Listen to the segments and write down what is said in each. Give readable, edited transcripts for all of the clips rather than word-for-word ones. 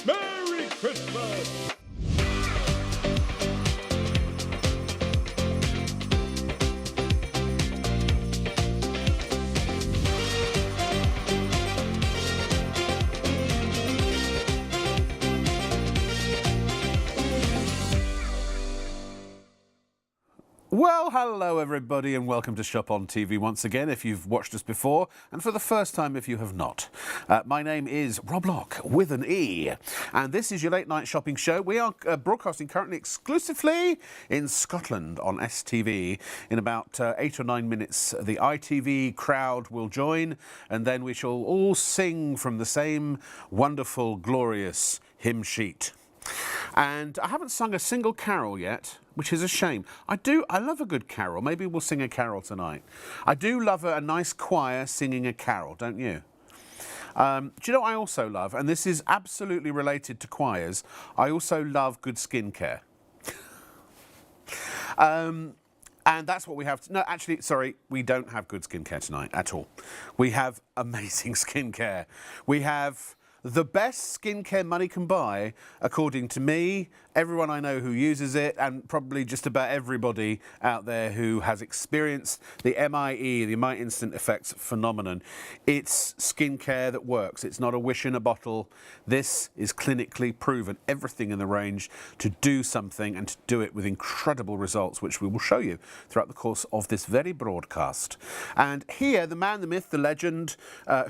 Merry Christmas! Well, hello everybody and welcome to Shop on TV once again if you've watched us before and for the first time if you have not. My name is Rob Locke with an E and this is your late night shopping show. We are broadcasting currently exclusively in Scotland on STV. In about 8 or 9 minutes the ITV crowd will join and then we shall all sing from the same wonderful, glorious hymn sheet. And I haven't sung a single carol yet, which is a shame. I love a good carol. Maybe we'll sing a carol tonight. I do love a nice choir singing a carol, don't you? Do you know what I also love? And this is absolutely related to choirs. I also love good skincare. And that's what we have. No, actually, sorry, we don't have good skincare tonight at all. We have amazing skincare. We have the best skincare money can buy, according to me, everyone I know who uses it, and probably just about everybody out there who has experienced the MIE, the My Instant Effects phenomenon. It's skincare that works. It's not a wish in a bottle. This is clinically proven, everything in the range to do something and to do it with incredible results, which we will show you throughout the course of this very broadcast. And here, the man, the myth, the legend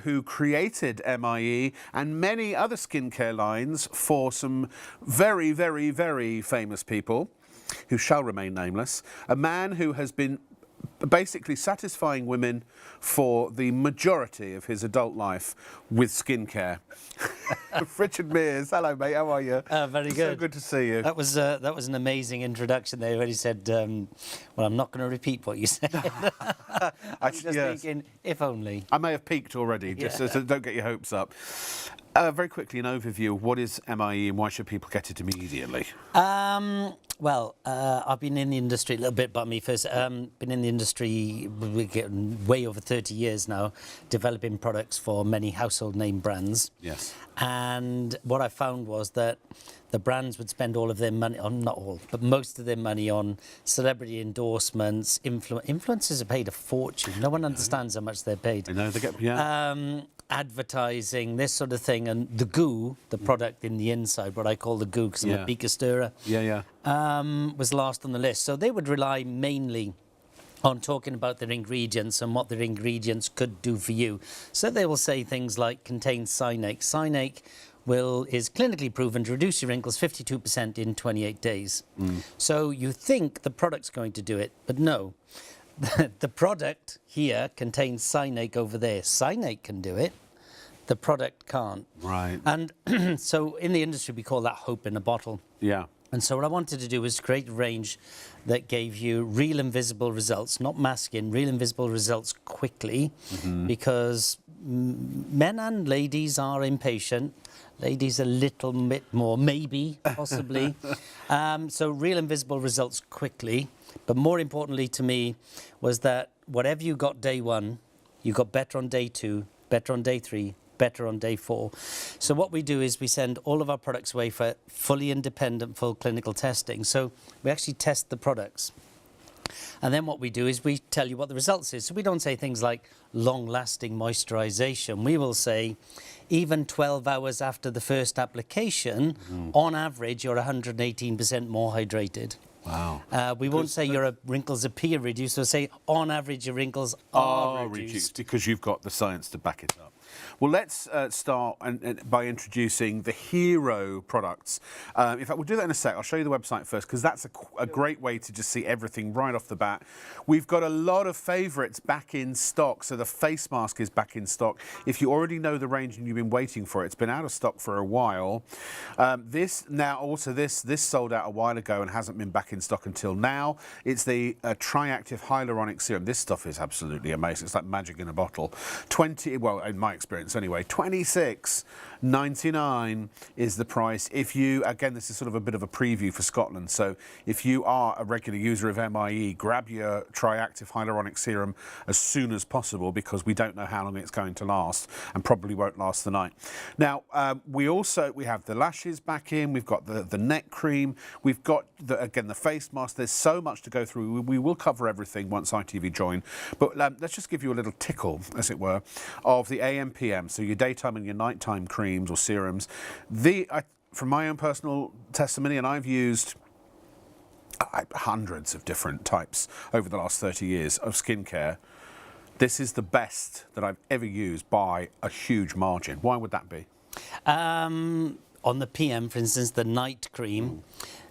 who created MIE and many other skincare lines for some very, very, very famous people who shall remain nameless. A man who has been basically satisfying women for the majority of his adult life with skincare. Richard Mears, hello mate, how are you? Very good. So good to see you. That was an amazing introduction there when he said, well, I'm not going to repeat what you said. I'm just thinking, if only. I may have peaked already, just so don't get your hopes up. Very quickly, an overview of what is MIE and why should people get it immediately? Well, I've been in the industry a little bit, but me first. Been in the industry way over 30 years now, developing products for many household name brands. Yes. And what I found was that the brands would spend all of their money on, not all, but most of their money on celebrity endorsements. Influencers are paid a fortune. No one understands how much they're paid. I know they get, advertising, this sort of thing, and the goo, the product in the inside, what I call the goo, because I'm a beaker stirrer, was last on the list. So they would rely mainly on talking about their ingredients and what their ingredients could do for you. So they will say things like contains cyanate. Cyanate is clinically proven to reduce your wrinkles 52% in 28 days. So you think the product's going to do it, but no. The product here contains cyanate over there. Cyanate can do it. The product can't. Right. And so in the industry, we call that hope in a bottle. Yeah. And so what I wanted to do was create a range that gave you real invisible results, not masking, real invisible results quickly, because men and ladies are impatient. Ladies a little bit more, maybe, possibly. So real invisible results quickly. But more importantly to me was that whatever you got day one, you got better on day 2, better on day 3, better on day 4. So what we do is we send all of our products away for fully independent, full clinical testing. So we actually test the products. And then what we do is we tell you what the results is. So we don't say things like long-lasting moisturization. We will say even 12 hours after the first application, on average, you're 118% more hydrated. Wow. We won't say your wrinkles appear reduced. We'll say on average your wrinkles are reduced. Because you've got the science to back it up. Well, let's start by introducing the hero products. In fact, we'll do that in a sec. I'll show you the website first because that's a great way to just see everything right off the bat. We've got a lot of favourites back in stock. So the face mask is back in stock. If you already know the range and you've been waiting for it, it's been out of stock for a while. This sold out a while ago and hasn't been back in stock until now. It's the Triactive Hyaluronic Serum. This stuff is absolutely amazing. It's like magic in a bottle. In my experience anyway. $26.99 is the price. If you, again, this is sort of a bit of a preview for Scotland, so if you are a regular user of MIE, grab your Triactive Hyaluronic Serum as soon as possible, because we don't know how long it's going to last, and probably won't last the night. Now, we have the lashes back in, we've got the neck cream, we've got, again, the face mask. There's so much to go through. We will cover everything once ITV join, but let's just give you a little tickle, as it were, of the AM/PM, so your daytime and your nighttime creams or serums. From my own personal testimony, and I've used hundreds of different types over the last 30 years of skincare, this is the best that I've ever used by a huge margin. Why would that be? On the PM, for instance, the night cream,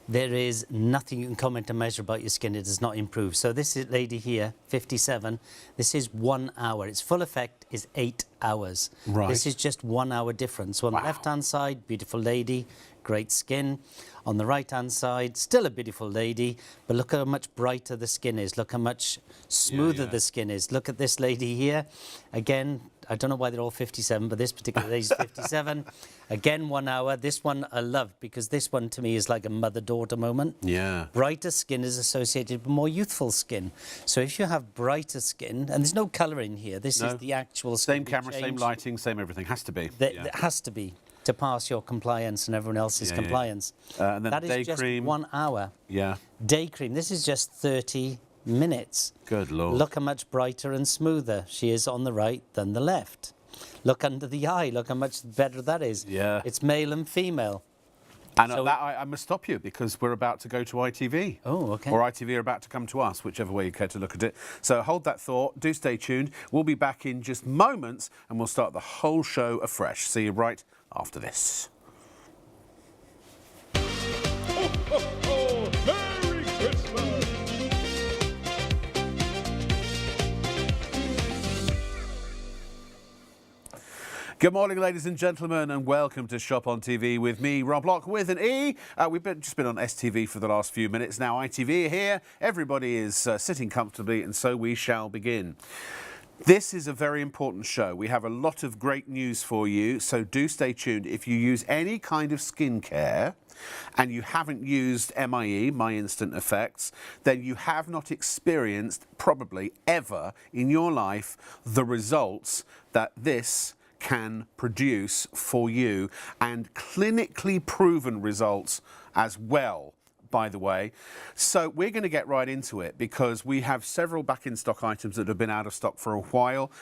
there is nothing you can comment and measure about your skin. It does not improve. So this lady here, 57, this is 1 hour. Its full effect is 8 hours. Right. This is just 1 hour difference. So on the left-hand side, beautiful lady, great skin. On the right-hand side, still a beautiful lady, but look how much brighter the skin is. Look how much smoother the skin is. Look at this lady here. Again, I don't know why they're all 57, but this particular lady's 57. Again, 1 hour. This one I love, because this one to me is like a mother-daughter moment. Yeah. Brighter skin is associated with more youthful skin. So if you have brighter skin, and there's no colour in here, this is the actual skin. Same camera, same lighting, same everything. Has to be. It has to be, to pass your compliance and everyone else's compliance. And then that day is just cream. 1 hour. Yeah. Day cream, this is just 30 minutes. Good Lord. Look how much brighter and smoother she is on the right than the left. Look under the eye, look how much better that is. Yeah. It's male and female. And So I must stop you, because we're about to go to ITV. Oh, okay. Or ITV are about to come to us, whichever way you care to look at it. So hold that thought. Do stay tuned. We'll be back in just moments, and we'll start the whole show afresh. See you right after this. Oh, Merry Christmas! Good morning, ladies and gentlemen, and welcome to Shop on TV with me, Rob Lock, with an E. We've just been on STV for the last few minutes. Now ITV are here. Everybody is sitting comfortably, and so we shall begin. This is a very important show. We have a lot of great news for you, so do stay tuned. If you use any kind of skincare and you haven't used MIE, My Instant Effects, then you have not experienced, probably ever in your life, the results that this can produce for you, and clinically proven results as well, by the way. So we're going to get right into it, because we have several back in stock items that have been out of stock for a while.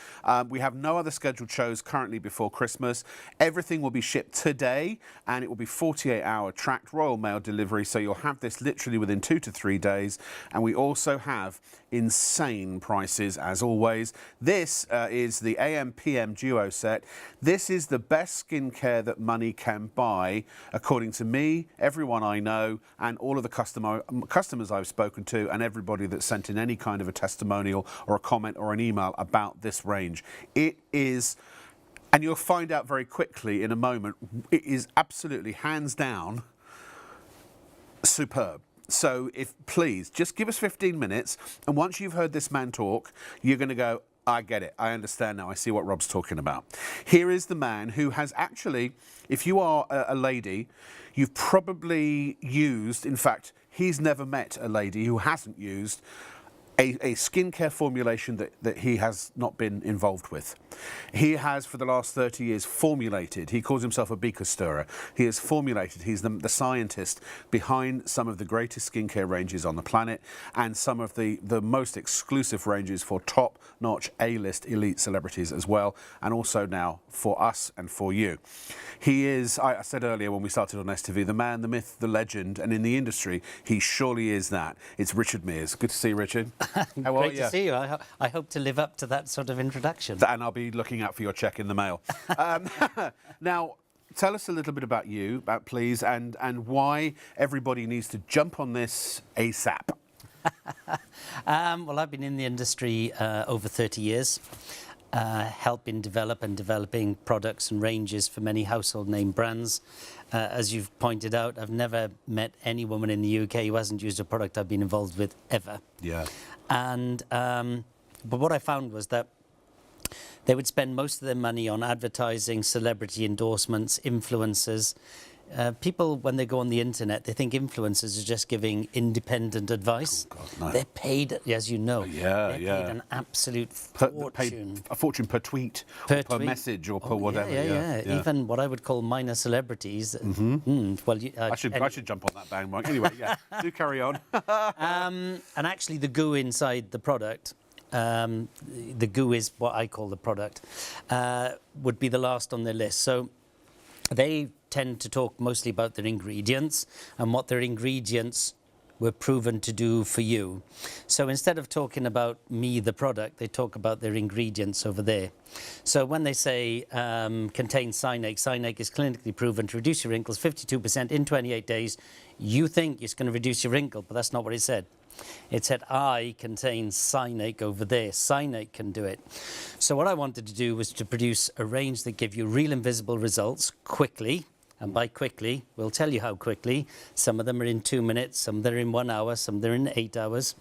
We have no other scheduled shows currently before Christmas. Everything will be shipped today, and it will be 48-hour tracked Royal Mail delivery, so you'll have this literally within 2 to 3 days. And we also have insane prices, as always. This is the AM/PM Duo set. This is the best skincare that money can buy, according to me, everyone I know, and all of the customers I've spoken to, and everybody that sent in any kind of a testimonial or a comment or an email about this range. It is, and you'll find out very quickly in a moment, it is absolutely hands down superb. So please, just give us 15 minutes, and once you've heard this man talk, you're going to go, I get it, I understand now, I see what Rob's talking about. Here is the man who has actually, if you are a lady, you've probably used, in fact, he's never met a lady who hasn't used a skincare formulation that he has not been involved with. He has, for the last 30 years, formulated. He calls himself a beaker stirrer. He has formulated. He's the scientist behind some of the greatest skincare ranges on the planet, and some of the most exclusive ranges for top-notch A-list elite celebrities as well, and also now for us and for you. He is, I said earlier when we started on STV, the man, the myth, the legend, and in the industry, he surely is that. It's Richard Mears. Good to see you, Richard. How are you? Great to see you. I hope to live up to that sort of introduction. And I'll be looking out for your cheque in the mail. Now, tell us a little bit about you, please, and why everybody needs to jump on this ASAP. Well, I've been in the industry over 30 years, helping developing products and ranges for many household name brands. As you've pointed out, I've never met any woman in the UK who hasn't used a product I've been involved with ever. Yeah. And but what I found was that They would spend most of their money on advertising, celebrity endorsements, influencers. People, when they go on the internet, they think influencers are just giving independent advice. Oh, God, no. They're paid, as you know, Yeah, they're yeah. paid an absolute Paid fortune. a fortune per tweet, or per message, or per whatever. Yeah. Even what I would call minor celebrities. Well, I should jump on that bandwagon. Anyway, yeah, do carry on. And actually, the goo inside the product, the goo is what I call the product, would be the last on their list. So they tend to talk mostly about their ingredients and what their ingredients were proven to do for you. So instead of talking about me, the product, they talk about their ingredients over there. So when they say contains cyanide is clinically proven to reduce your wrinkles 52% in 28 days, you think it's going to reduce your wrinkle, but that's not what it said. It said I contains cyanide over there. Cyanide can do it. So what I wanted to do was to produce a range that give you real and visible results quickly. And by quickly, we'll tell you how quickly. Some of them are in 2 minutes, some they're in 1 hour, some they're in 8 hours.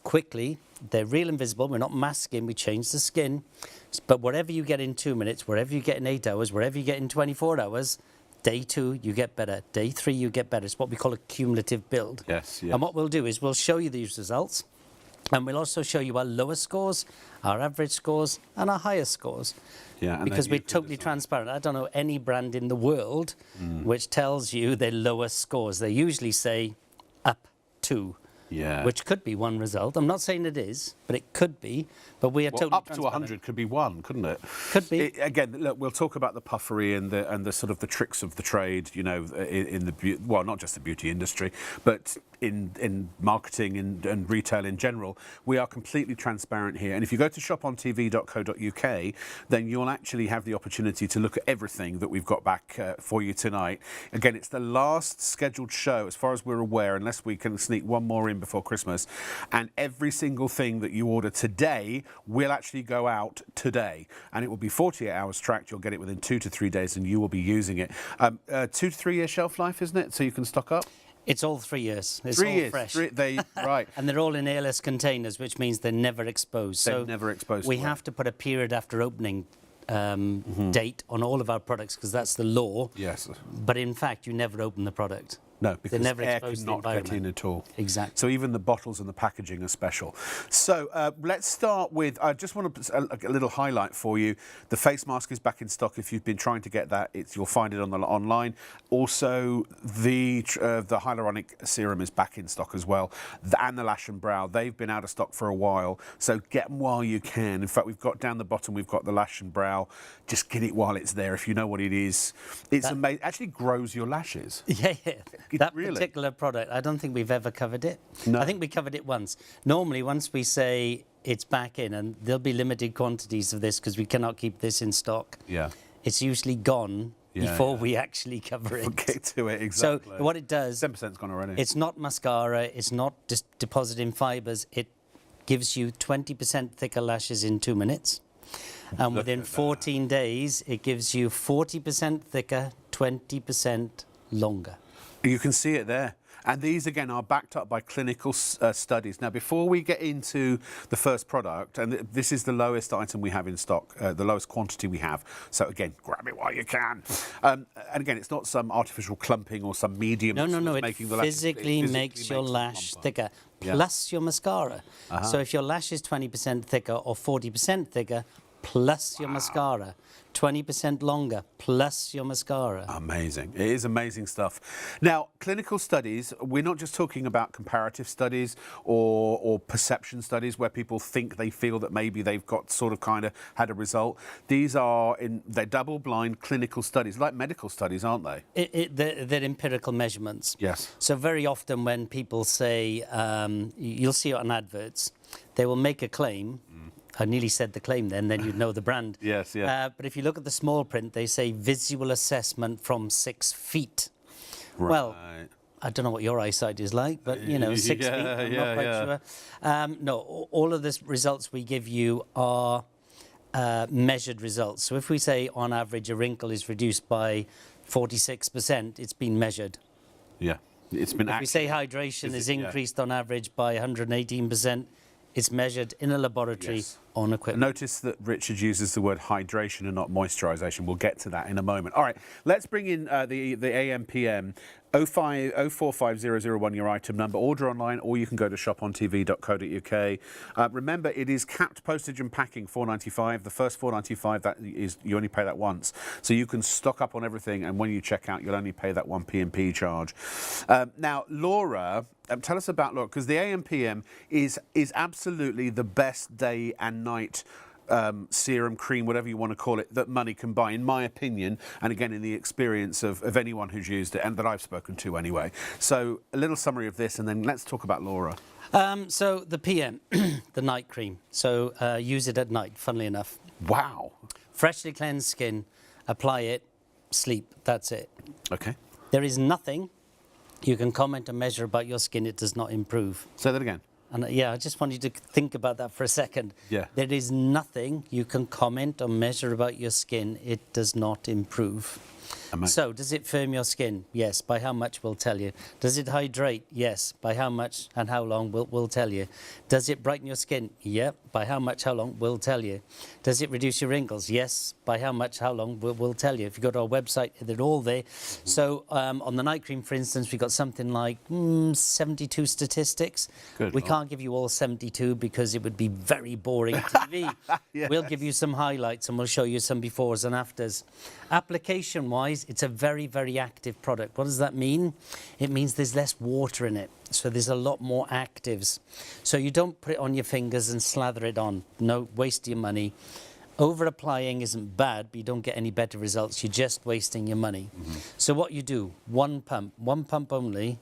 Quickly, they're real and visible. We're not masking, we change the skin. But whatever you get in 2 minutes, whatever you get in 8 hours, whatever you get in 24 hours, day 2, you get better. Day 3, you get better. It's what we call a cumulative build. Yes, yes. And what we'll do is we'll show you these results. And we'll also show you our lower scores, our average scores, and our higher scores. Yeah, and because we're totally transparent. I don't know any brand in the world which tells you their lowest scores. They usually say up to, which could be one result. I'm not saying it is, but it could be. But we are totally up transparent. to 100 could be one, couldn't it? Could be. Again, look, we'll talk about the puffery and the sort of the tricks of the trade. You know, in the not just the beauty industry, but in marketing and retail in general, we are completely transparent here. And if you go to ShopOnTV.co.uk, then you'll actually have the opportunity to look at everything that we've got back for you tonight. Again, it's the last scheduled show, as far as we're aware, unless we can sneak one more in before Christmas. And every single thing that you order today will actually go out today, and it will be 48 hours tracked. You'll get it within 2 to 3 days, and you will be using it. 2 to 3 year shelf life, isn't it? So you can stock up. It's all 3 years. It's 3 all years. fresh. Right. And they're all in airless containers, which means they're never exposed. They're never exposed. We have to put a period after opening date on all of our products because that's the law. Yes. But in fact, you never open the product. No, because never air exposed to cannot the get environment. in at all. Exactly. So even the bottles and the packaging are special. So let's start with, I just want to put a little highlight for you. The face mask is back in stock. If you've been trying to get that, you'll find it online. Also, the hyaluronic serum is back in stock as well. And the lash and brow. They've been out of stock for a while. So get them while you can. In fact, we've got down the bottom, we've got the lash and brow. Just get it while it's there if you know what it is. It's amazing. It actually grows your lashes. Yeah. That really? particular product, I don't think we've ever covered it. No. I think we covered it once. Normally, once we say it's back in, and there'll be limited quantities of this because we cannot keep this in stock. Yeah. It's usually gone before we actually cover it. Get to it, exactly. So what it does, 10%'s gone already. it's not mascara, it's not just depositing fibres. It gives you 20% thicker lashes in 2 minutes. And within 14 days, it gives you 40% thicker, 20% longer. You can see it there. And these, again, are backed up by clinical studies. Now, before we get into the first product, and this is the lowest item we have in stock, the lowest quantity we have. So, again, grab it while you can. And again, it's not some artificial clumping or some medium. No. It making the lashes, physically makes your lash thicker, plus your mascara. So if your lash is 20% thicker or 40% thicker, plus your mascara. 20% longer, plus your mascara. Amazing. It is amazing stuff. Now, clinical studies, we're not just talking about comparative studies or perception studies where people think they feel that maybe they've got sort of kind of had a result. These are, they're double-blind clinical studies, like medical studies, aren't they? They're empirical measurements. Yes. So very often when people say, you'll see it on adverts, they will make a claim. I nearly said the claim then you'd know the brand. Yes. But if you look at the small print, they say visual assessment from 6 feet. Right. Well, I don't know what your eyesight is like, but, 6 feet, I'm not quite sure. No, all of the results we give you are measured results. So if we say on average a wrinkle is reduced by 46%, it's been measured. Yeah. It's been. If we say hydration is increased on average by 118%, it's measured in a laboratory on equipment. Notice that Richard uses the word hydration and not moisturisation. We'll get to that in a moment. All right, let's bring in the AM/PM. 045001 your item number. Order online, or you can go to shopontv.co.uk. Remember, it is capped postage and packing, £4.95. The first £4.95, that is, you only pay that once, so you can stock up on everything, and when you check out, you'll only pay that 1 P&P charge. Now, Laura, tell us about Laura, because the AM/PM is absolutely the best day and night serum, cream, whatever you want to call it, that money can buy, in my opinion, and again in the experience of anyone who's used it and that I've spoken to anyway. So a little summary of this, and then let's talk about Laura. So the PM, the night cream. So use it at night, funnily enough. Wow. Freshly cleansed skin, apply it, sleep, that's it. Okay. There is nothing you can comment or measure about your skin it does not improve. Say that again. And yeah, I just want you to think about that for a second. Yeah. There is nothing you can comment or measure about your skin it does not improve. Amazing. So, does it firm your skin? Yes. By how much, we'll tell you. Does it hydrate? Yes. By how much and how long, we'll tell you. Does it brighten your skin? Yep. By how much, how long, we'll tell you. Does it reduce your wrinkles? Yes. By how much, how long, we'll tell you. If you go to our website, they're all there. So, on the night cream, for instance, we've got something like 72 statistics. Good. We can't give you all 72 because it would be very boring TV. Yes. We'll give you some highlights and we'll show you some befores and afters. Application-wise, it's a very, very active product. What does that mean? It means there's less water in it, so there's a lot more actives. So you don't put it on your fingers and slather it on. No, waste your money. Over-applying isn't bad, but you don't get any better results. You're just wasting your money. So what you do, one pump only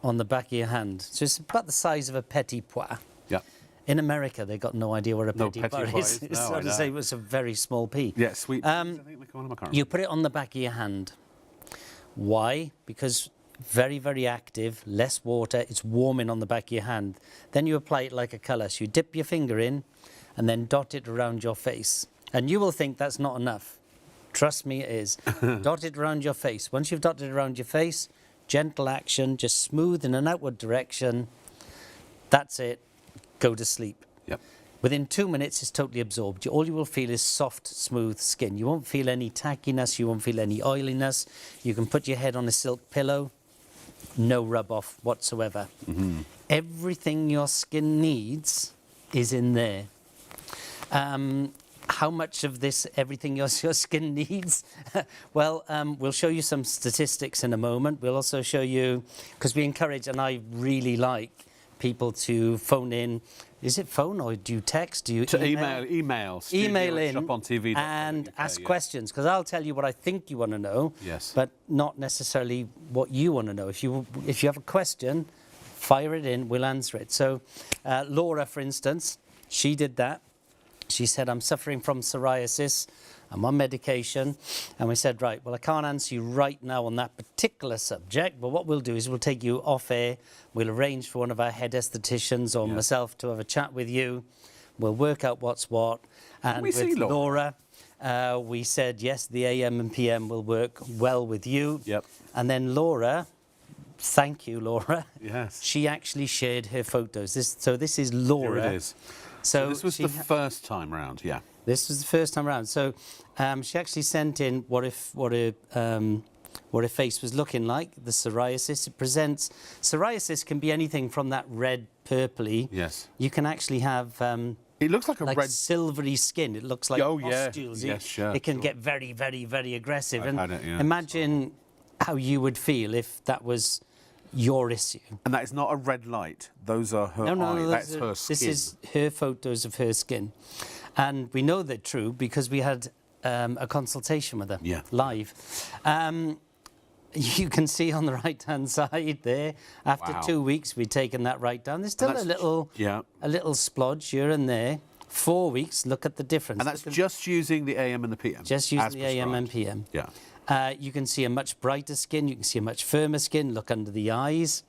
on the back of your hand. So it's about the size of a petit pois. Yeah. In America, they got no idea what a petit pois is. No, So to say it was a very small pea. Yeah, sweet. I think they call them, I can't remember. You put it on the back of your hand. Why? Because very, very active, less water, it's warming on the back of your hand. Then you apply it like a colour. So you dip your finger in and then dot it around your face. And you will think that's not enough. Trust me, it is. Dot it around your face. Once you've dotted it around your face, gentle action, just smooth in an outward direction. That's it. Go to sleep. Yep. Within 2 minutes, it's totally absorbed. All you will feel is soft, smooth skin. You won't feel any tackiness. You won't feel any oiliness. You can put your head on a silk pillow. No rub-off whatsoever. Everything your skin needs is in there. How much of this, everything your skin needs? Well, we'll show you some statistics in a moment. We'll also show you, because we encourage, and I really like, people to phone in. Is it phone or do you text? Do you email email in ShopOnTV and ask questions, because I'll tell you what I think you want to know, Yes. but not necessarily what you want to know. If you have a question, fire it in, we'll answer it. So Laura, for instance, she did that. She said, I'm suffering from psoriasis. I'm on medication. And we said, right, well, I can't answer you right now on that particular subject, but what we'll do is we'll take you off air. We'll arrange for one of our head estheticians or myself to have a chat with you. We'll work out what's what. And we see Laura, we said, yes, the AM and PM will work well with you. Yep. And then Laura, thank you, Laura. Yes. She actually shared her photos. This is Laura. Here it is. So this was the first time round, yeah. This was the first time around. So she actually sent in what her face was looking like, the psoriasis. It presents... Psoriasis can be anything from that red, purpley. Yes. You can actually have... It looks like a red... silvery skin. It looks like pustules. Yes, sure. It can get very, very, very aggressive. I've had it, yeah. Imagine how you would feel if that was your issue. And that is not a red light. Those are her eyes. That's her skin. This is her photos of her skin. And we know they're true because we had a consultation with her live. You can see on the right-hand side there, after 2 weeks, we'd taken that right down. There's still a little splodge here and there. 4 weeks, look at the difference. And that's just using the AM and the PM? Just using the AM and PM. Yeah. You can see a much brighter skin. You can see a much firmer skin. Look under the eyes.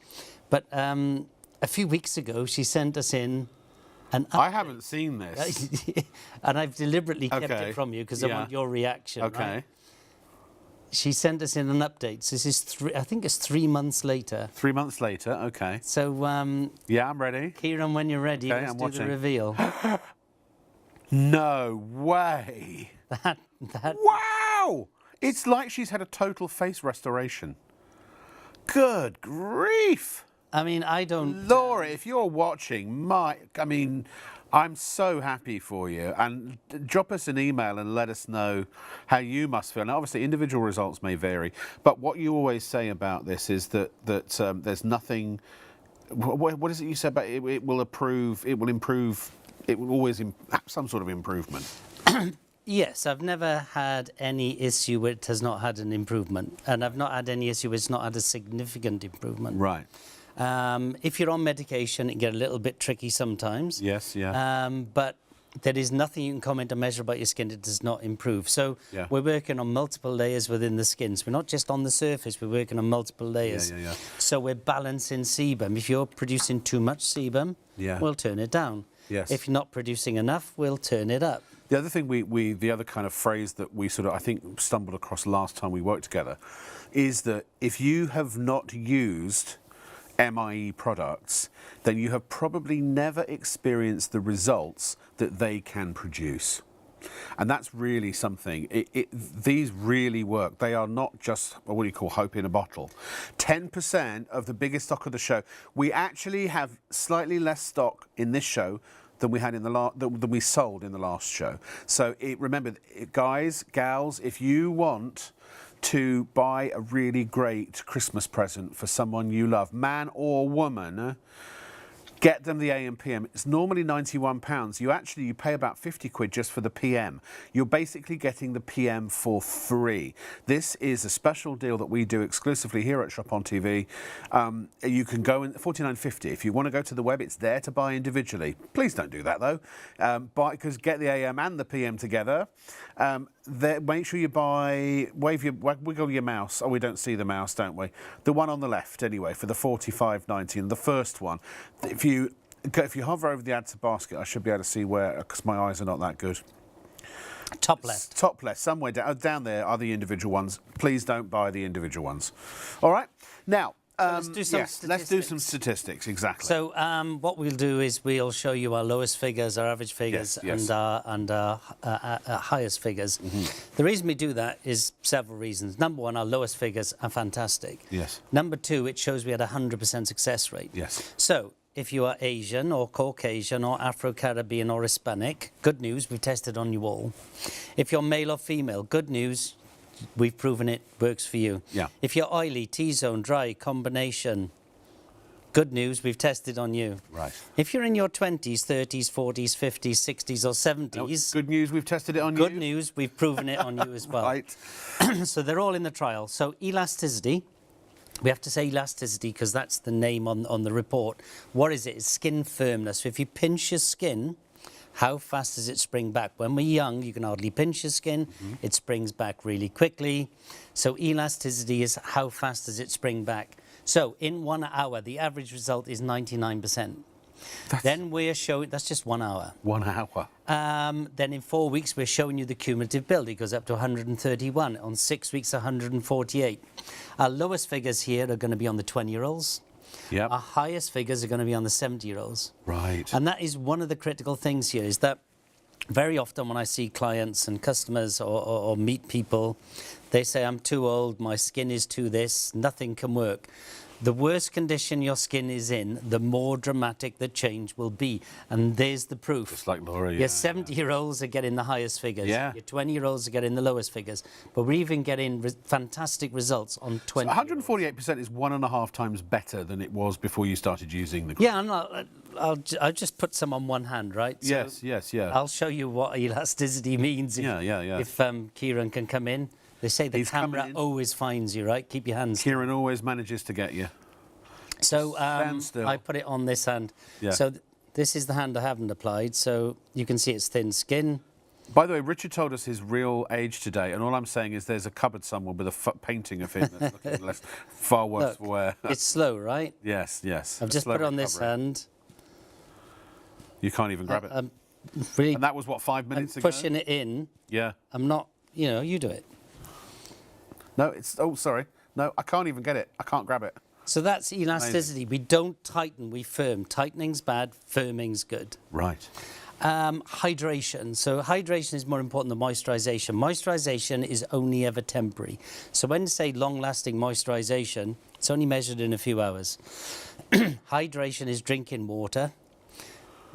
But a few weeks ago, she sent us in an update. I haven't seen this. And I've deliberately kept it from you because I want your reaction. Okay. Right? She sent us in an update. So this is I think it's 3 months later. 3 months later, okay. So yeah, I'm ready. Kieran, when you're ready, Okay, let's I'm do watching. the reveal. No way. That Wow! It's like she's had a total face restoration. Good grief. I mean, I don't. Laura, if you're watching, I'm so happy for you. And drop us an email and let us know how you must feel. Now, obviously, individual results may vary, but what you always say about this is that there's nothing. What is it you said about it? It will improve. It will improve. It will always have some sort of improvement. Yes, I've never had any issue where it has not had an improvement, and I've not had any issue where it's not had a significant improvement. Right. If you're on medication, it can get a little bit tricky sometimes. Yes, yeah. But there is nothing you can comment or measure about your skin that does not improve. So Yeah. we're working on multiple layers within the skin. So we're not just on the surface, we're working on multiple layers. Yeah. So we're balancing sebum. If you're producing too much sebum, Yeah. we'll turn it down. Yes. If you're not producing enough, we'll turn it up. The other thing the other kind of phrase that we sort of, I think, stumbled across last time we worked together is that if you have not used MIE products, then you have probably never experienced the results that they can produce. And that's really something. These really work. They are not just what do you call hope in a bottle. 10% of the biggest stock of the show. We actually have slightly less stock in this show than we had in than we sold in the last show. So remember, guys, gals, if you want to buy a really great Christmas present for someone you love, man or woman, get them the AM PM. It's normally £91. You pay about 50 quid just for the PM. You're basically getting the PM for free. This is a special deal that we do exclusively here at ShopOnTV. You can go in £49.50. If you want to go to the web, it's there to buy individually. Please don't do that though, because get the AM and the PM together. Make sure you wiggle your mouse. Oh, we don't see the mouse, don't we? The one on the left, anyway, for the £45.90, and the first one. If you hover over the add to basket, I should be able to see where, because my eyes are not that good. Top left. Top left, somewhere down there are the individual ones. Please don't buy the individual ones. All right. Now. Let's do some statistics. Let's do some statistics, exactly. So what we'll do is we'll show you our lowest figures, our average figures, Yes. and our highest figures. The reason we do that is several reasons. Number one, our lowest figures are fantastic. Yes. Number two, it shows we had a 100% success rate. Yes. So if you are Asian or Caucasian or Afro-Caribbean or Hispanic, good news, we've tested on you all. If you're male or female, good news, we've proven it works for you. Yeah. If you're oily, T-zone, dry, combination, good news, we've tested on you. Right. If you're in your 20s, 30s, 40s, 50s, 60s or 70s... Good news, we've tested it on you. Good news, we've proven it on you as well. Right. So they're all in the trial. So elasticity, we have to say elasticity because that's the name on the report. What is it? It's skin firmness. So if you pinch your skin, how fast does it spring back? When we're young, you can hardly pinch your skin. It springs back really quickly. So elasticity is how fast does it spring back. So in 1 hour, the average result is 99%. Then we're showing, that's just 1 hour. 1 hour. Then in 4 weeks, we're showing you the cumulative build. It goes up to 131. On 6 weeks, 148. Our lowest figures here are going to be on the 20-year-olds. Yep. Our highest figures are going to be on the 70-year-olds. Right. And that is one of the critical things here, is that very often when I see clients and customers or meet people, they say, I'm too old, my skin is too this, nothing can work. The worse condition your skin is in, the more dramatic the change will be. And there's the proof. Just like Laura, yeah. Your 70-year-olds are getting the highest figures. Yeah. Your 20-year-olds are getting the lowest figures. But we're even getting fantastic results on 20. 148% is 1.5 times better than it was before you started using the... Yeah, I'll just put some on one hand, right? So Yes, yeah. I'll show you what elasticity means. If Kieran can come in. They say the camera always finds you, right? Keep your hands. Kieran always manages to get you. So Stand still. I put it on this hand. Yeah. So this is the hand I haven't applied. So you can see it's thin skin. By the way, Richard told us his real age today, and all I'm saying is there's a cupboard somewhere with a painting of him that's looking far worse for wear. It's slow, right? Yes. I've just put it on this hand. You can't even grab it. Really, and that was, what, 5 minutes ago? pushing it in. Yeah. I'm not, you do it. No, sorry. No, I can't even get it. I can't grab it. So that's elasticity. We don't tighten, we firm. Tightening's bad, firming's good. Right. Hydration. So hydration is more important than moisturization. Moisturization is only ever temporary. So when say long-lasting moisturization, it's only measured in a few hours. Hydration is drinking water.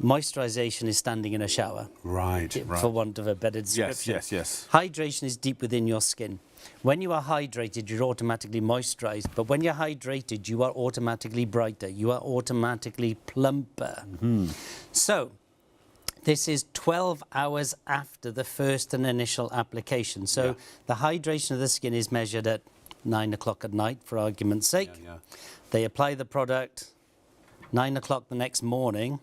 Moisturization is standing in a shower. Right. For want of a better description. Yes. Hydration is deep within your skin. When you are hydrated, you're automatically moisturized. But when you're hydrated, you are automatically brighter. You are automatically plumper. So this is 12 hours after the first and initial application. So the hydration of the skin is measured at 9 o'clock at night, for argument's sake. They apply the product 9 o'clock the next morning.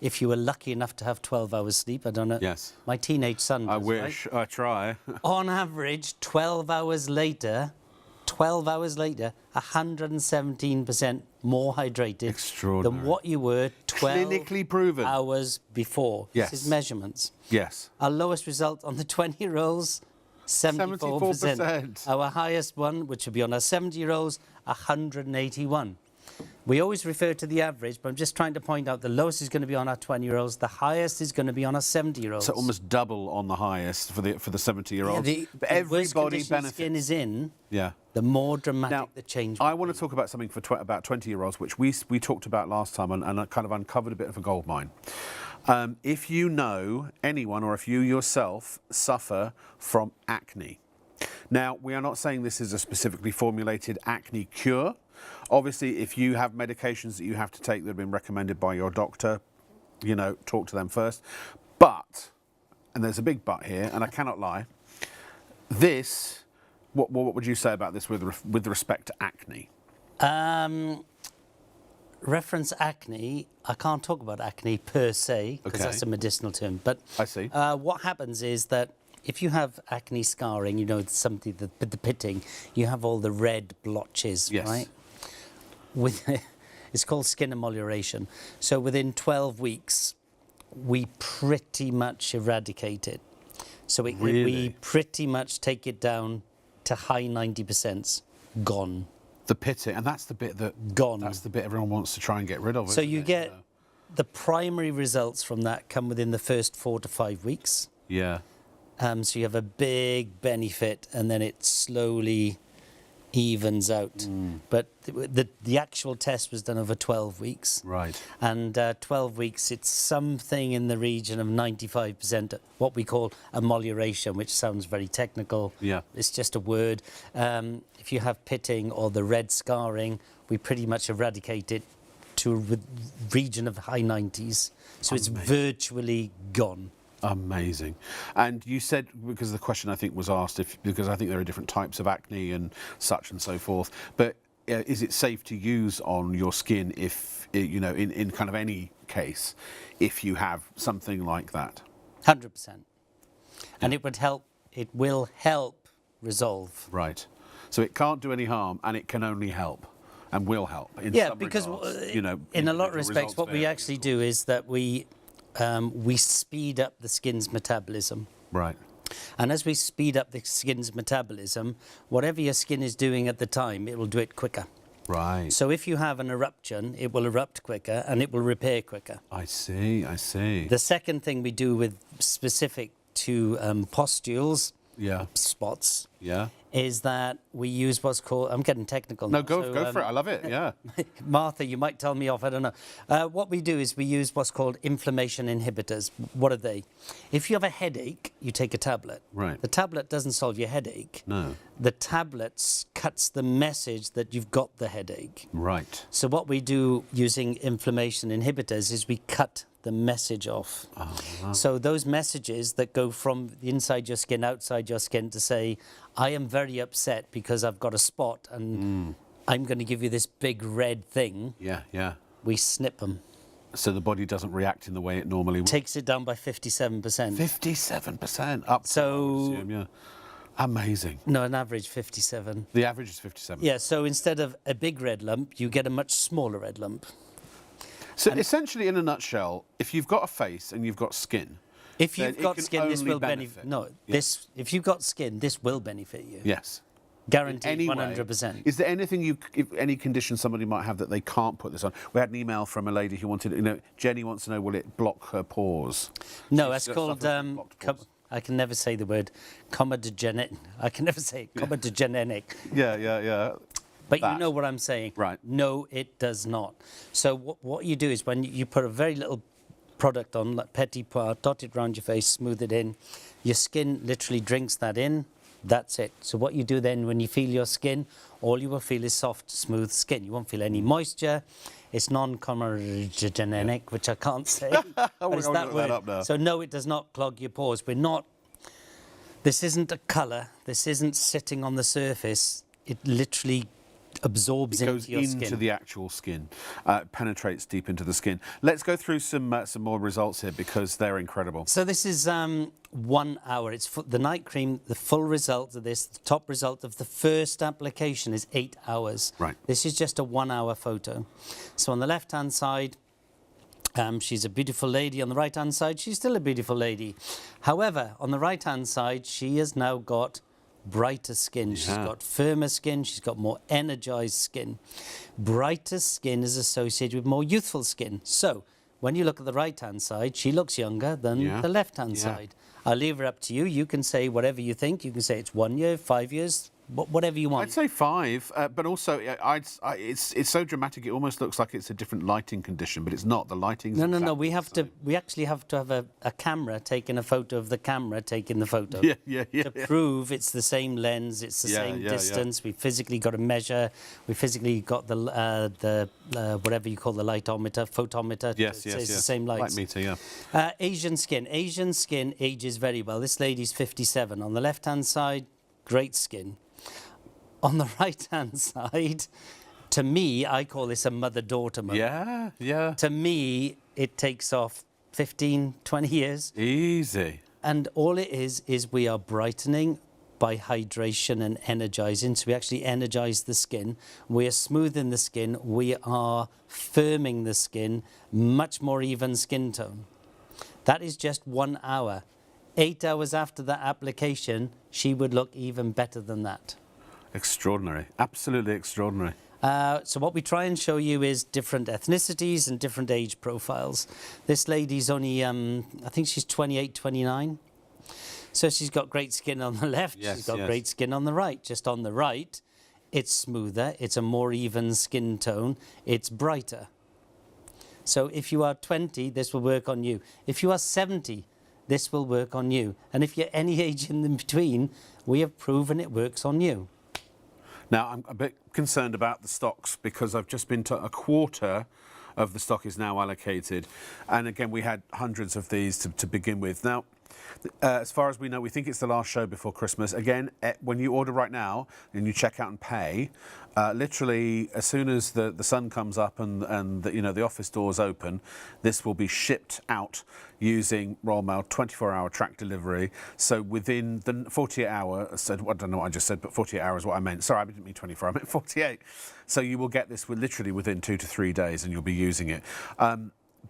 If you were lucky enough to have 12 hours sleep, I don't know. Yes. My teenage son does, I wish. right? I try. On average, 12 hours later, 117% more hydrated than what you were 12 Clinically proven. hours before. Yes. This is measurements. Yes. Our lowest result on the 20-year-olds, 74%. Our highest one, which would be on our 70-year-olds, 181. We always refer to the average, but I'm just trying to point out the lowest is going to be on our 20-year-olds, the highest is going to be on our 70-year-olds. So almost double on the highest for the 70-year-olds. The worse condition the skin is in, the more dramatic the change. I want to talk about something for about 20-year-olds, which we talked about last time and kind of uncovered a bit of a goldmine. If you know anyone or if you yourself suffer from acne. Now, we are not saying this is a specifically formulated acne cure. Obviously, if you have medications that you have to take that have been recommended by your doctor, you know, talk to them first. But, and there's a big but here, and I cannot lie, this, what would you say about this with respect to acne? Reference acne, I can't talk about acne per se, because that's a medicinal term. But I see. What happens is that if you have acne scarring, you know, something, the pitting, you have all the red blotches, right? It's called skin amelioration. So within 12 weeks, we pretty much eradicate it. So we pretty much take it down to high 90%, gone. The pitting, and that's the bit that... Gone. That's the bit everyone wants to try and get rid of, So you get the primary results from that come within the first 4 to 5 weeks. Yeah. So you have a big benefit, and then it slowly evens out. But the actual test was done over 12 weeks. Right. And 12 weeks, it's something in the region of 95%, what we call amelioration, which sounds very technical. Yeah. It's just a word. If you have pitting or the red scarring, we pretty much eradicate it to a region of high 90s. So it's virtually gone. Amazing. And you said, because the question I think was asked, because I think there are different types of acne and such and so forth, but is it safe to use on your skin if, you know, in kind of any case, if you have something like that? 100%. And it will help resolve. Right. So it can't do any harm, and it can only help and will help in some because regards, you know, in a lot of respects, results what we actually do is that we speed up the skin's metabolism. Right. And as we speed up the skin's metabolism, whatever your skin is doing at the time, it will do it quicker. Right. So if you have an eruption, it will erupt quicker and it will repair quicker. I see. The second thing we do with specific to pustules, spots, is that we use what's called, I'm getting technical now. No, go for it. I love it, yeah. Martha, you might tell me off, I don't know. What we do is we use what's called inflammation inhibitors. What are they? If you have a headache, you take a tablet. Right. The tablet doesn't solve your headache. No. The tablet cuts the message that you've got the headache. Right. So what we do using inflammation inhibitors is we cut the message off. So those messages that go from inside your skin, outside your skin to say, I am very upset because I've got a spot and I'm going to give you this big red thing. Yeah. We snip them. So the body doesn't react in the way it normally would. Takes it down by 57%. 57% up. So, I would assume, yeah. Amazing. No, an average 57. The average is 57. Yeah, so instead of a big red lump, you get a much smaller red lump. So essentially, in a nutshell, if you've got a face and you've got skin, if you've got skin, this will benefit. No, if you've got skin, this will benefit you. Yes. Guaranteed, any way. 100%. Is there anything any condition somebody might have that they can't put this on? We had an email from a lady who wanted, Jenny wants to know, will it block her pores? No, She's it's got called. suffering from blocked pores. I can never say the word comedogenic. I can never say it. Comedogenic. Yeah. But That. you know what I'm saying. Right. No, it does not. So what you do is when you put a very little product on, like petit pois, dot it around your face, smooth it in, your skin literally drinks that in. That's it. So what you do then when you feel your skin, all you will feel is soft, smooth skin. You won't feel any moisture. It's non-comedogenic, which I can't say. But it's that look word. that up now. So no, it does not clog your pores. This isn't a colour. This isn't sitting on the surface. It literally absorbs Goes into your into skin. the actual skin, penetrates deep into the skin. Let's go through some more results here because they're incredible. So this is 1 hour. It's the night cream. The full result of this, the top result of the first application is 8 hours. Right. This is just a 1 hour photo. So on the left-hand side, she's a beautiful lady. On the right-hand side, she's still a beautiful lady. However, on the right-hand side, she has now got brighter skin. She's got firmer skin. She's got more energized skin. Brighter skin is associated with more youthful skin. So when you look at the right-hand side, she looks younger than the left-hand side. I'll leave her up to you. You can say whatever you think. You can say it's 1 year, 5 years, whatever you want. I'd say 5, but also it's so dramatic. It almost looks like it's a different lighting condition, but it's not. The lighting's No. exactly We have the same. to. We actually have to have a camera taking a photo of the camera taking the photo. Yeah. To prove it's the same lens, it's the same distance. We physically got to measure. We physically got the whatever you call the lightometer, photometer. Yes. It's the same light. Light meter, yeah. Asian skin. Asian skin ages very well. This lady's 57. On the left-hand side, great skin. On the right-hand side, to me, I call this a mother-daughter moment. Yeah. To me, it takes off 15, 20 years. Easy. And all it is we are brightening by hydration and energizing. So we actually energize the skin. We are smoothing the skin. We are firming the skin, much more even skin tone. That is just 1 hour. 8 hours after that application, she would look even better than that. Extraordinary. Absolutely extraordinary. So what we try and show you is different ethnicities and different age profiles. This lady's only, I think she's 28, 29. So she's got great skin on the left. She's got great skin on the right. Just on the right, it's smoother. It's a more even skin tone. It's brighter. So if you are 20, this will work on you. If you are 70, this will work on you. And if you're any age in between, we have proven it works on you. Now, I'm a bit concerned about the stocks because I've just been told a quarter of the stock is now allocated. And again, we had hundreds of these to begin with. Now, as far as we know, we think it's the last show before Christmas. Again, when you order right now and you check out and pay, literally as soon as the sun comes up and the office doors open, this will be shipped out using Royal Mail 24-hour track delivery. So within the 48 hours, I don't know what I just said, but 48 hours is what I meant. Sorry, I didn't mean 24, I meant 48. So you will get this literally within 2 to 3 days and you'll be using it.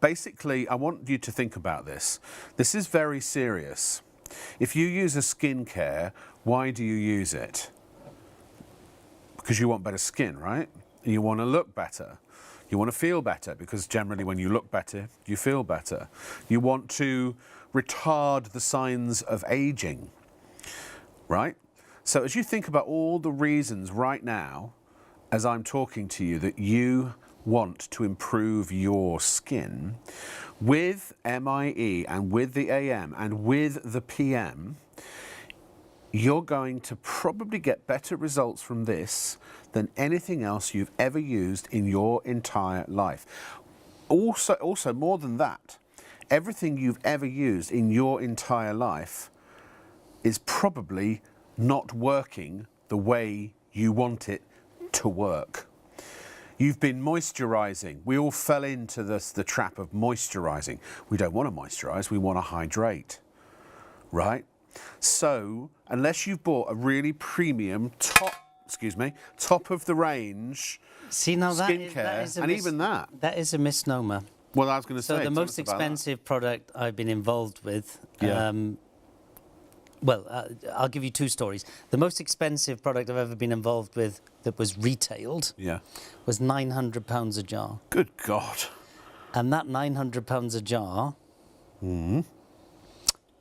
Basically, I want you to think about this. This is very serious. If you use a skincare, why do you use it? Because you want better skin, right? You want to look better. You want to feel better, because generally when you look better, you feel better. You want to retard the signs of aging, right? So as you think about all the reasons right now, as I'm talking to you, that you want to improve your skin, with MIE and with the AM and with the PM, you're going to probably get better results from this than anything else you've ever used in your entire life. Also more than that, everything you've ever used in your entire life is probably not working the way you want it to work. You've been moisturising. We all fell into the trap of moisturising. We don't want to moisturise, we want to hydrate, right? So, unless you've bought a really premium, top of the range skincare, and even that. That is a misnomer. Well, I was going to say. So the most expensive product I've been involved with I'll give you two stories. The most expensive product I've ever been involved with that was retailed was £900 a jar. Good God. And that £900 a jar,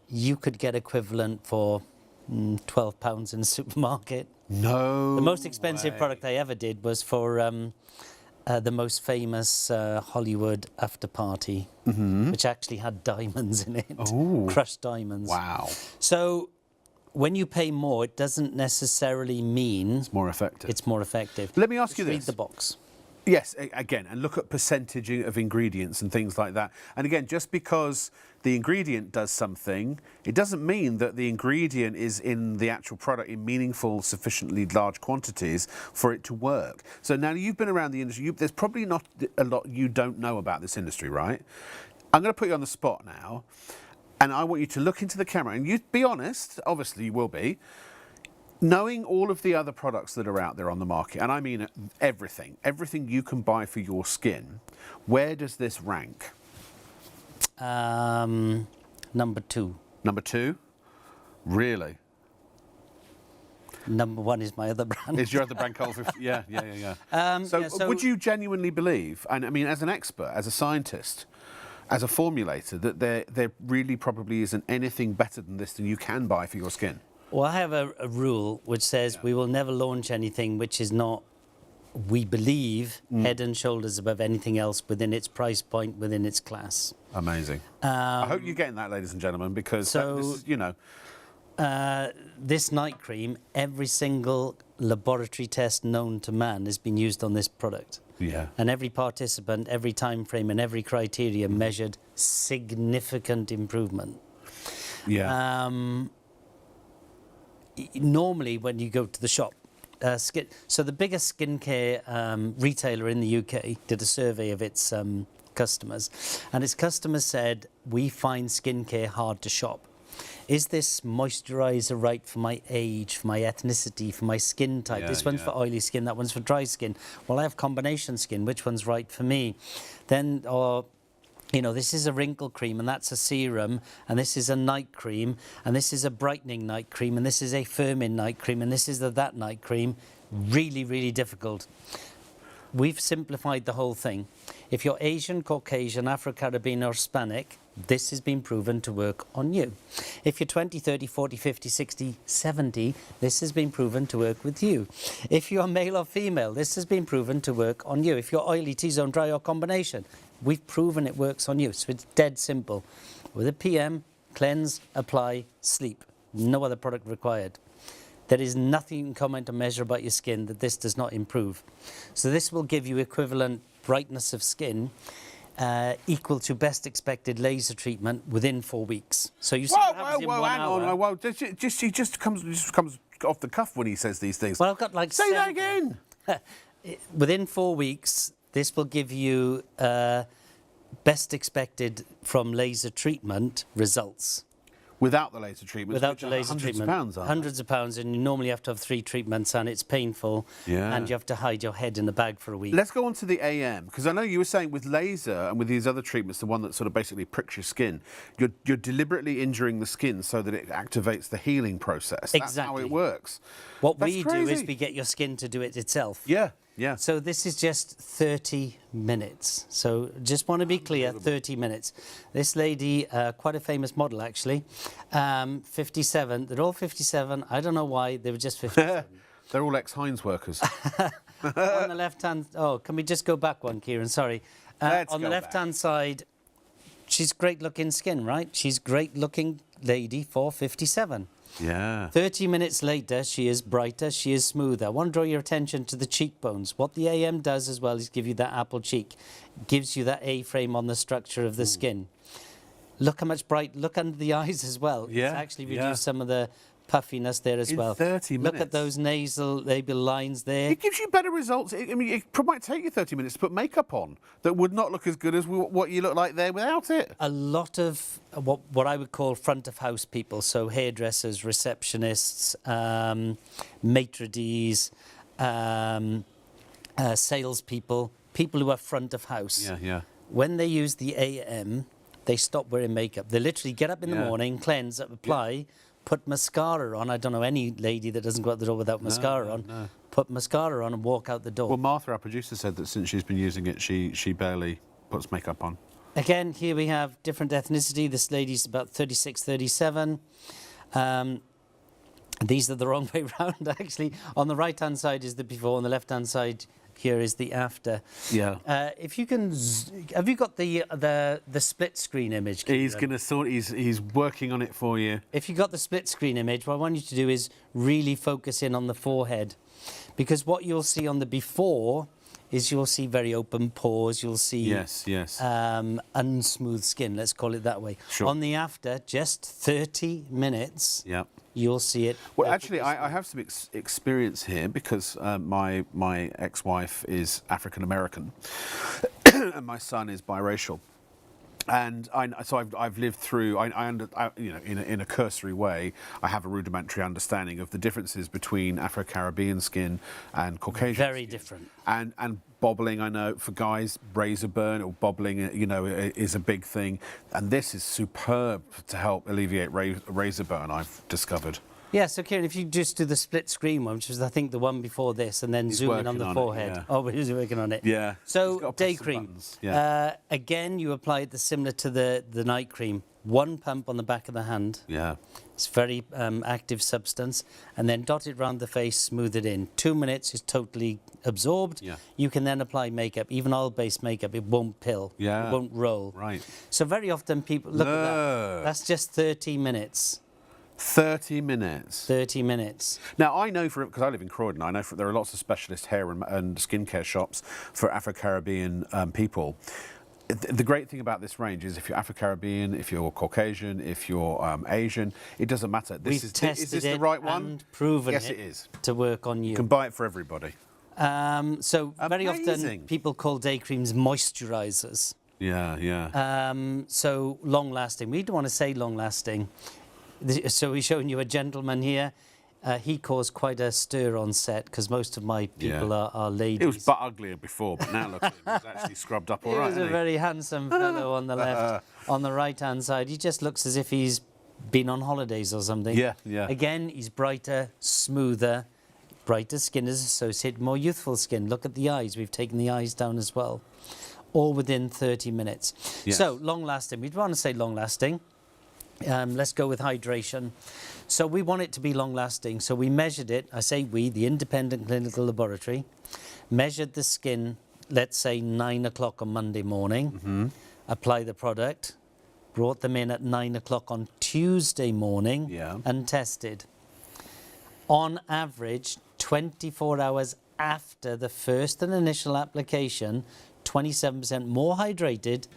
you could get equivalent for £12 in the supermarket. No. The most expensive way. product I ever did was for the most famous Hollywood after party, which actually had diamonds in it, crushed diamonds. Wow. So when you pay more, it doesn't necessarily mean It's more effective. it's more effective. Let me ask Just you this. read the box. Yes, again, and look at percentage of ingredients and things like that. And again, just because the ingredient does something, it doesn't mean that the ingredient is in the actual product in meaningful, sufficiently large quantities for it to work. So now you've been around the industry. There's probably not a lot you don't know about this industry, right? I'm going to put you on the spot now, and I want you to look into the camera, and you be honest. Obviously, you will be. Knowing all of the other products that are out there on the market, and I mean everything you can buy for your skin, where does this rank? Number 2. Number 2? Really? Number 1 is my other brand. Is your other brand called? Yeah. So would you genuinely believe, and I mean as an expert, as a scientist, as a formulator, that there really probably isn't anything better than this than you can buy for your skin? Well, I have a rule which says we will never launch anything which is not, we believe, head and shoulders above anything else within its price point, within its class. Amazing. I hope you're getting that, ladies and gentlemen, because this is, you know. This night cream, every single laboratory test known to man has been used on this product. Yeah. And every participant, every time frame and every criteria measured significant improvement. Yeah. Normally, when you go to the shop, so the biggest skincare retailer in the UK did a survey of its customers, and its customers said, we find skincare hard to shop. Is this moisturiser right for my age, for my ethnicity, for my skin type? This one's for oily skin, that one's for dry skin. Well, I have combination skin, which one's right for me? Then, you know, this is a wrinkle cream and that's a serum, and this is a night cream, and this is a brightening night cream, and this is a firming night cream, and this is that night cream. Really, really difficult. We've simplified the whole thing. If you're Asian, Caucasian, Afro-Caribbean or Hispanic, this has been proven to work on you. If you're 20, 30, 40, 50, 60, 70, this has been proven to work with you. If you're male or female, this has been proven to work on you. If you're oily, T-zone, dry or combination, we've proven it works on you. So it's dead simple. With a PM, cleanse, apply, sleep. No other product required. There is nothing you can comment or measure about your skin that this does not improve. So this will give you equivalent brightness of skin equal to best expected laser treatment within 4 weeks. So you see what happens in 1 hour. Whoa. He just comes off the cuff when he says these things. Well, I've got like Say that again. Within 4 weeks, this will give you best expected from laser treatment results. Without the laser treatment. Without the laser hundreds treatment. Of pounds, aren't hundreds of pounds, and you normally have to have 3 treatments, and it's painful. Yeah. And you have to hide your head in a bag for a week. Let's go on to the AM, because I know you were saying with laser and with these other treatments, the one that sort of basically pricks your skin, you're deliberately injuring the skin so that it activates the healing process. That's how it works. What That's we crazy. do is we get your skin to do it itself. Yeah. So this is just 30 minutes. So just want to be clear, 30 minutes. This lady, quite a famous model actually, 57. They're all 57. I don't know why, they were just 57. They're all ex-Heinz workers. On the left-hand... Oh, can we just go back one, Kieran? Sorry. On the left-hand side, she's great-looking skin, right? She's great-looking lady for 57. Yeah. 30 minutes later, she is brighter, she is smoother. I want to draw your attention to the cheekbones. What the AM does as well is give you that apple cheek. Gives you that A-frame on the structure of the skin. Look how much look under the eyes as well. Yeah. It's actually reduced some of the puffiness there as well. 30 minutes. Look at those nasal labial lines there. It gives you better results. I mean, it might take you 30 minutes to put makeup on that would not look as good as what you look like there without it. A lot of what I would call front of house people, so hairdressers, receptionists, maitre d's, salespeople, people who are front of house. Yeah. When they use the AM, they stop wearing makeup. They literally get up in the morning, cleanse, apply, put mascara on. I don't know any lady that doesn't go out the door without mascara on. No. Put mascara on and walk out the door. Well, Martha, our producer, said that since she's been using it, she barely puts makeup on. Again, here we have different ethnicity. This lady's about 36, 37. These are the wrong way round, actually. On the right-hand side is the before, on the left-hand side here is the after. Yeah. If you can, have you got the split screen image? He's Kieran? going to sort. He's working on it for you. If you got the split screen image, what I want you to do is really focus in on the forehead, because what you'll see on the before is you'll see very open pores. You'll see Yes. unsmooth skin. Let's call it that way. Sure. On the after, just 30 minutes. Yeah. You'll see it. Well, actually, I have some experience here because my ex-wife is African American, and my son is biracial. And so I've lived through. In a cursory way, I have a rudimentary understanding of the differences between Afro-Caribbean skin and Caucasian. Very skin. different. And bobbling, I know for guys, razor burn or bobbling, is a big thing. And this is superb to help alleviate razor burn. I've discovered. Yeah, so Kieran, if you just do the split screen one, which was I think the one before this, and then He's zoom in on working the on it, forehead. yeah. Oh, but he's working on it. Yeah. He's So gotta day press some cream. buttons. Yeah. Again, you apply it similar to the night cream. One pump on the back of the hand. Yeah. It's very active substance, and then dot it round the face, smooth it in. 2 minutes is totally absorbed. Yeah. You can then apply makeup, even oil-based makeup. It won't pill. Yeah. It won't roll. Right. So very often people look at that. Look. That's just 30 minutes. 30 minutes. 30 minutes. Now, I know because I live in Croydon, I know there are lots of specialist hair and skincare shops for Afro-Caribbean people. The great thing about this range is if you're Afro-Caribbean, if you're Caucasian, if you're Asian, it doesn't matter. We've tested is this it the right one? and proven yes, it is. to work on you. You can buy it for everybody. So very often Amazing. people call day creams moisturisers. Yeah. So long lasting. We don't want to say long lasting. So we're showing you a gentleman here. He caused quite a stir on set because most of my people are ladies. It was but uglier before, but now look, he's actually scrubbed up all right. He was a very handsome fellow on the left. On the right-hand side, he just looks as if he's been on holidays or something. Yeah. Again, he's brighter, smoother. Brighter skin is associated with more youthful skin. Look at the eyes. We've taken the eyes down as well. All within 30 minutes. Yes. So, long-lasting. We'd want to say long-lasting. Let's go with hydration. So we want it to be long-lasting. So we measured it. I say we, the independent clinical laboratory, measured the skin, let's say 9 o'clock on Monday morning, apply the product, brought them in at 9 o'clock on Tuesday morning and tested. On average, 24 hours after the first and initial application, 27% more hydrated,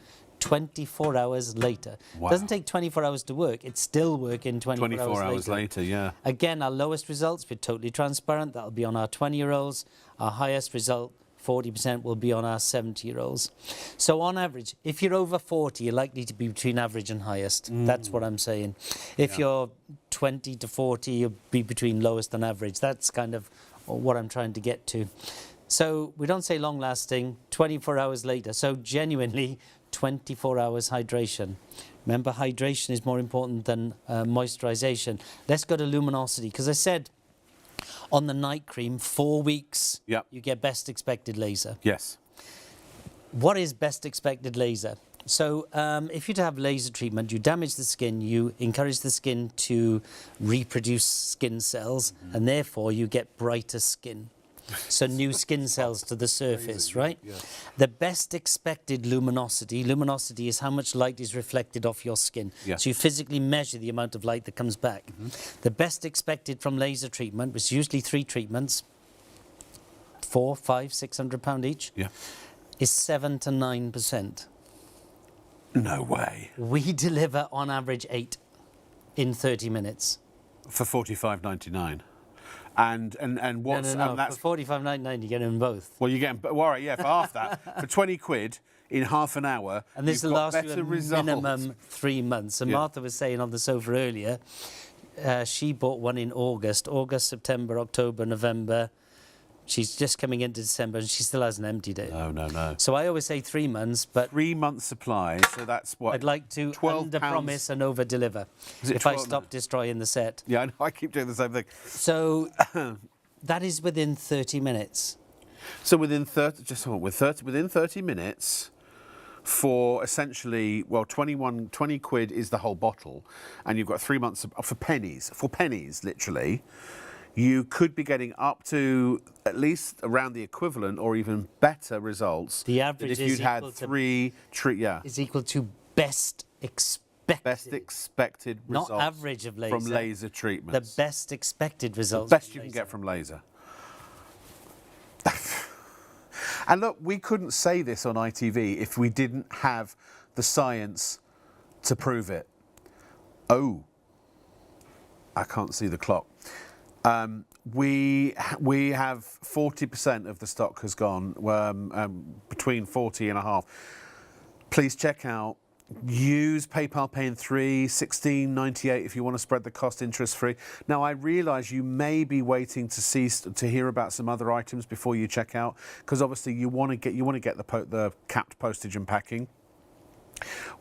24 hours later. Wow. It doesn't take 24 hours to work. It's still working 24 hours later, yeah. Again, our lowest results, we're totally transparent. That'll be on our 20-year-olds. Our highest result, 40%, will be on our 70-year-olds. So on average, if you're over 40, you're likely to be between average and highest. That's what I'm saying. If you're 20 to 40, you'll be between lowest and average. That's kind of what I'm trying to get to. So we don't say long-lasting, 24 hours later. So genuinely, 24 hours hydration. Remember, hydration is more important than moisturization. Let's go to luminosity, because I said on the night cream, 4 weeks, you get best expected laser. Yes. What is best expected laser? So if you're to have laser treatment, you damage the skin, you encourage the skin to reproduce skin cells, and therefore you get brighter skin. So new skin cells to the surface, right? Yeah. The best expected luminosity is how much light is reflected off your skin. Yeah. So you physically measure the amount of light that comes back. The best expected from laser treatment, which is usually 3 treatments, 400, 500, 600 pound each, is 7 to 9%. No way. We deliver on average 8 in 30 minutes. For $45.99. And what's No. and that's For $45.99 you get them both. Well, you get all right, yeah, for half that, for 20 quid in half an hour. And this will last you a results. minimum 3 months. And Martha was saying on the sofa earlier, she bought one in August, September, October, November, She's just coming into December and she still hasn't emptied it. No. So I always say 3 months, but 3 months supply, so that's what? I'd like to under-promise and over-deliver if I stop destroying the set. Yeah, I know, I keep doing the same thing. So that is within 30 minutes. So within 30 minutes, for essentially, well, 20 quid is the whole bottle, and you've got 3 months for pennies, literally. You could be getting up to at least around the equivalent or even better results. The average if is you'd had equal is equal to best expected. Best expected results. Not average of laser. From laser treatments. The best expected results. The best you can get from laser. And look, we couldn't say this on ITV if we didn't have the science to prove it. Oh, I can't see the clock. We have 40% of the stock has gone, between 40 and a half. Please check out. Use PayPal Pay in 3, $16.98 if you want to spread the cost interest free. Now I realise you may be waiting to hear about some other items before you check out, because obviously you want to get the capped postage and packing.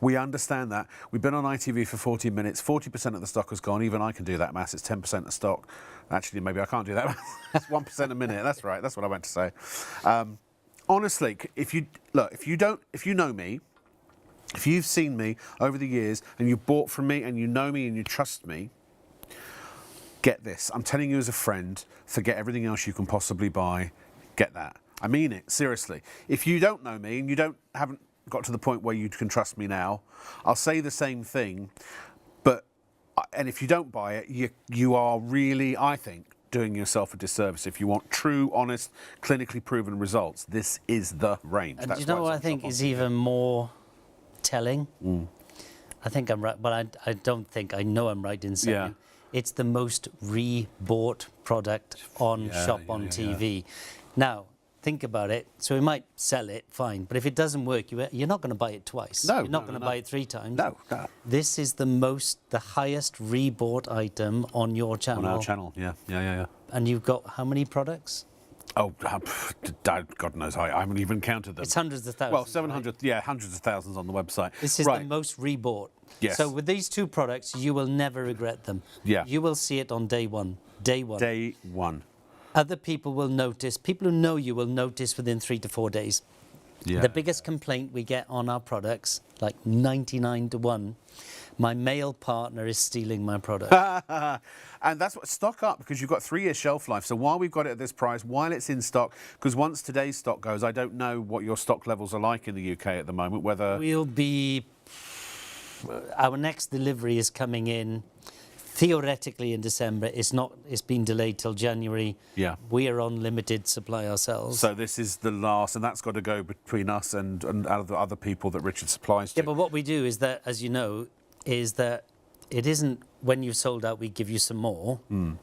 We understand that. We've been on ITV for 40 minutes. 40% of the stock has gone. Even I can do that maths. It's 10% of stock. Actually, maybe I can't do that. It's 1% a minute. That's right. That's what I meant to say. Honestly, if you know me, if you've seen me over the years and you bought from me and you know me and you trust me, get this. I'm telling you as a friend, forget everything else you can possibly buy. Get that. I mean it, seriously. If you don't know me and you haven't got to the point where you can trust me now, I'll say the same thing. And if you don't buy it, you are really, I think, doing yourself a disservice. If you want true, honest, clinically proven results, this is the range. And do you know what I think is even more telling? I think I'm right, but I know I'm right in saying it's the most re-bought product on ShopOnTV. Now, think about it. So we might sell it, fine. But if it doesn't work, you're not going to buy it twice. No, you're not going to buy it 3 times. No. This is the highest re-bought item on your channel. On our channel, yeah. And you've got how many products? Oh, God knows. I haven't even counted them. It's hundreds of thousands. Well, 700, hundreds of thousands on the website. This is the most rebought. Yes. So with these 2 products, you will never regret them. Yeah. You will see it on day one. Day one. Other people will notice. People who know you will notice within 3 to 4 days. Yeah. The biggest complaint we get on our products, like 99 to 1, my male partner is stealing my product. And that's what, stock up, because you've got 3-year shelf life. So while we've got it at this price, while it's in stock, because once today's stock goes, I don't know what your stock levels are like in the UK at the moment, whether... Our next delivery is coming in theoretically in December. It's been delayed till January. Yeah. We are on limited supply ourselves. So this is the last, and that's got to go between us and other people that Richard supplies to. Yeah, but what we do is that, as you know, is that it isn't when you've sold out we give you some more.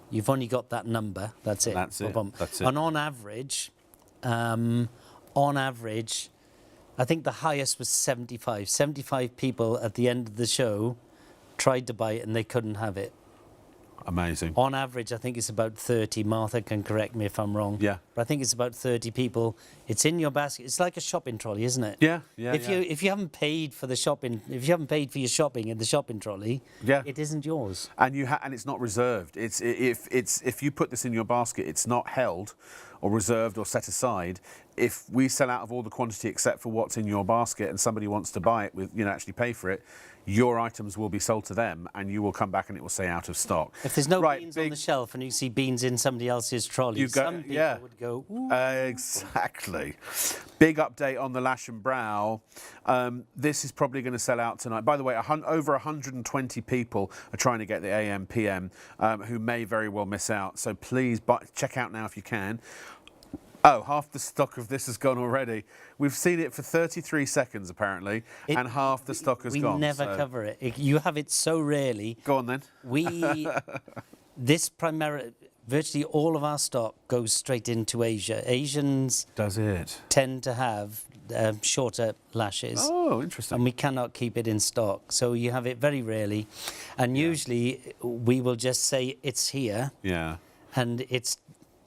You've only got that number. That's it. That's it. And on average, I think the highest was 75. 75 people at the end of the show tried to buy it and they couldn't have it. Amazing. On average, I think it's about 30. Martha can correct me if I'm wrong. Yeah. But I think it's about 30 people. It's in your basket. It's like a shopping trolley, isn't it? Yeah. If you haven't paid for the shopping, if you haven't paid for your shopping in the shopping trolley, it isn't yours. And and it's not reserved. If you put this in your basket, it's not held or reserved or set aside. If we sell out of all the quantity except for what's in your basket and somebody wants to buy it with, actually pay for it, your items will be sold to them and you will come back and it will say out of stock. If there's no beans on the shelf and you see beans in somebody else's trolley, some people would go, ooh. Exactly. Big update on the Lash and Brow. This is probably going to sell out tonight. By the way, over 120 people are trying to get the AM PM who may very well miss out. So please check out now if you can. Oh, half the stock of this has gone already. We've seen it for 33 seconds, apparently, and half the stock has gone. We never cover it. You have it so rarely. Go on, then. Virtually all of our stock goes straight into Asia. Asians tend to have shorter lashes. Oh, interesting. And we cannot keep it in stock. So you have it very rarely. And usually we will just say it's here. Yeah. And it's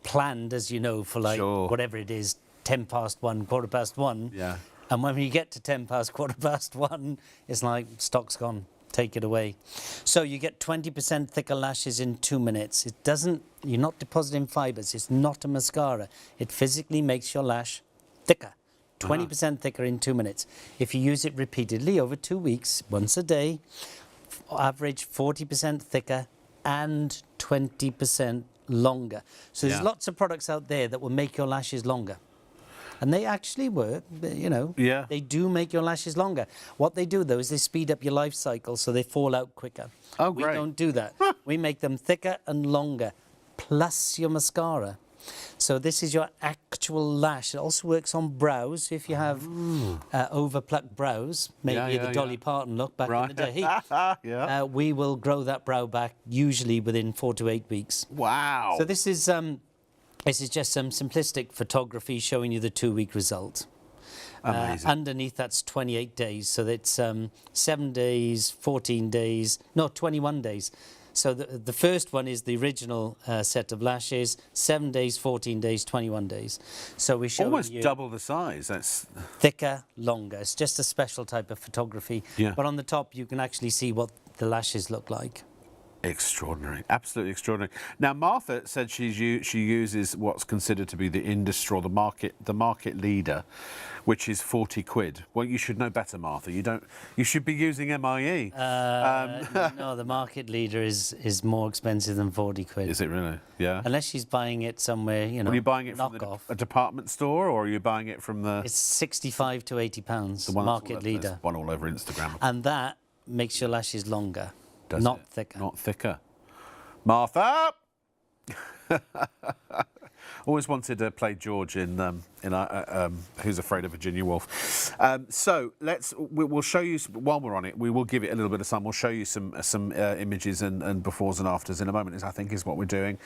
planned, as you know, for like Sure. whatever it is, 10 past 1, quarter past 1. Yeah. And when you get to 10 past, quarter past 1, it's like, stock's gone, take it away. So you get 20% thicker lashes in 2 minutes. It doesn't, you're not depositing fibres, it's not a mascara. It physically makes your lash thicker. 20% thicker in 2 minutes. If you use it repeatedly over 2 weeks, once a day, average 40% thicker and 20% longer. So there's Yeah. lots of products out there that will make your lashes longer. And they actually work, you know. Yeah. They do make your lashes longer. What they do, though, is they speed up your life cycle so they fall out quicker. Oh, We great. don't do that. We make them thicker and longer, plus your mascara. So this is your actual lash. It also works on brows. If you have overplucked brows, maybe Yeah, yeah, the Dolly yeah. Parton look back Right. in the day, Yeah. we will grow that brow back usually within 4 to 8 weeks. Wow. So this is just some simplistic photography showing you the 2-week result. Amazing. Underneath, that's 28 days. So that's 7 days, 14 days, no, 21 days. So the first one is the original set of lashes, 7 days, 14 days, 21 days. So we show Almost you double the size. That's thicker, longer. It's just a special type of photography. Yeah. But on the top, you can actually see what the lashes look like. extraordinary. Absolutely extraordinary. Now, Martha said she uses what's considered to be the industry or the market leader, which is 40 quid. Well, you should know better, Martha. You should be using MIE. No, the market leader is more expensive than 40 quid. Is it really? Yeah. Unless she's buying it somewhere, you know, Are you buying it from knockoff. a department store, or are you buying it from the It's 65 to 80 pounds, one that's all market over- there's leader. one all over Instagram? And that makes your lashes longer, Does not it? thicker. Not thicker. Martha. Always wanted to play George in Who's Afraid of Virginia Woolf. So we'll show you while we're on it. We will give it a little bit of time. We'll show you some images and befores and afters in a moment. I think is what we're doing.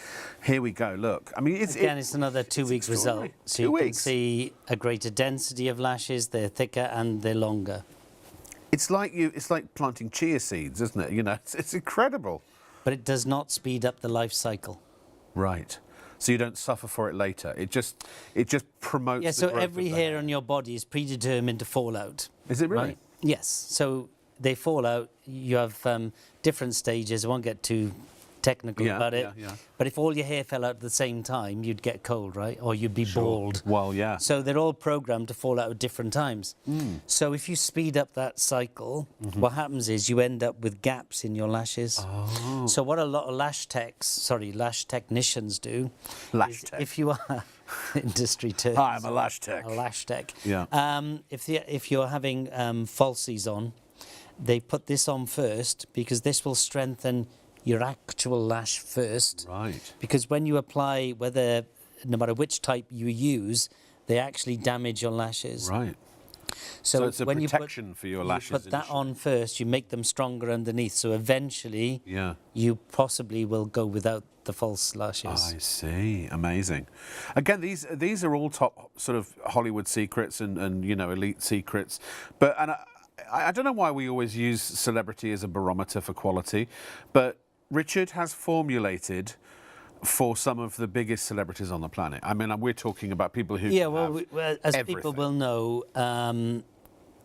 Here we go. Look, I mean, it's Another 2 weeks result. extraordinary. So 2 you can weeks. see a greater density of lashes. They're thicker and they're longer. It's like planting chia seeds, isn't it? You know, it's incredible. But it does not speed up the life cycle. Right. So you don't suffer for it later. It just promotes. Yeah, the so growth every of the hair on your body is predetermined to fall out. Is it really? Right? Yes. So they fall out. You have different stages. I won't get too technical Yeah, about it. yeah. But if all your hair fell out at the same time, you'd get cold, right? Or you'd be bald. Well, yeah. So they're all programmed to fall out at different times. So if you speed up that cycle, what happens is you end up with gaps in your lashes. Oh. So what a lot of lash technicians do, Lash is tech. if you are industry terms, Hi, I'm a lash tech. a lash tech. Yeah. If you're having falsies on, they put this on first because this will strengthen your actual lash first. Right. Because when you apply, no matter which type you use, they actually damage your lashes. Right. So, So it's a when protection for your lashes You put that initially. on first, you make them stronger underneath. So eventually, Yeah. you possibly will go without the false lashes. I see. Amazing. Again, these are all top sort of Hollywood secrets and elite secrets. But I don't know why we always use celebrity as a barometer for quality, but Richard has formulated for some of the biggest celebrities on the planet. I mean, we're talking about people who As everything. people will know,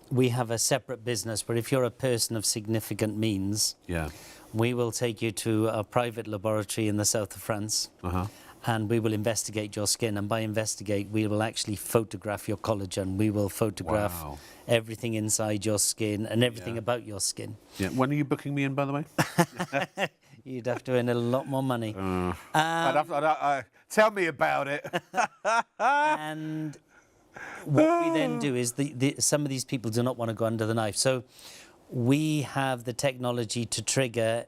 we have a separate business where if you're a person of significant means, Yeah. we will take you to a private laboratory in the south of France. Uh-huh. And we will investigate your skin. And by investigate, we will actually photograph your collagen. We will photograph Wow. everything inside your skin and everything about your skin. Yeah. When are you booking me in, by the way? You'd have to earn a lot more money. Tell me about it. And what we then do is some of these people do not want to go under the knife. So we have the technology to trigger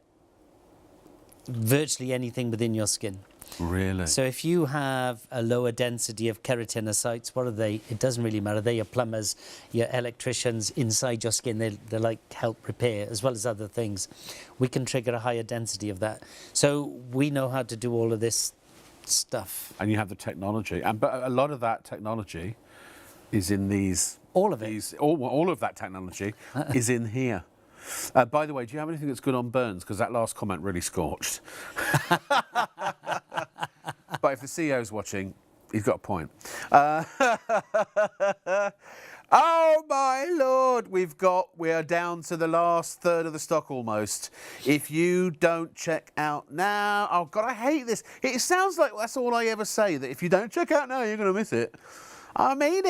virtually anything within your skin. Really? So if you have a lower density of keratinocytes, what are they? It doesn't really matter. They're your plumbers, your electricians inside your skin. They like help repair as well as other things. We can trigger a higher density of that. So we know how to do all of this stuff. And you have the technology, but a lot of that technology is in these. All of it. All of that technology is in here. By the way, do you have anything that's good on burns? Because that last comment really scorched. But if the CEO's watching, he's got a point. Oh my Lord, we are down to the last third of the stock almost. If you don't check out now, oh God, I hate this. It sounds like that's all I ever say, that if you don't check out now, you're going to miss it. I mean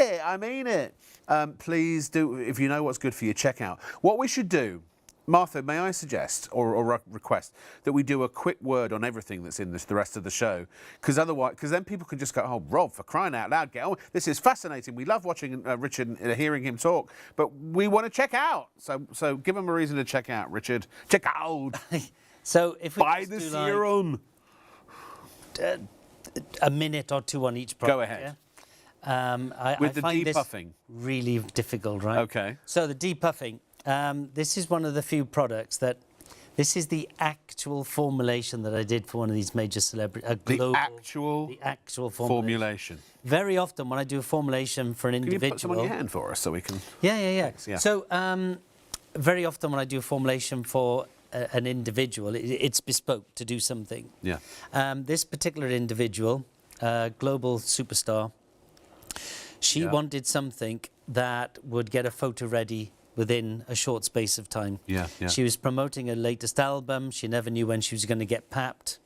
it. Please do, if you know what's good for you, check out. What we should do, Martha, may I suggest or request that we do a quick word on everything that's in the rest of the show? Because then people can just go, oh, Rob, for crying out loud, get on. This is fascinating. We love watching Richard and hearing him talk, but we want to check out. So give them a reason to check out, Richard. Check out. So if we Buy the serum. A minute or two on each product. Go ahead. Yeah? With the I find depuffing. this really difficult, right? Okay. So the depuffing. This is one of the few products that, this is the actual formulation that I did for one of these major celebrities. The actual formulation. Very often when I do a formulation for an individual... Can you put some on your hand for us so we can... Yeah. Thanks, yeah. So very often when I do a formulation for an individual, it's bespoke to do something. Yeah. This particular individual, global superstar, she wanted something that would get a photo ready within a short space of time. Yeah. She was promoting her latest album. She never knew when she was going to get papped.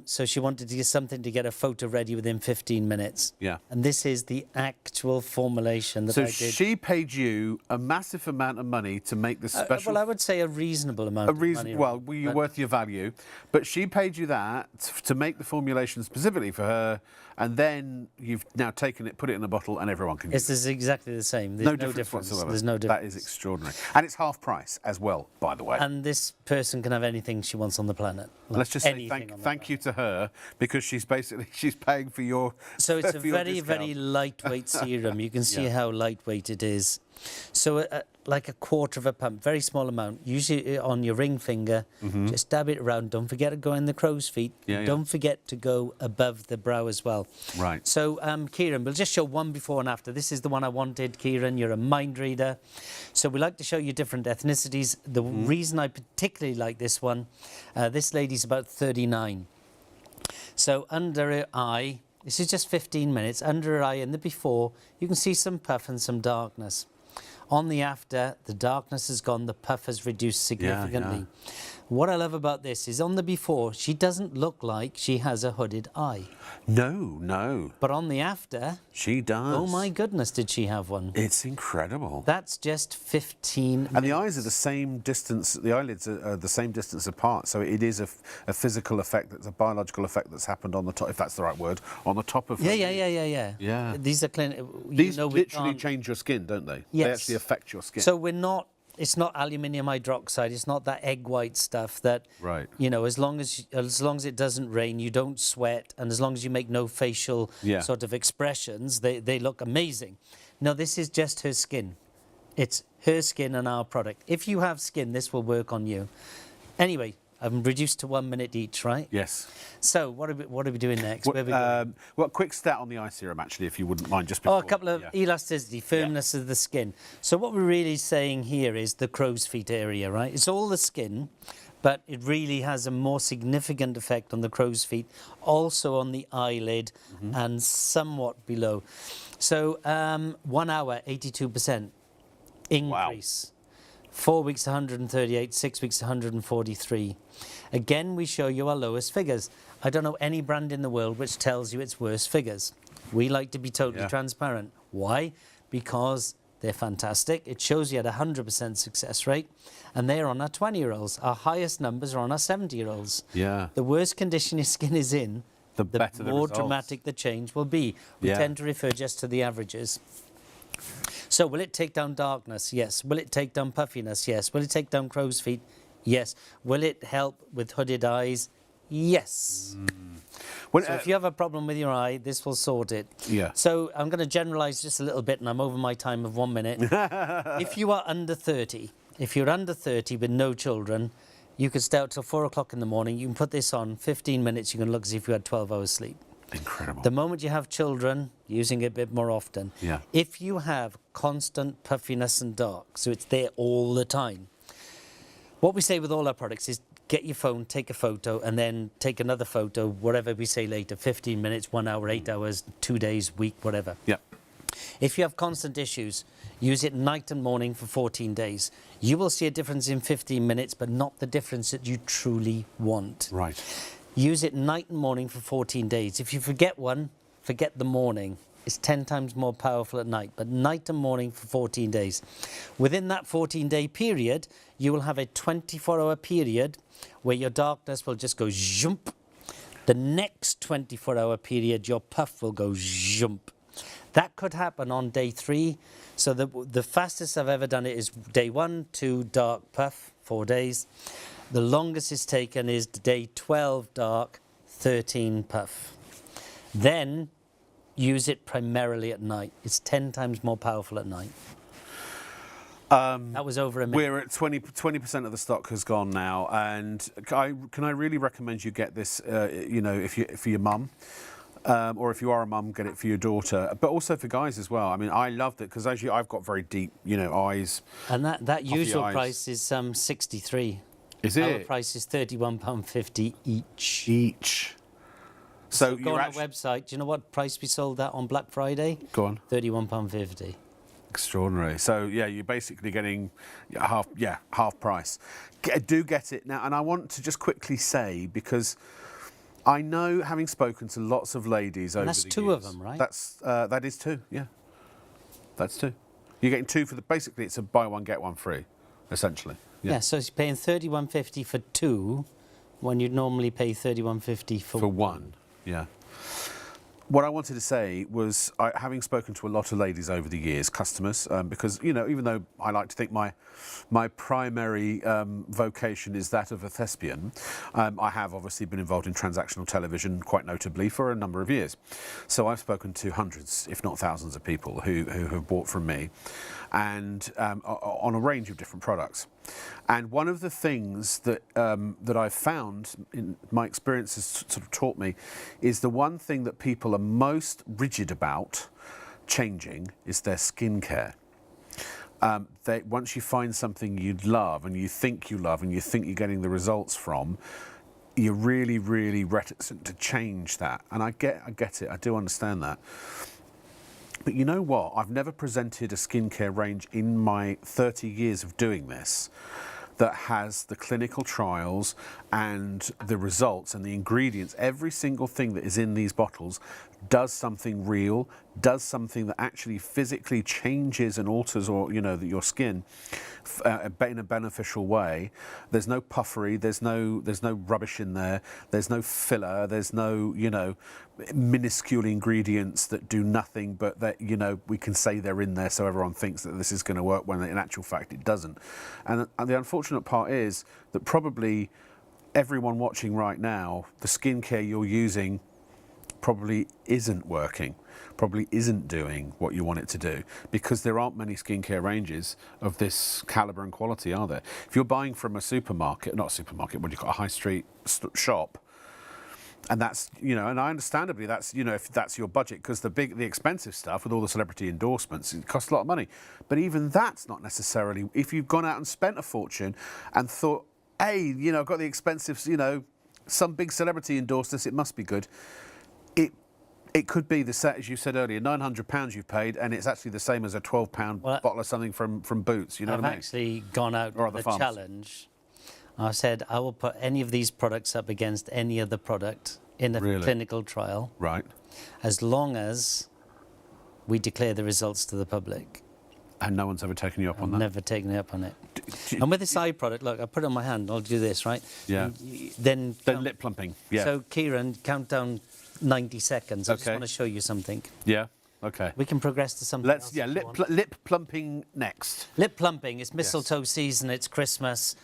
So she wanted to get something to get a photo ready within 15 minutes. Yeah. And this is the actual formulation that I did. So she paid you a massive amount of money to make this special... well, I would say a reasonable amount of money. Well, you're worth your value. But she paid you that to make the formulation specifically for her, and then you've now taken it, put it in a bottle, and everyone can use it. This is exactly the same. There's no difference whatsoever. There's no difference. That is extraordinary. And it's half price as well, by the way. And this person can have anything she wants on the planet. Like let's just say thank you to her, because she's paying for your... So it's a very lilightweight serum. You can see how lightweight it is. So like a quarter of a pump, very small amount, usually on your ring finger. Just dab it around. Don't forget to go in the crow's feet. Don't forget to go above the brow as well. Right. So Kieran, we'll just show one before and after. This is the one I wanted, Kieran. You're a mind reader. So we like to show you different ethnicities. The reason I particularly like this one, this lady's about 39. So under her eye, this is just 15 minutes, under her eye in the before, you can see some puff and some darkness. On the after, the darkness has gone, the puff has reduced significantly. What I love about this is on the before, she doesn't look like she has a hooded eye. No. But on the after... She does. Oh my goodness, did she have one. It's incredible. That's just 15 minutes. And the eyes are the same distance, the eyelids are the same distance apart, so it is a physical effect, that's a biological effect that's happened on the top, if that's the right word, on the top of... Yeah. These are These literally change your skin, don't they? Yes. They actually affect your skin. So it's not aluminium hydroxide. It's not that egg white stuff that, you know, as long as it doesn't rain, you don't sweat, and as long as you make no facial sort of expressions, they look amazing. No, this is just her skin. It's her skin and our product. If you have skin, this will work on you. Anyway, I'm reduced to 1 minute each, right? Yes. So what are we doing next? Where are we going? Well, quick stat on the eye serum, actually, if you wouldn't mind, just before. Oh, a couple of elasticity, firmness of the skin. So what we're really saying here is the crow's feet area, right? It's all the skin, but it really has a more significant effect on the crow's feet, also on the eyelid and somewhat below. So 1 hour, 82% increase. Wow. 4 weeks, 138, 6 weeks, 143. Again, we show you our lowest figures. I don't know any brand in the world which tells you its worst figures. We like to be totally transparent. Why? Because they're fantastic. It shows you at 100% success rate. And they're on our 20-year-olds. Our highest numbers are on our 70-year-olds. Yeah. The worse condition your skin is in, the better the more dramatic the change will be. We tend to refer just to the averages. So will it take down darkness? Yes. Will it take down puffiness? Yes. Will it take down crow's feet? Yes. Will it help with hooded eyes? Yes. Well, so if you have a problem with your eye, this will sort it. Yeah. So I'm going to generalise just a little bit, and I'm over my time of 1 minute. If you are under 30, if you're under 30 with no children, you could stay out till 4 o'clock in the morning. You can put this on, 15 minutes, you can look as if you had 12 hours sleep. Incredible. The moment you have children, using it a bit more often. Yeah. If you have constant puffiness and dark, so it's there all the time, what we say with all our products is get your phone, take a photo, and then take another photo, whatever we say later, 15 minutes, 1 hour, 8 hours, 2 days, week, whatever. Yeah. If you have constant issues, use it night and morning for 14 days. You will see a difference in 15 minutes, but not the difference that you truly want. Right. Use it night and morning for 14 days. If you forget one, forget the morning. It's 10 times more powerful at night, but night and morning for 14 days. Within that 14-day period, you will have a 24-hour period where your darkness will just go jump. The next 24-hour period, your puff will go jump. That could happen on day 3. So the fastest I've ever done it is day 1, 2, dark puff, 4 days. The longest it's taken is day 12, dark, 13 puff. Then use it primarily at night. It's 10 times more powerful at night. That was over a minute. We're at 20% of the stock has gone now, and can I really recommend you get this? You know, if you for your mum, or if you are a mum, get it for your daughter, but also for guys as well. I mean, I loved it because I've got very deep, you know, eyes. And that usual price is 63. Is it? Our price is £31.50 each. Each. So go on our website. Do you know what price we sold that on Black Friday? Go on. £31.50. Extraordinary. So yeah, you're basically getting half price. Do get it now, and I want to just quickly say, because I know, having spoken to lots of ladies over the years. That's 2 of them, right? That is 2. Yeah, that's 2. You're getting 2 for the. Basically, it's a buy one get one free, essentially. Yeah. So you're paying £31.50 for 2, when you'd normally pay £31.50 for 1. Yeah. What I wanted to say was, having spoken to a lot of ladies over the years, customers, because, you know, even though I like to think my primary vocation is that of a thespian, I have obviously been involved in transactional television, quite notably, for a number of years. So I've spoken to hundreds, if not thousands, of people who have bought from me, and on a range of different products. And one of the things that that I've found in my experience has sort of taught me is the one thing that people are most rigid about changing is their skincare. Once you find something you love and you think you're getting the results from, you're really, really reticent to change that. And I get it. I do understand that. But you know what? I've never presented a skincare range in my 30 years of doing this that has the clinical trials and the results and the ingredients. Every single thing that is in these bottles does something real, does something that actually physically changes and alters, or, you know, your skin in a beneficial way. There's no puffery, there's no rubbish in there, there's no filler, there's no, you know, minuscule ingredients that do nothing, but that, you know, we can say they're in there so everyone thinks that this is going to work, when in actual fact it doesn't. And the unfortunate part is that probably everyone watching right now, the skincare you're using probably isn't working, probably isn't doing what you want it to do, because there aren't many skincare ranges of this calibre and quality, are there? If you're buying from a supermarket, not a supermarket, what do you call a high street shop, and that's, you know, and understandably that's, you know, if that's your budget, because the expensive stuff with all the celebrity endorsements, it costs a lot of money. But even that's not necessarily, if you've gone out and spent a fortune and thought, hey, you know, I've got the expensive, you know, some big celebrity endorsed this, it must be good. It could be the set, as you said earlier, £900 you've paid, and it's actually the same as a £12 bottle of something from Boots. You know what I mean? I've actually gone out with a challenge. I said I will put any of these products up against any other product in a clinical trial, right? As long as we declare the results to the public. And no one's ever taken you up on that? Never taken me up on it. And with this eye product, look, I put it on my hand. I'll do this, right? Yeah. Then lip plumping. Yeah. So, Kieran, count down 90 seconds. I just want to show you something. Yeah. Okay. We can progress to something else. Yeah, lip plumping next. Lip plumping. It's mistletoe season. It's Christmas.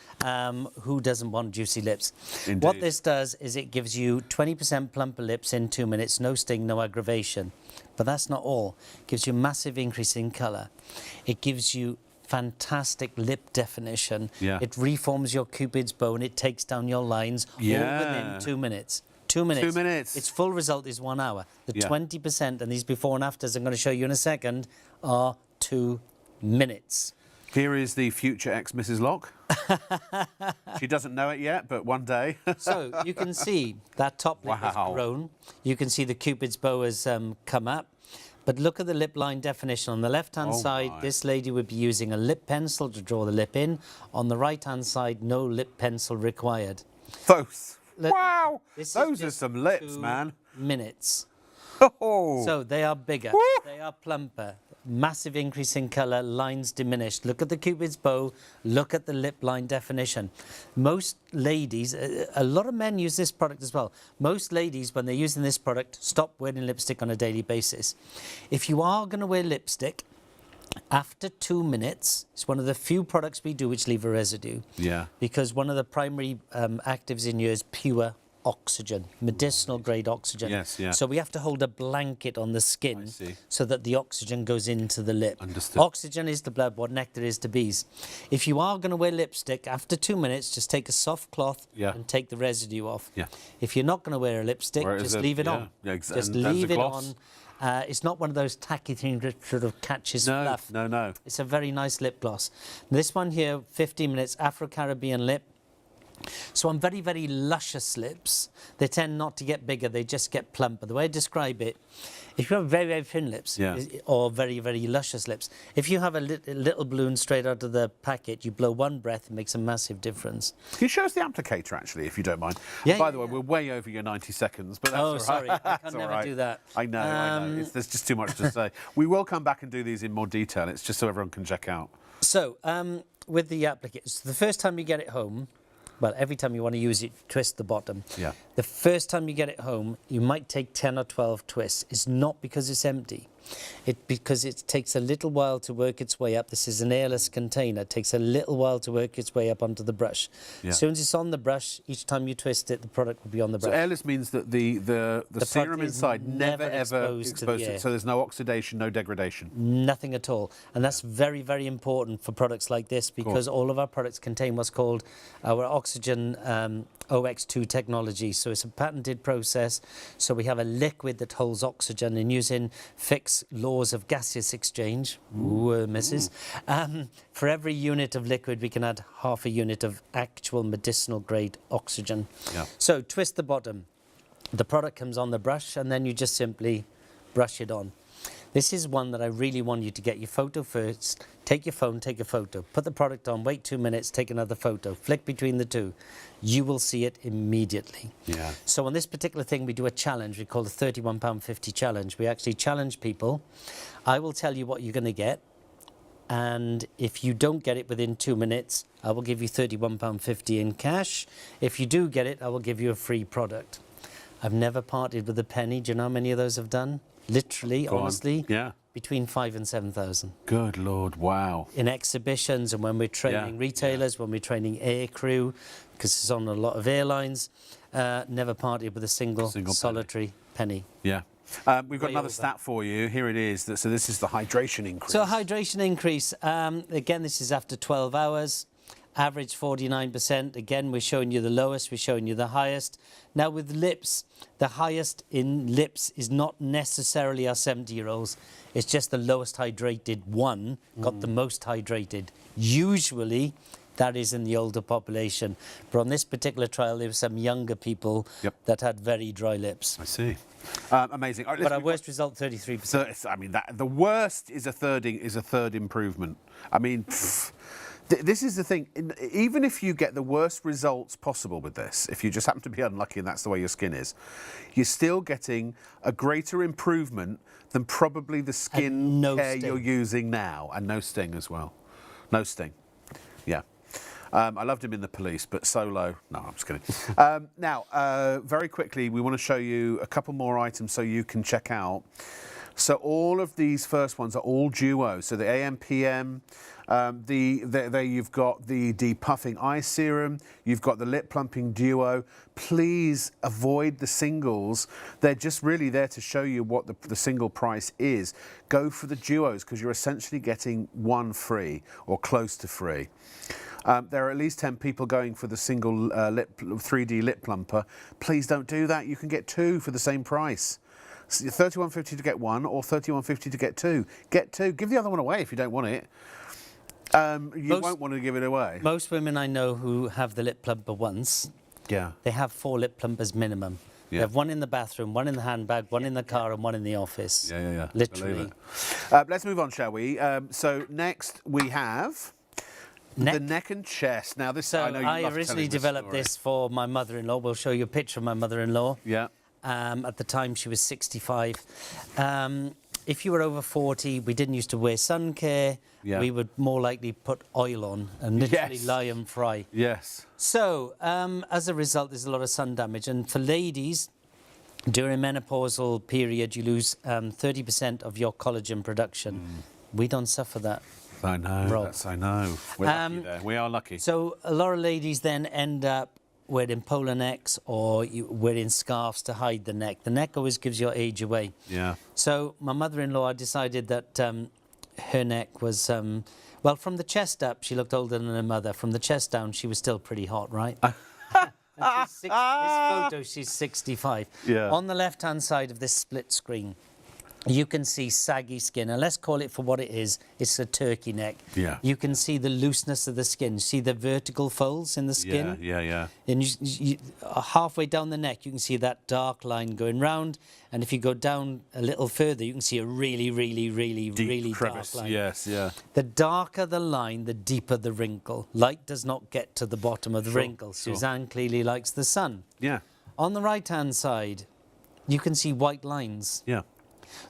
Who doesn't want juicy lips? Indeed. What this does is it gives you 20% plumper lips in 2 minutes. No sting, no aggravation. But that's not all. It gives you a massive increase in colour. It gives you fantastic lip definition. Yeah. It reforms your cupid's bow and it takes down your lines all within 2 minutes. 2 minutes. 2 minutes. Its full result is 1 hour. The 20%, and these before and afters I'm going to show you in a second, are 2 minutes. Here is the future ex-Mrs. Locke. She doesn't know it yet, but one day. So you can see that top lip has Wow. grown. You can see the Cupid's bow has come up. But look at the lip line definition. On the left-hand side, my. this lady would be using a lip pencil to draw the lip in. On the right-hand side, no lip pencil required. Those. Let- Wow. This is Those are just some lips, 2 man. minutes. Oh. So they are bigger, Woo! they are plumper, massive increase in colour, lines diminished. Look at the Cupid's bow, look at the lip line definition. Most ladies, a lot of men use this product as well. Most ladies, when they're using this product, stop wearing lipstick on a daily basis. If you are going to wear lipstick, after 2 minutes, it's one of the few products we do which leave a residue. Yeah. Because one of the primary actives in here is pure oxygen, medicinal grade oxygen. Yes, yeah. So we have to hold a blanket on the skin I see. so that the oxygen goes into the lip. Understood. Oxygen is to blood what nectar is to bees. If you are going to wear lipstick, after 2 minutes, just take a soft cloth Yeah. and take the residue off. Yeah. If you're not going to wear a lipstick, Where is just it? leave it Yeah. on. Yeah, Just and as leave a it gloss? on. It's not one of those tacky things that sort of catches No, fluff. no. It's a very nice lip gloss. This one here, 15 minutes, Afro-Caribbean lip. So on very, very luscious lips, they tend not to get bigger, they just get plumper. The way I describe it, if you have very, very thin lips Yeah. or very, very luscious lips, if you have a little balloon straight out of the packet, you blow one breath, it makes a massive difference. Can you show us the applicator, actually, if you don't mind? Yeah, By yeah, the way, yeah. we're way over your 90 seconds, but that's all Oh, right. sorry, I That's can all never right. do that. I know. There's just too much to say. We will come back and do these in more detail. It's just so everyone can check out. So, with the applicator, the first time you get it home, well, every time you want to use it, twist the bottom. Yeah. The first time you get it home, you might take 10 or 12 twists. It's not because it's empty. Because it takes a little while to work its way up. This is an airless container. It takes a little while to work its way up onto the brush. Yeah. As soon as it's on the brush, each time you twist it, the product will be on the So brush. airless means that the serum product is inside never, never ever exposed to the exposed to air. it. So there's no oxidation, no degradation. Nothing at all. And that's very, very important for products like this because all of our products contain what's called our oxygen OX2 technology. So it's a patented process. So we have a liquid that holds oxygen and using fixed laws of gaseous exchange, misses, for every unit of liquid we can add half a unit of actual medicinal grade oxygen. Yeah. So twist the bottom. The product comes on the brush and then you just simply brush it on. This is one that I really want you to get your photo first. Take your phone, take a photo. Put the product on, wait 2 minutes, take another photo. Flick between the two. You will see it immediately. Yeah. So on this particular thing, we do a challenge. We call the £31.50 challenge. We actually challenge people. I will tell you what you're going to get. And if you don't get it within 2 minutes, I will give you £31.50 in cash. If you do get it, I will give you a free product. I've never parted with a penny. Do you know how many of those I've done? Literally, Go on. honestly, Yeah. between 5,000 and 7,000. Good Lord, wow. In exhibitions and when we're training retailers, when we're training air crew, because it's on a lot of airlines, never parted with a single Single penny. solitary penny. Yeah. We've got Way another over. stat for you. Here it is. So this is the hydration increase. So hydration increase, again, this is after 12 hours. Average 49%. Again, we're showing you the lowest, we're showing you the highest. Now with lips, the highest in lips is not necessarily our 70-year-olds. It's just the lowest hydrated one got the most hydrated. Usually, that is in the older population. But on this particular trial, there were some younger people that had very dry lips. I see. Amazing. All right, But listen, our we've worst result, 33%. So, I mean, the worst is a third improvement. I mean, this is the thing. Even if you get the worst results possible with this, if you just happen to be unlucky and that's the way your skin is, you're still getting a greater improvement than probably the skin no care sting. you're using now, and no sting as well. No sting. Yeah. I loved him in The Police, but solo, no, I'm just kidding. Now, very quickly, we want to show you a couple more items so you can check out. So all of these first ones are all duo. So the AM/PM, there you've got the depuffing eye serum, you've got the lip plumping duo. Please avoid the singles. They're just really there to show you what the single price is. Go for the duos because you're essentially getting one free or close to free. There are at least 10 people going for the single 3D lip plumper. Please don't do that. You can get two for the same price. £31.50 to get one or £31.50 to get two. Get two. Give the other one away if you don't want it. You won't want to give it away. Most women I know who have the lip plumper once, Yeah. they have 4 lip plumpers minimum. They Yeah. have one in the bathroom, one in the handbag, one in the car, and one in the office. Yeah. Literally. Believe it. Let's move on, shall we? So next we have the neck and chest. Now this, So I know you I love originally telling this developed story. this for my mother-in-law. We'll show you a picture of my mother-in-law. Yeah. At the time, she was 65. If you were over 40, we didn't used to wear sun care. Yeah. We would more likely put oil on and literally Yes. lie and fry. Yes. So, as a result, there's a lot of sun damage. And for ladies, during menopausal period, you lose 30% of your collagen production. We don't suffer that. I know. Rob. I know. We're lucky there. We are lucky. So a lot of ladies then end up wearing polo necks or wearing scarves to hide the neck. The neck always gives your age away. Yeah. So my mother-in-law decided that her neck was, well, from the chest up, she looked older than her mother. From the chest down, she was still pretty hot, right? And this photo, she's 65. Yeah. On the left-hand side of this split screen, you can see saggy skin, and let's call it for what it is. It's a turkey neck. Yeah. You can see the looseness of the skin. See the vertical folds in the skin? Yeah. And halfway down the neck, you can see that dark line going round. And if you go down a little further, you can see a really Deep dark crevice. line. Yes, yeah. The darker the line, the deeper the wrinkle. Light does not get to the bottom of the wrinkle. sure. Suzanne clearly likes the sun. Yeah. On the right-hand side, you can see white lines. Yeah.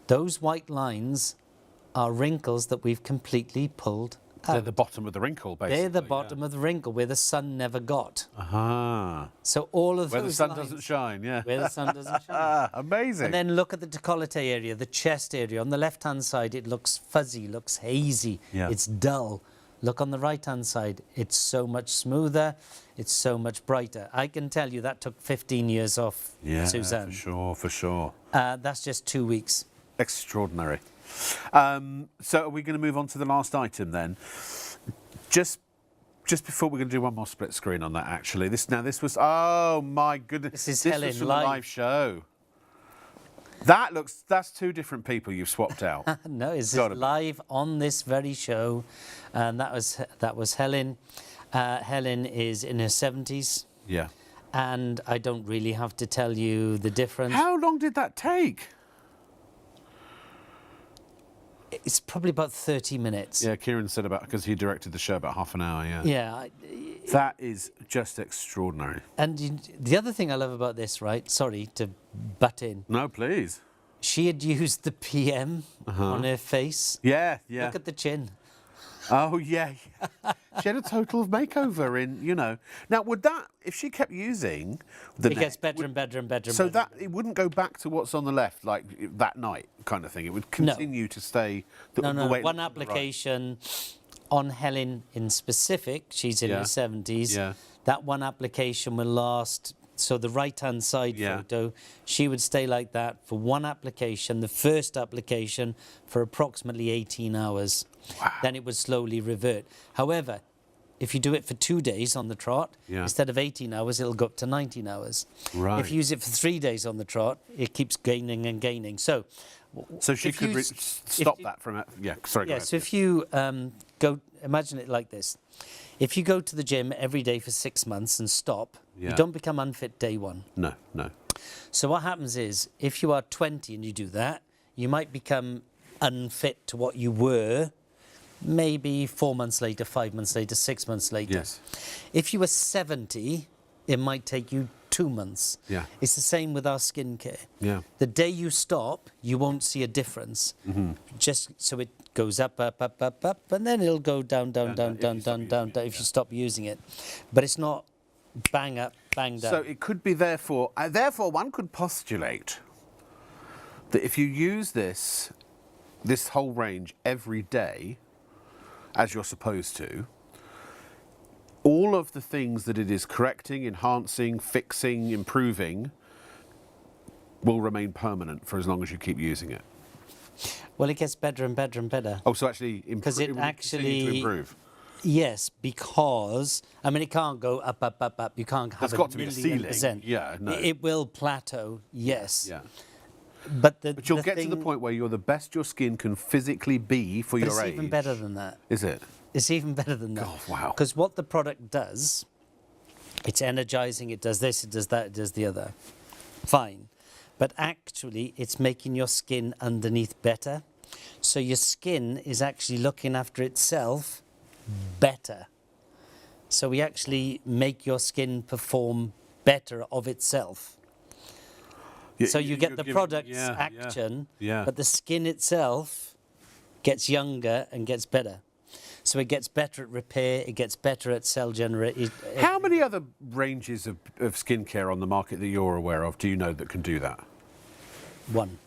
Those white lines are wrinkles that we've completely pulled out. They're the bottom of the wrinkle, basically. They're the bottom of the wrinkle where the sun never got. Aha. So all of Where those the sun lines, doesn't shine, yeah. where the sun doesn't shine. Ah, amazing. And then look at the décolleté area, the chest area. On the left-hand side, it looks fuzzy, looks hazy. Yeah. It's dull. Look on the right-hand side, it's so much smoother, it's so much brighter. I can tell you that took 15 years off yeah, Suzanne. for sure. That's just 2 weeks. Extraordinary. So are we going to move on to the last item then? Just before we're going to do one more split screen on that, actually. This was, oh my goodness. This is was Helen from live. the live show. That's 2 different people you've swapped out. No, it's Gotta be. live on this very show, and that was Helen. Helen is in her 70s, Yeah. and I don't really have to tell you the difference. How long did that take? It's probably about 30 minutes. Yeah, Kieran said because he directed the show about half an hour, yeah. Yeah. That is just extraordinary. And the other thing I love about this, right? Sorry to butt in. No, please. She had used the PM on her face. Yeah. Look at the chin. Oh, yeah. She had a total makeover in. Now, would that, if she kept using the It gets better and better and better. so and better. that it wouldn't go back to what's on the left, like that night kind of thing. It would continue to stay the No, way. one application on Helen in specific, she's in her 70s. Yeah. That one application will last. So the right-hand side photo, she would stay like that for one application, the first application, for approximately 18 hours. Wow. Then it would slowly revert. However, if you do it for 2 days on the trot, instead of 18 hours, it'll go up to 19 hours. Right. If you use it for 3 days on the trot, it keeps gaining and gaining. So she if could you stop that from it. Yeah, sorry. go yeah, ahead. so if you go, imagine it like this. If you go to the gym every day for 6 months and stop, you don't become unfit day one. No. So what happens is, if you are 20 and you do that, you might become unfit to what you were maybe 4 months later, 5 months later, 6 months later. Yes. If you were 70, it might take you 2 months. Yeah. It's the same with our skincare. Yeah. The day you stop, you won't see a difference. Just so it goes up, and then it'll go down if you stop using it. But it's not bang up, bang down. So it could be therefore one could postulate that if you use this whole range every day, as you're supposed to, all of the things that it is correcting, enhancing, fixing, improving will remain permanent for as long as you keep using it. Well, it gets better and better and better. Oh, so actually Because it will continue actually to improve. Yes, because it can't go up. You can't have There's got to be a ceiling. %. Yeah, no. It will plateau. Yes. Yeah. But But you'll get to the point where you're the best your skin can physically be for But your it's age. even better than that. Is it? It's even better than that. Oh, wow. Because what the product does, it's energizing, it does this, it does that, it does the other. Fine. But actually, it's making your skin underneath better. So your skin is actually looking after itself better. So we actually make your skin perform better of itself. So you get the product's action, but the skin itself gets younger and gets better. So it gets better at repair, it gets better at cell generation. How many other ranges of skincare on the market that you're aware of do you know that can do that? One.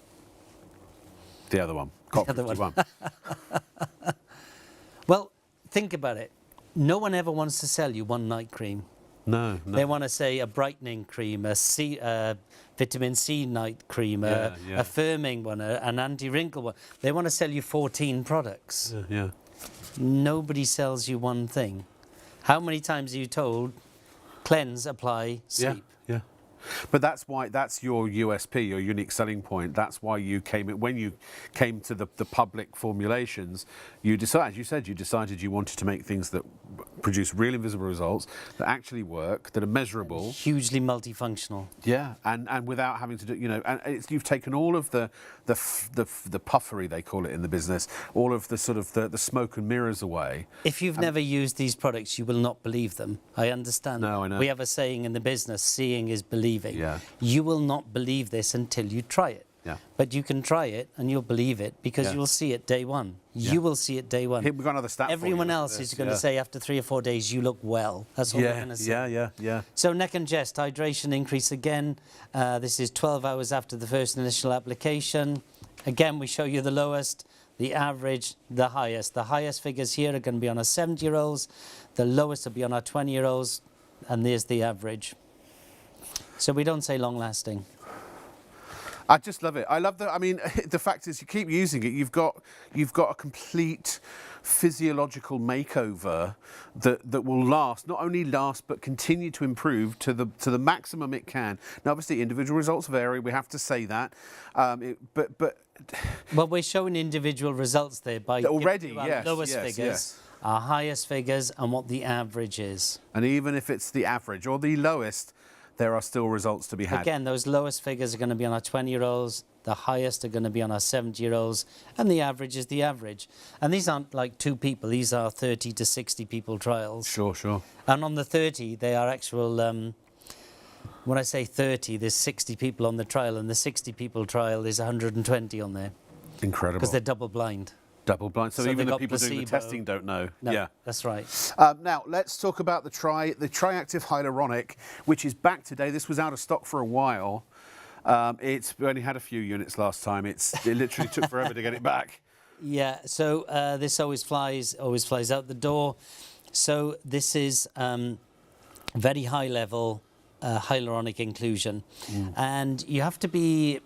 The other one. The other one. Well, think about it. No one ever wants to sell you one night cream. No. They want to say a brightening cream, a vitamin C night cream, a firming one, an anti-wrinkle one. They want to sell you 14 products. Yeah. Nobody sells you one thing. How many times are you told, cleanse, apply, sleep? Yeah. But that's your USP, your unique selling point. That's why when you came to the public formulations, you decided you wanted to make things that produce real invisible results, that actually work, that are measurable. Hugely multifunctional. Yeah, and without having to do, you've taken all of the puffery, they call it in the business, all of the sort of the smoke and mirrors away. If you've never used these products, you will not believe them. I understand. No, I know. We have a saying in the business, seeing is believing. Yeah. You will not believe this until you try it. Yeah. But you can try it and you'll believe it because you'll see it day one. You will see it day one. Here, we've got another stat. Everyone else is going to say after 3 or 4 days, you look well. That's all they're going to say. Yeah. So neck and chest, hydration increase again. This is 12 hours after the first initial application. Again, we show you the lowest, the average, the highest. The highest figures here are going to be on our 70-year-olds. The lowest will be on our 20-year-olds. And there's the average. So we don't say long-lasting. I just love it. I love the. I mean, the fact is, you keep using it. You've got a complete physiological makeover that will not only last but continue to improve to the maximum it can. Now, obviously, individual results vary. We have to say that. But well, we're showing individual results there by already. Our Yes. lowest figures, our highest figures, and what the average is. And even if it's the average or the lowest, there are still results to be had. Again, those lowest figures are going to be on our 20-year-olds, the highest are going to be on our 70-year-olds, and the average is the average. And these aren't like 2 people, these are 30 to 60 people trials. Sure. And on the 30, they are actual, when I say 30, there's 60 people on the trial, and the 60 people trial, there's 120 on there. Incredible. Because they're double blind. Double blind, so even the people doing the placebo. testing don't know. No, yeah, that's right. Now let's talk about the Triactive Hyaluronic, which is back today. This was out of stock for a while. We only had a few units last time. It literally took forever to get it back. Yeah. So this always flies out the door. So this is very high level hyaluronic inclusion, and you have to be.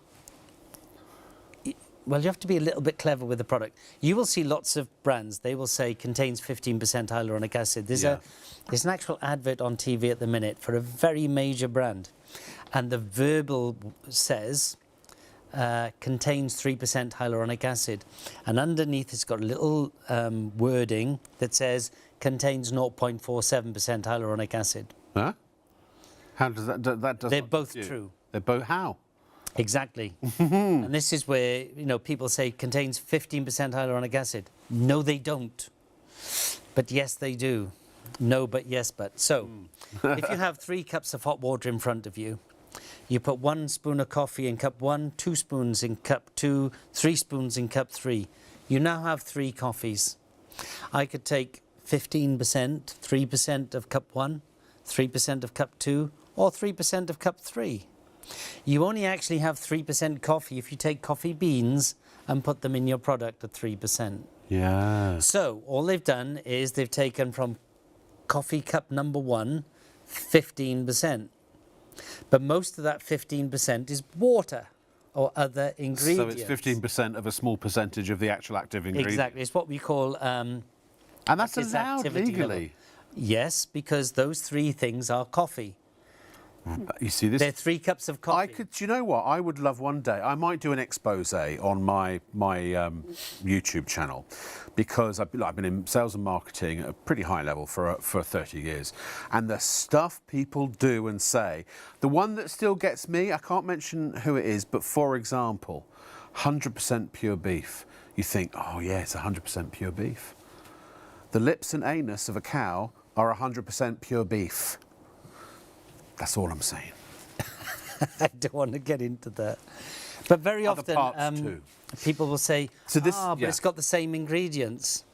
Well, you have to be a little bit clever with the product. You will see lots of brands, they will say contains 15% hyaluronic acid. There's an actual advert on TV at the minute for a very major brand. And the verbal says contains 3% hyaluronic acid. And underneath it's got a little wording that says contains 0.47% hyaluronic acid. Huh? How does that? They're both true. They're both how? Exactly. And this is where, people say contains 15% hyaluronic acid. No, they don't. But yes, they do. No, but yes, but. So, if you have 3 cups of hot water in front of you, you put 1 spoon of coffee in cup 1, 2 spoons in cup 2, 3 spoons in cup 3. You now have 3 coffees. I could take 15%, 3% of cup 1, 3% of cup 2, or 3% of cup 3. You only actually have 3% coffee if you take coffee beans and put them in your product at 3%. Yeah. So all they've done is they've taken from coffee cup number 1, 15%. But most of that 15% is water or other ingredients. So it's 15% of a small percentage of the actual active ingredient. Exactly. It's what we call... and that's allowed legally? Level. Yes, because those 3 things are coffee. You see this? They're 3 cups of coffee. Do you know what? I would love one day. I might do an expose on my YouTube channel, because I've been in sales and marketing at a pretty high level for 30 years, and the stuff people do and say. The one that still gets me, I can't mention who it is, but for example, 100% pure beef. You think, oh yeah, it's 100% pure beef. The lips and anus of a cow are 100% pure beef. That's all I'm saying. I don't want to get into that. But very Other often, parts too. people will say, but it's got the same ingredients.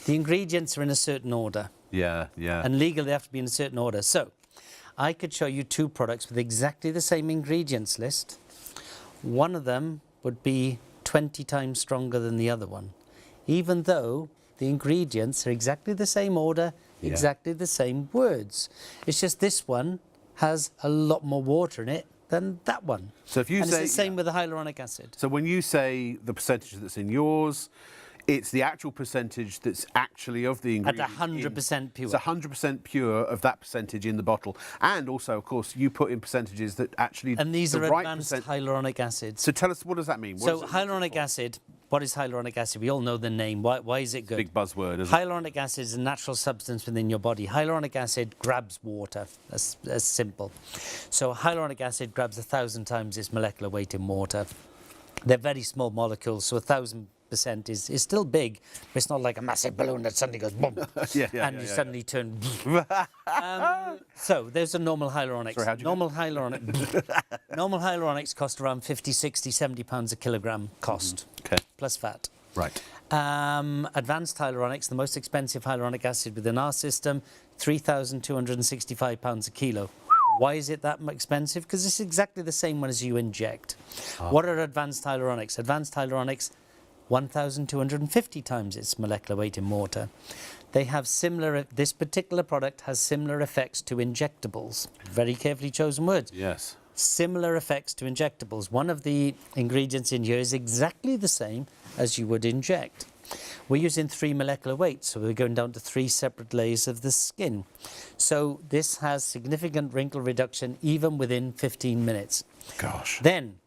The ingredients are in a certain order. Yeah. And legally they have to be in a certain order. So I could show you 2 products with exactly the same ingredients list. One of them would be 20 times stronger than the other one, even though the ingredients are exactly the same order, exactly the same words. It's just this one has a lot more water in it than that one. So if you and say, it's the same with the hyaluronic acid. So when you say the percentage that's in yours, it's the actual percentage that's actually of the ingredient. At 100% pure. It's 100% pure of that percentage in the bottle. And also, of course, you put in percentages that actually... And these are right advanced hyaluronic acids. So tell us, what does that mean? So hyaluronic acid, what is hyaluronic acid? We all know the name. Why is it good? Big buzzword, isn't it? Hyaluronic acid is a natural substance within your body. Hyaluronic acid grabs water. That's simple. So hyaluronic acid grabs 1,000 times its molecular weight in water. They're very small molecules, so 1,000% is still big, but it's not like a massive balloon that suddenly goes boom, and you suddenly turn. So there's a normal hyaluronics. Sorry, how'd you normal hyaluronics cost around 50, 60, 70 pounds a kilogram cost, plus VAT. Right. Advanced hyaluronics, the most expensive hyaluronic acid within our system, £3,265 a kilo. Why is it that expensive? Because it's exactly the same one as you inject. What are advanced hyaluronics? Advanced hyaluronics, 1,250 times its molecular weight in water. They have similar, this particular product has similar effects to injectables. Very carefully chosen words. Yes. Similar effects to injectables. One of the ingredients in here is exactly the same as you would inject. We're using 3 molecular weights, so we're going down to 3 separate layers of the skin. So this has significant wrinkle reduction even within 15 minutes. Gosh. Then,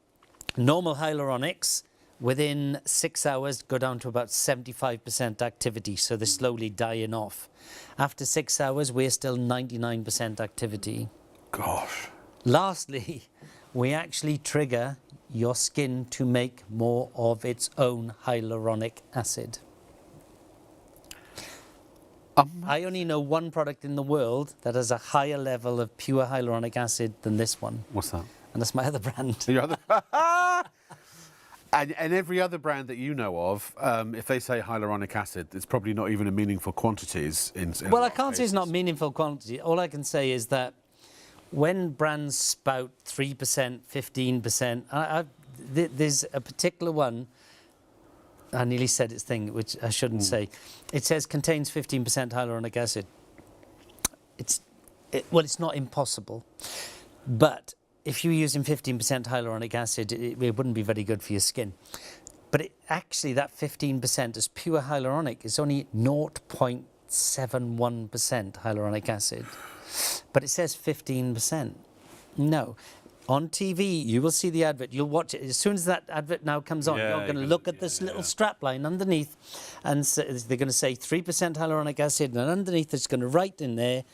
normal hyaluronics, within 6 hours, go down to about 75% activity, so they're slowly dying off. After 6 hours, we're still 99% activity. Gosh. Lastly, we actually trigger your skin to make more of its own hyaluronic acid. I only know one product in the world that has a higher level of pure hyaluronic acid than this one. What's that? And that's my other brand. Your other... and every other brand that you know of, if they say hyaluronic acid, it's probably not even in meaningful quantities. Well, I can't say it's not meaningful quantity. All I can say is that when brands spout 3%, 15%, there's a particular one, I nearly said its thing, which I shouldn't say. It says contains 15% hyaluronic acid. Well, it's not impossible, but if you're using 15% hyaluronic acid, it wouldn't be very good for your skin. But actually, that 15% as pure hyaluronic is only 0.71% hyaluronic acid. But it says 15%. No. On TV, you will see the advert. You'll watch it. As soon as that advert now comes on, you're going to look at this little strap line underneath, and so they're going to say 3% hyaluronic acid, and underneath it's going to write in there,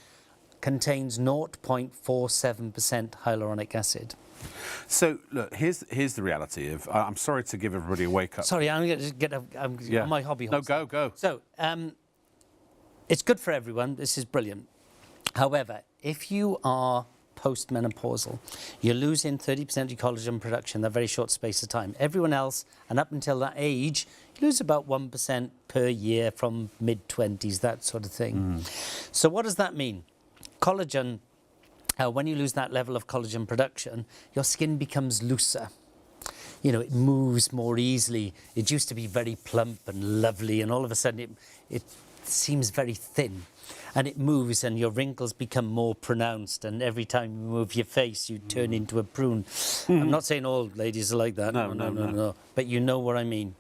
contains 0.47% hyaluronic acid. So, look, here's the reality of... I'm sorry to give everybody a wake-up. Sorry, I'm going to get on my hobby horse. No, go. So, it's good for everyone. This is brilliant. However, if you are postmenopausal, you're losing 30% of your collagen production in a very short space of time. Everyone else, and up until that age, you lose about 1% per year from mid-20s, that sort of thing. So what does that mean? Collagen, when you lose that level of collagen production, your skin becomes looser. You know, it moves more easily. It used to be very plump and lovely, and all of a sudden it seems very thin. And it moves, and your wrinkles become more pronounced, and every time you move your face, you turn into a prune. I'm not saying all ladies are like that. No. But you know what I mean.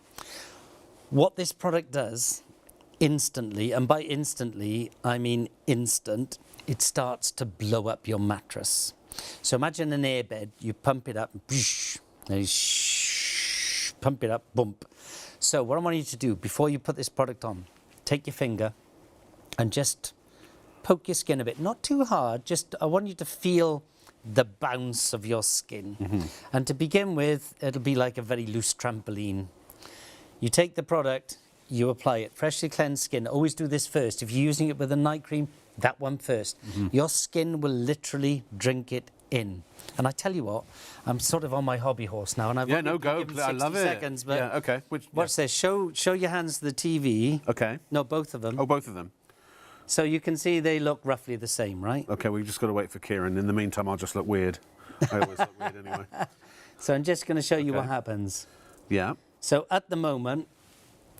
What this product does, instantly, and by instantly, I mean instant, it starts to blow up your mattress. So imagine an airbed. You pump it up, and you pump it up, bump. So what I want you to do before you put this product on, take your finger and just poke your skin a bit. Not too hard, just I want you to feel the bounce of your skin. And to begin with, it'll be like a very loose trampoline. You take the product, you apply it. Freshly cleansed skin, always do this first. If you're using it with a night cream, that one first. Your skin will literally drink it in. And I tell you what, I'm sort of on my hobby horse now, and I've only go. given I 60 love it. seconds. But yeah, okay. watch this. Show your hands to the TV. Okay. No, both of them. Oh, both of them. So you can see they look roughly the same, right? Okay, we've just got to wait for Kieran. In the meantime, I'll just look weird. I always look weird anyway. So I'm just going to show you what Okay. happens. Yeah. So at the moment,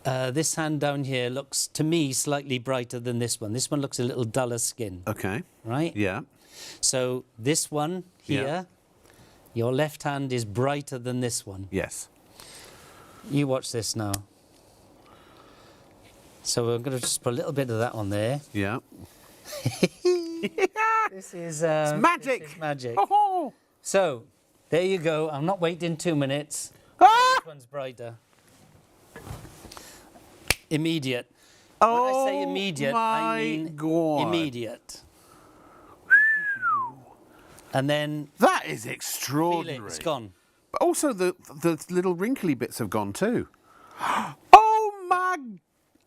this hand down here looks, to me, slightly brighter than this one. This one looks a little duller skin, Okay. right? Yeah. So this one here, Yeah. your left hand is brighter than this one. Yes. You watch this now. So we're going to just put a little bit of that on there. Yeah. This is magic. This is magic. Oh. So there you go. I'm not waiting 2 minutes. Ah! This one's brighter. Immediate. Oh, When I say immediate, I mean God. immediate. And then That is feel it, extraordinary. it's gone. But also the little wrinkly bits have gone too. Oh my!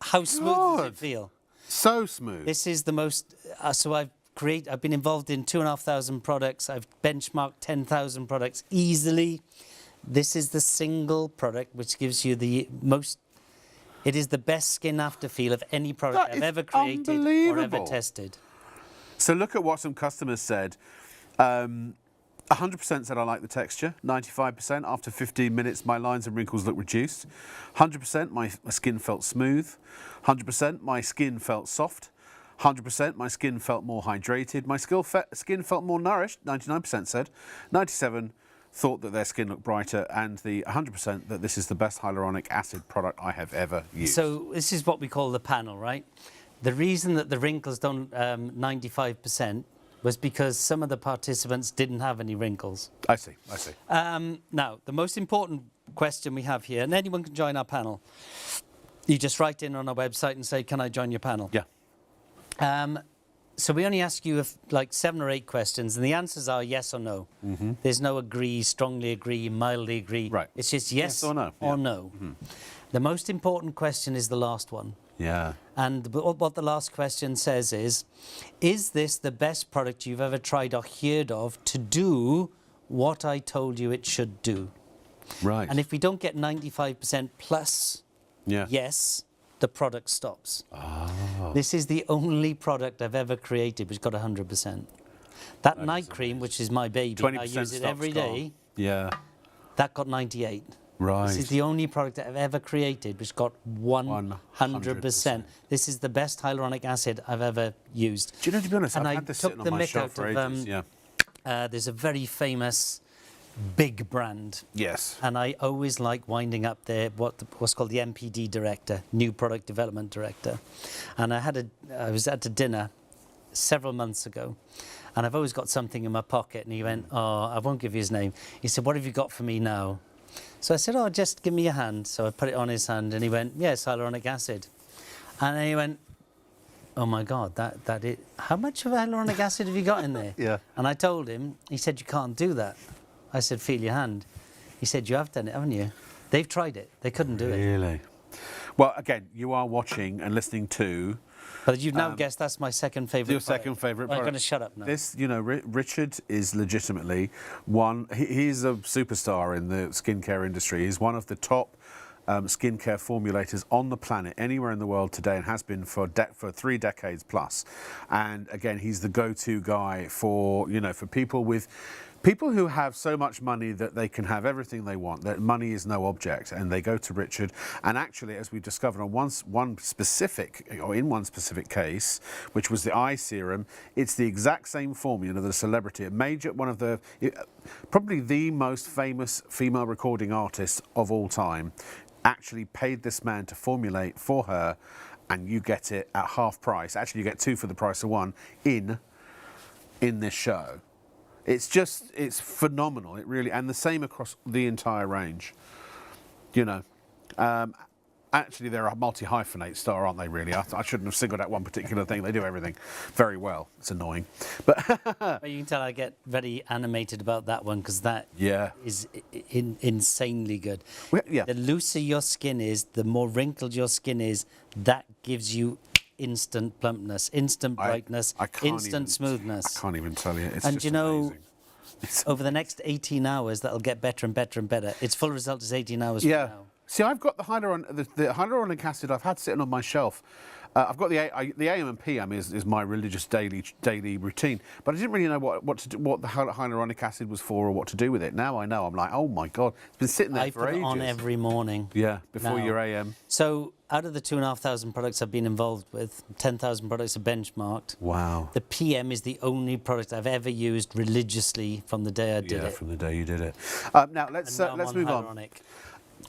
How smooth does God. it feel? So smooth. This is the most. So I've been involved in 2,500 products. I've benchmarked 10,000 products easily. This is the single product which gives you the most. It is the best skin after feel of any product That I've is ever created or ever unbelievable. tested. So look at what some customers said. 100% said I like the texture. 95% after 15 minutes my lines and wrinkles look reduced. 100% my skin felt smooth. 100% my skin felt soft. 100% my skin felt more hydrated. My skin felt more nourished. 99% said. 97% thought that their skin looked brighter, and the 100% that this is the best hyaluronic acid product I have ever used. So this is what we call the panel, right? The reason that the wrinkles don't 95% was because some of the participants didn't have any wrinkles. I see. Now, the most important question we have here, and anyone can join our panel. You just write in on our website and say, can I join your panel? Yeah. So we only ask you like 7 or 8 questions, and the answers are yes or no. There's no agree, strongly agree, mildly agree. Right. It's just yes or no. or Yeah. no. The most important question is the last one. Yeah. And what the last question says is this the best product you've ever tried or heard of to do what I told you it should do? Right. And if we don't get 95% plus yeah. yes, the product stops. Oh. This is the only product I've ever created which got 100%. That night cream, which is my baby, 20% I use it stops every gone. day, Yeah. that got 98. Right. This is the only product that I've ever created which got 100%. This is the best hyaluronic acid I've ever used. Do you know, to be honest, And I've I had this took sitting the on my mick shelf out for of, ages. Yeah. There's a very famous big brand, Yes. and I always like winding up there what's called the NPD director, new product development director. And I was at a dinner several months ago, and I've always got something in my pocket. And he went, "Oh, I won't give you his name." He said, "What have you got for me now?" So I said, "Oh, just give me your hand." So I put it on his hand, and he went, "Yes, hyaluronic acid." And then he went, "Oh my God, that it. How much of hyaluronic acid have you got in there?" Yeah. And I told him. He said, "You can't do that." I said, "Feel your hand." He said, "You have done it, haven't you?" They've tried it. They couldn't do it. Really? Well, again, you are watching and listening to But you've now guessed that's my second favourite. your second favourite I'm product. going to shut up now. This, you know, Richard is legitimately one. He's a superstar in the skincare industry. He's one of the top skincare formulators on the planet, anywhere in the world today, and has been for 3 decades plus. And again, he's the go-to guy for people who have so much money that they can have everything they want, that money is no object, and they go to Richard. And actually, as we've discovered in one specific case, which was the eye serum, it's the exact same formula that a celebrity, probably the most famous female recording artist of all time, actually paid this man to formulate for her, and you get it at half price. Actually, you get 2 for the price of 1 in this show. It's phenomenal. It really, and the same across the entire range. You know, actually, they're a multi-hyphenate star, aren't they? Really, I shouldn't have singled out one particular thing. They do everything very well. It's annoying, but Well, you can tell I get very animated about that one because that is insanely good. Yeah. The looser your skin is, the more wrinkled your skin is. That gives you instant plumpness, instant brightness, instant smoothness. I can't even tell you. It's And just you know, amazing. over the next 18 hours, that'll get better and better and better. Its full result is 18 hours from now. See, I've got the hyaluronic acid I've had sitting on my shelf. I've got the AM and PM is my religious daily routine, but I didn't really know what the hyaluronic acid was for or what to do with it. Now I know. I'm like, oh my God, it's been sitting there for ages. I put it on every morning. Yeah, before now. your AM. So out of the 2,500 products I've been involved with, 10,000 products are benchmarked. Wow. The PM is the only product I've ever used religiously from the day I did it. Yeah, from the day you did it. Now let's move on.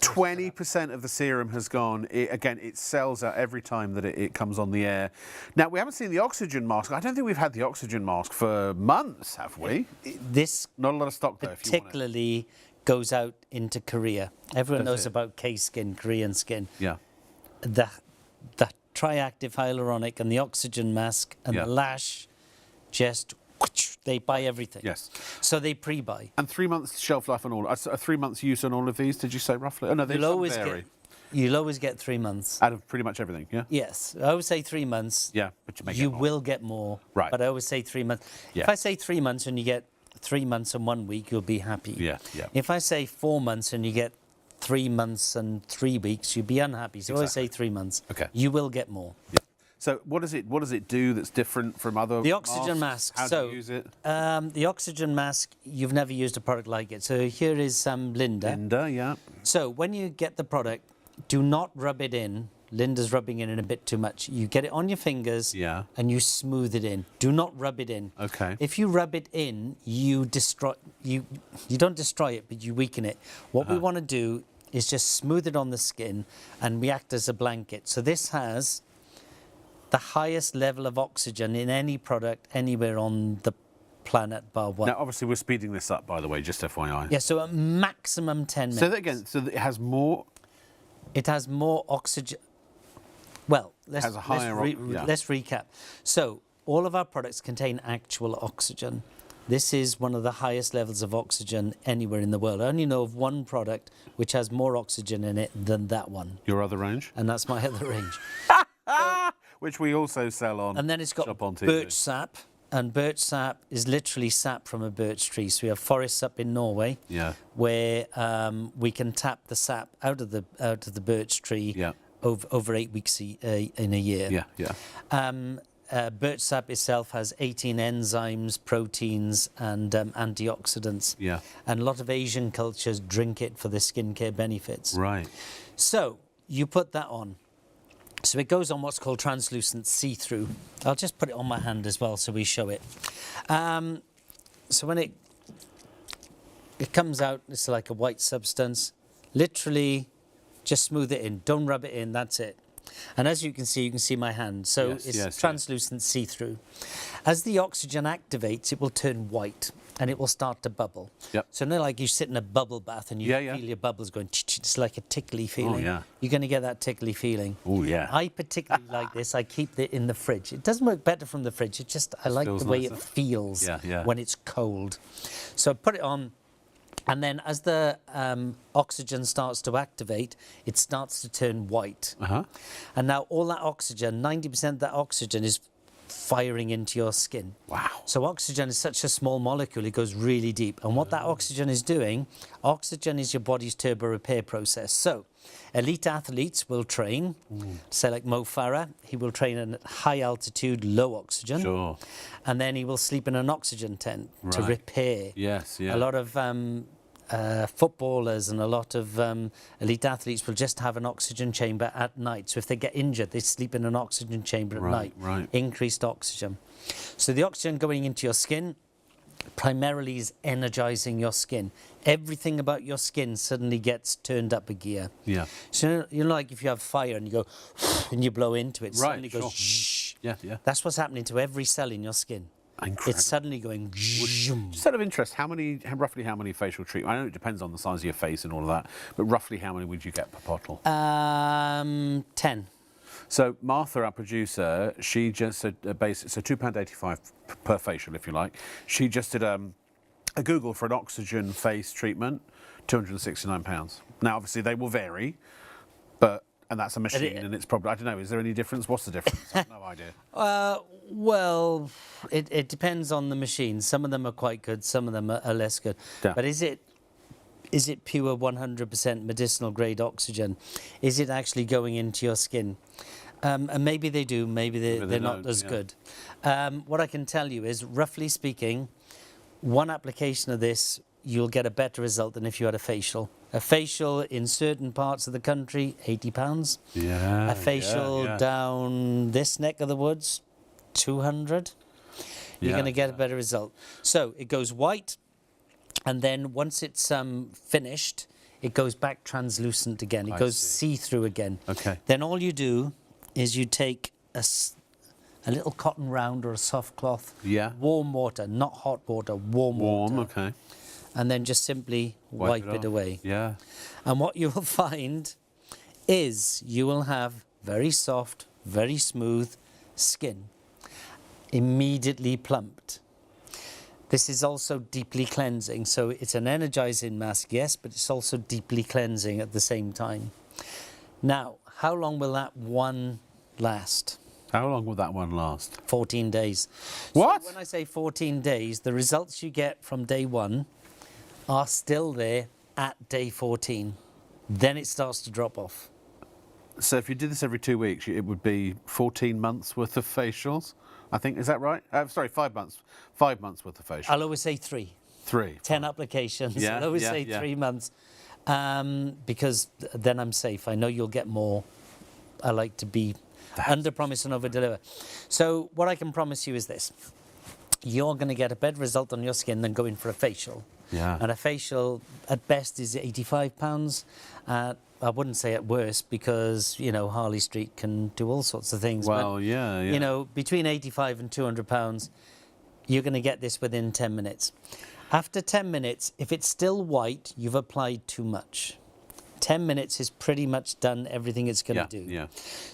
20% of the serum has gone. Again, it sells out every time that it comes on the air. Now, we haven't seen the oxygen mask. I don't think we've had the oxygen mask for months, have we? This not a lot of stock there. Particularly goes out into Korea. Everyone knows about K-skin, Korean skin. Yeah. The triactive hyaluronic and the oxygen mask and the lash, just they buy everything. Yes. So they pre-buy. And 3 months shelf life on all. 3 months use on all of these. Did you say roughly? Oh no, they vary. You'll always get 3 months. Out of pretty much everything, yeah? Yes. I always say 3 months. Yeah, but you will get more. Right. But I always say 3 months. Yeah. If I say 3 months and you get 3 months and 1 week, you'll be happy. Yeah, yeah. If I say 4 months and you get 3 months and 3 weeks, you'll be unhappy. So I always say 3 months. Okay. You will get more. Yeah. So what does it do that's different from other The oxygen mask. How do you use it? The oxygen mask, you've never used a product like it. So here is Linda. Linda, yeah. So when you get the product, do not rub it in. Linda's rubbing it in a bit too much. You get it on your fingers and you smooth it in. Do not rub it in. Okay. If you rub it in, you don't destroy it, but you weaken it. What we want to do is just smooth it on the skin and we act as a blanket. So this has the highest level of oxygen in any product anywhere on the planet bar one. Now, obviously, we're speeding this up, by the way, just FYI. Yeah, so a maximum 10 minutes. So that again, so it has more... It has more oxygen... Well, let's recap. So all of our products contain actual oxygen. This is one of the highest levels of oxygen anywhere in the world. I only know of one product which has more oxygen in it than that one. Your other range? And that's my other range. Which we also sell on. And then it's got ShopOnTV. birch sap. And birch sap is literally sap from a birch tree. So we have forests up in Norway where we can tap the sap out of the birch tree over 8 weeks in a year. Birch sap itself has 18 enzymes, proteins, and antioxidants. Yeah. And a lot of Asian cultures drink it for their skincare benefits. Right. So you put that on. So it goes on what's called translucent see-through. I'll just put it on my hand as well so we show it. So when it comes out, it's like a white substance. Literally, just smooth it in. Don't rub it in, that's it. And as you can see my hand. So it's translucent see-through. As the oxygen activates, it will turn white and it will start to bubble. Yep. So now like you sit in a bubble bath and you feel your bubbles going, it's like a tickly feeling. Oh, yeah. You're going to get that tickly feeling. Oh, yeah. I particularly like this. I keep it in the fridge. It doesn't work better from the fridge. It just, I like the way it feels when it's cold. So put it on. And then as the oxygen starts to activate, it starts to turn white. And now all that oxygen, 90% of that oxygen is firing into your skin. Wow. So oxygen is such a small molecule, it goes really deep. And what that oxygen is doing, oxygen is your body's turbo repair process. So elite athletes will train, say like Mo Farah, he will train at high altitude, low oxygen. Sure. And then he will sleep in an oxygen tent to repair. Yes, yeah. A lot of footballers and a lot of elite athletes will just have an oxygen chamber at night. So if they get injured, they sleep in an oxygen chamber at night. Right. Increased oxygen. So the oxygen going into your skin primarily is energizing your skin. Everything about your skin suddenly gets turned up a gear. Yeah. So you know, like if you have fire and you go and you blow into it, suddenly it goes. Yeah, yeah. That's what's happening to every cell in your skin. Incredible. It's suddenly going zoom. Just out of interest, roughly how many facial treatments? I know it depends on the size of your face and all of that, but roughly how many would you get per bottle? 10. So Martha, our producer, she just said so £2.85 per facial, if you like. She just did a Google for an oxygen face treatment, £269. Now, obviously, they will vary, and that's a machine, and it's probably, I don't know, is there any difference? What's the difference? I have no idea. Well, it depends on the machine. Some of them are quite good, some of them are less good. Yeah. But is it pure 100% medicinal grade oxygen? Is it actually going into your skin? And maybe they do, maybe they're not as good. What I can tell you is, roughly speaking, one application of this, you'll get a better result than if you had a facial. A facial in certain parts of the country, £80. Yeah. A facial down this neck of the woods, 200. You're going to get a better result. So it goes white, and then once it's finished, it goes back translucent again. It goes see-through again. Okay. Then all you do is you take a little cotton round or a soft cloth, warm water, not hot water, warm water. Okay. And then just simply wipe it away. Yeah. And what you will find is you will have very soft, very smooth skin, immediately plumped. This is also deeply cleansing, so it's an energizing mask, yes, but it's also deeply cleansing at the same time. Now, how long will that one last? How long will that one last? 14 days. What? So when I say 14 days, the results you get from day 1 are still there at day 14. Then it starts to drop off. So if you did this every 2 weeks, it would be 14 months worth of facials, I think. Is that right? Sorry, 5 months. 5 months worth of facials. I'll always say 3. 3. 10 applications. Yeah, I'll always say 3 months. Because then I'm safe. I know you'll get more. I like to be under promise and over deliver. So what I can promise you is this. You're going to get a better result on your skin than going for a facial. Yeah. And a facial at best is £85. I wouldn't say at worst, because, you know, Harley Street can do all sorts of things. Well, but, yeah. you know, between £85 and £200, you're going to get this within 10 minutes. After 10 minutes, if it's still white, you've applied too much. 10 minutes is pretty much done everything it's going to do. Yeah.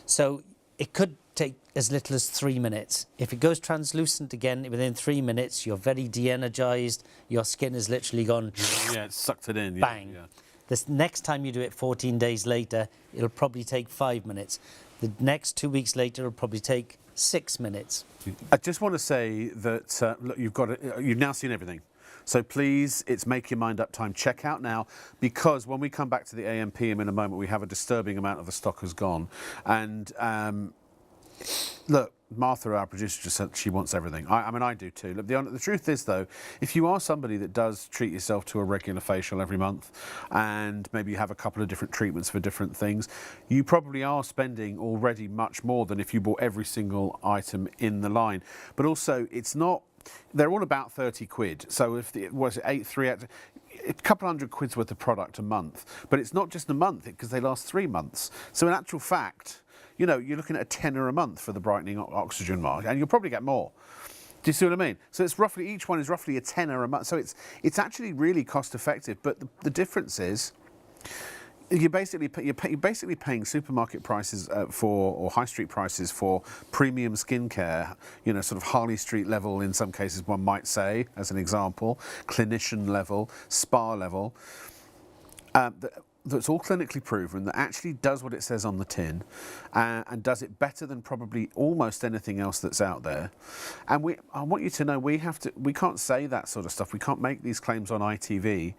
So it could take as little as 3 minutes. If it goes translucent again within 3 minutes, you're very de-energized. Your skin has literally gone. Yeah, it sucked it in. Bang. Yeah. This next time you do it 14 days later, it'll probably take 5 minutes. The next 2 weeks later, it'll probably take 6 minutes. I just want to say that look, you've now seen everything. So please, it's make your mind up time. Check out now, because when we come back to the AM/PM in a moment, we have a disturbing amount of the stock has gone. And look, Martha, our producer, just said she wants everything. I mean, I do too. Look, the truth is, though, if you are somebody that does treat yourself to a regular facial every month, and maybe you have a couple of different treatments for different things, you probably are spending already much more than if you bought every single item in the line. But also, it's not. They're all about 30 quid. So if it was a couple £100 worth of product a month, but it's not just a month because they last 3 months. So in actual fact, you know, you're looking at a tenner a month for the brightening oxygen mask, and you'll probably get more. Do you see what I mean? So it's roughly, each one is roughly a tenner a month. So it's actually really cost effective. But the difference is, you're basically paying supermarket prices or high street prices for premium skincare, you know, sort of Harley Street level in some cases, one might say, as an example, clinician level, spa level. That's all clinically proven, that actually does what it says on the tin, and does it better than probably almost anything else that's out there. And I want you to know, we can't say that sort of stuff. We can't make these claims on ITV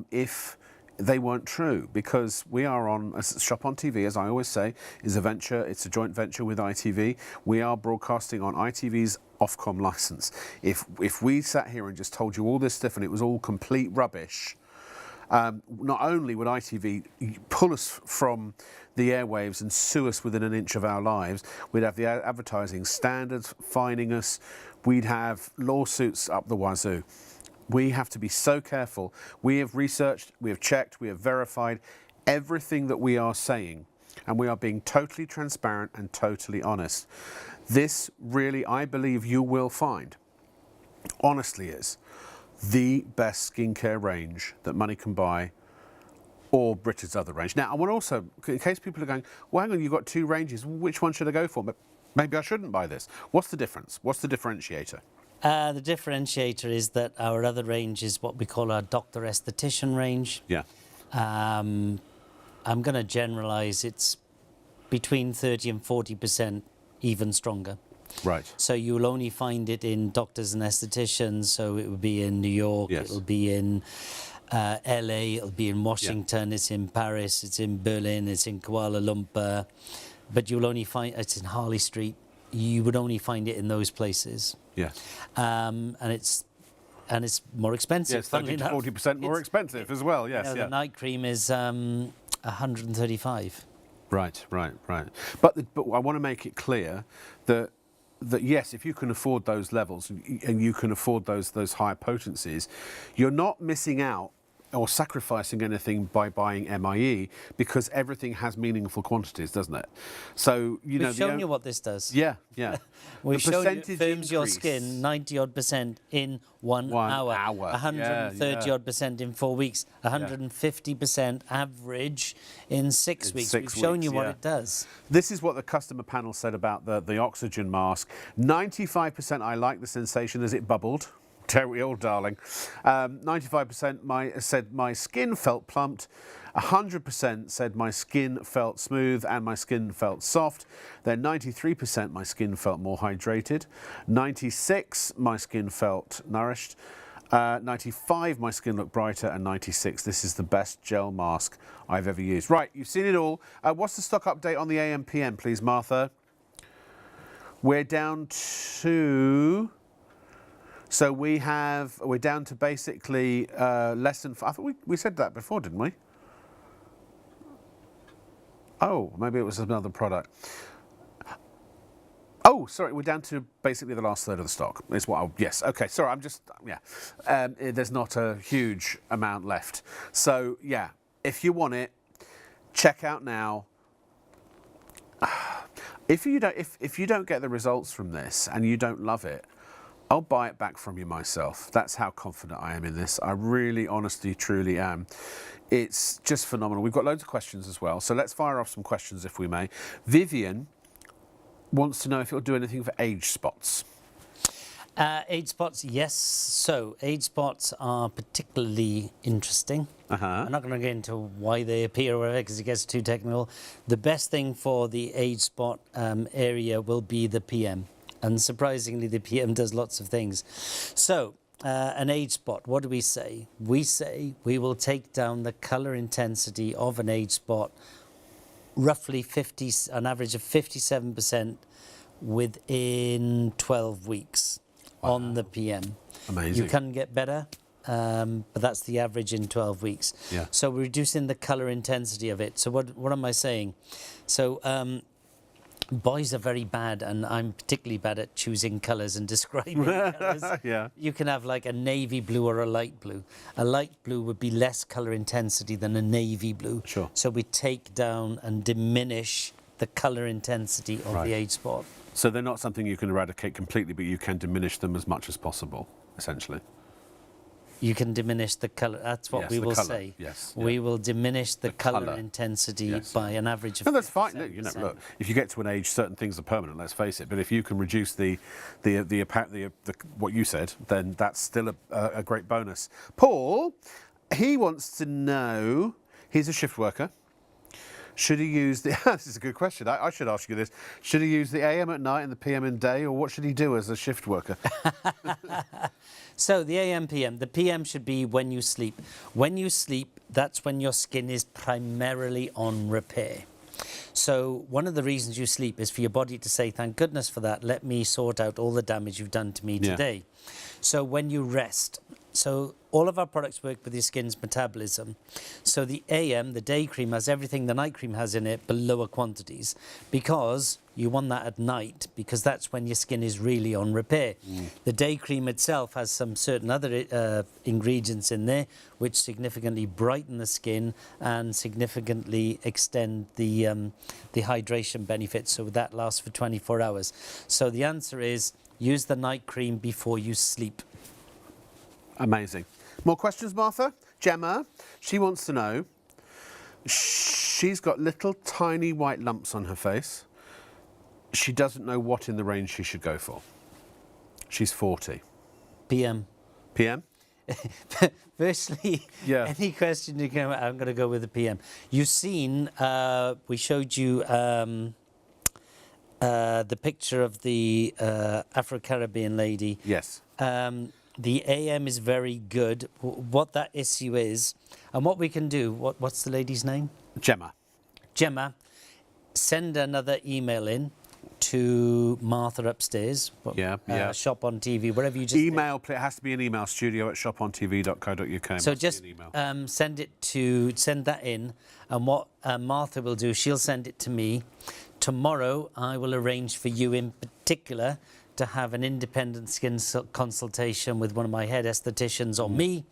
if they weren't true, because we are on ShopOnTV, as I always say, is a venture. It's a joint venture with ITV. We are broadcasting on ITV's Ofcom licence. If we sat here and just told you all this stuff and it was all complete rubbish, not only would ITV pull us from the airwaves and sue us within an inch of our lives, we'd have the advertising standards fining us, we'd have lawsuits up the wazoo. We have to be so careful. We have researched, we have checked, we have verified everything that we are saying, and we are being totally transparent and totally honest. This really, I believe you will find, honestly is the best skincare range that money can buy, or Britain's other range. Now, I want to also, in case people are going, well, hang on, you've got two ranges, which one should I go for? But maybe I shouldn't buy this. What's the difference? What's the differentiator? The differentiator is that our other range is what we call our doctor esthetician range. Yeah. I'm going to generalise. It's between 30 and 40% even stronger. Right. So you'll only find it in doctors and estheticians. So it will be in New York, Yes. it'll be in LA, it'll be in Washington, it's in Paris, it's in Berlin, it's in Kuala Lumpur. But you'll only find it's in Harley Street. You would only find it in those places. Yeah. And it's more expensive. Yes, 30 to 40% more expensive as well. Yes. You know, Yeah. the night cream is 135. Right. But I want to make it clear that yes, if you can afford those levels and you can afford those higher potencies, you're not missing out or sacrificing anything by buying MIE, because everything has meaningful quantities, doesn't it? So We've shown you what this does. Yeah. We've The shown you it percentage firms your increase. skin 90-odd% in 1 hour. 130-odd% in 4 weeks. 150% average in 6 weeks. 6 We've shown weeks, you what yeah. it does. This is what the customer panel said about the oxygen mask. 95% I like the sensation as it bubbled. Terry, old darling. 95% said my skin felt plumped. 100% said my skin felt smooth and my skin felt soft. Then 93% my skin felt more hydrated. 96 my skin felt nourished. 95 my skin looked brighter, and 96 this is the best gel mask I've ever used. Right, you've seen it all. What's the stock update on the AM PM, please, Martha? We're down to... So we're down to basically less than... I thought we said that before, didn't we? Oh, maybe it was another product. Oh, sorry, we're down to basically the last third of the stock. Is what yes, okay, sorry, I'm just, there's not a huge amount left. So, yeah, if you want it, check out now. If you don't get the results from this and you don't love it, I'll buy it back from you myself. That's how confident I am in this. I really, honestly, truly am. It's just phenomenal. We've got loads of questions as well, so let's fire off some questions if we may. Vivian wants to know if it'll do anything for age spots. Age spots, yes. So age spots are particularly interesting. I'm not going to get into why they appear or whatever, because it gets too technical. The best thing for the age spot area will be the PM. And surprisingly, the PM does lots of things. So, an age spot, what do we say? We say we will take down the colour intensity of an age spot roughly an average of 57% within 12 weeks on the PM. Amazing. You can get better, but that's the average in 12 weeks. Yeah. So we're reducing the colour intensity of it. So what am I saying? So boys are very bad, and I'm particularly bad at choosing colours and describing colours. Yeah. You can have like a navy blue or a light blue. A light blue would be less colour intensity than a navy blue. Sure. So we take down and diminish the colour intensity of the age spot. So they're not something you can eradicate completely, but you can diminish them as much as possible, essentially. You can diminish the colour. That's what Yes, we the will colour, say. yes, We yeah. will diminish the colour colour, intensity yes. by an average of No, that's fine. Look, 57%. look, if you get to an age, certain things are permanent. Let's face it. But if you can reduce the what you said, then that's still a great bonus. Paul, he wants to know. He's a shift worker. Should he use the... This is a good question. I should ask you this. Should he use the AM at night and the PM in day, or what should he do as a shift worker? So the AM, PM. The PM should be when you sleep. When you sleep, that's when your skin is primarily on repair. So one of the reasons you sleep is for your body to say, thank goodness for that, let me sort out all the damage you've done to me today. So when you rest, so all of our products work with your skin's metabolism. So the AM, the day cream, has everything the night cream has in it, but lower quantities, because you want that at night, because that's when your skin is really on repair. The day cream itself has some certain other ingredients in there, which significantly brighten the skin and significantly extend the hydration benefits. So that lasts for 24 hours. So the answer is use the night cream before you sleep. Amazing. More questions, Martha? Gemma, she wants to know, she's got little tiny white lumps on her face. She doesn't know what in the range she should go for. She's 40. PM. PM? Firstly, Yeah. any question you can, I'm going to go with the PM. You've seen, we showed you the picture of the Afro-Caribbean lady. Yes. The AM is very good. What that issue is, and what we can do, what's the lady's name? Gemma. Gemma, send another email in to Martha upstairs. Yeah. Shop on TV, wherever you just... Email, it has to be an email, studio@shopontv.co.uk. So just send that in, and what Martha will do, she'll send it to me. Tomorrow, I will arrange for you in particular to have an independent skin consultation with one of my head estheticians or me.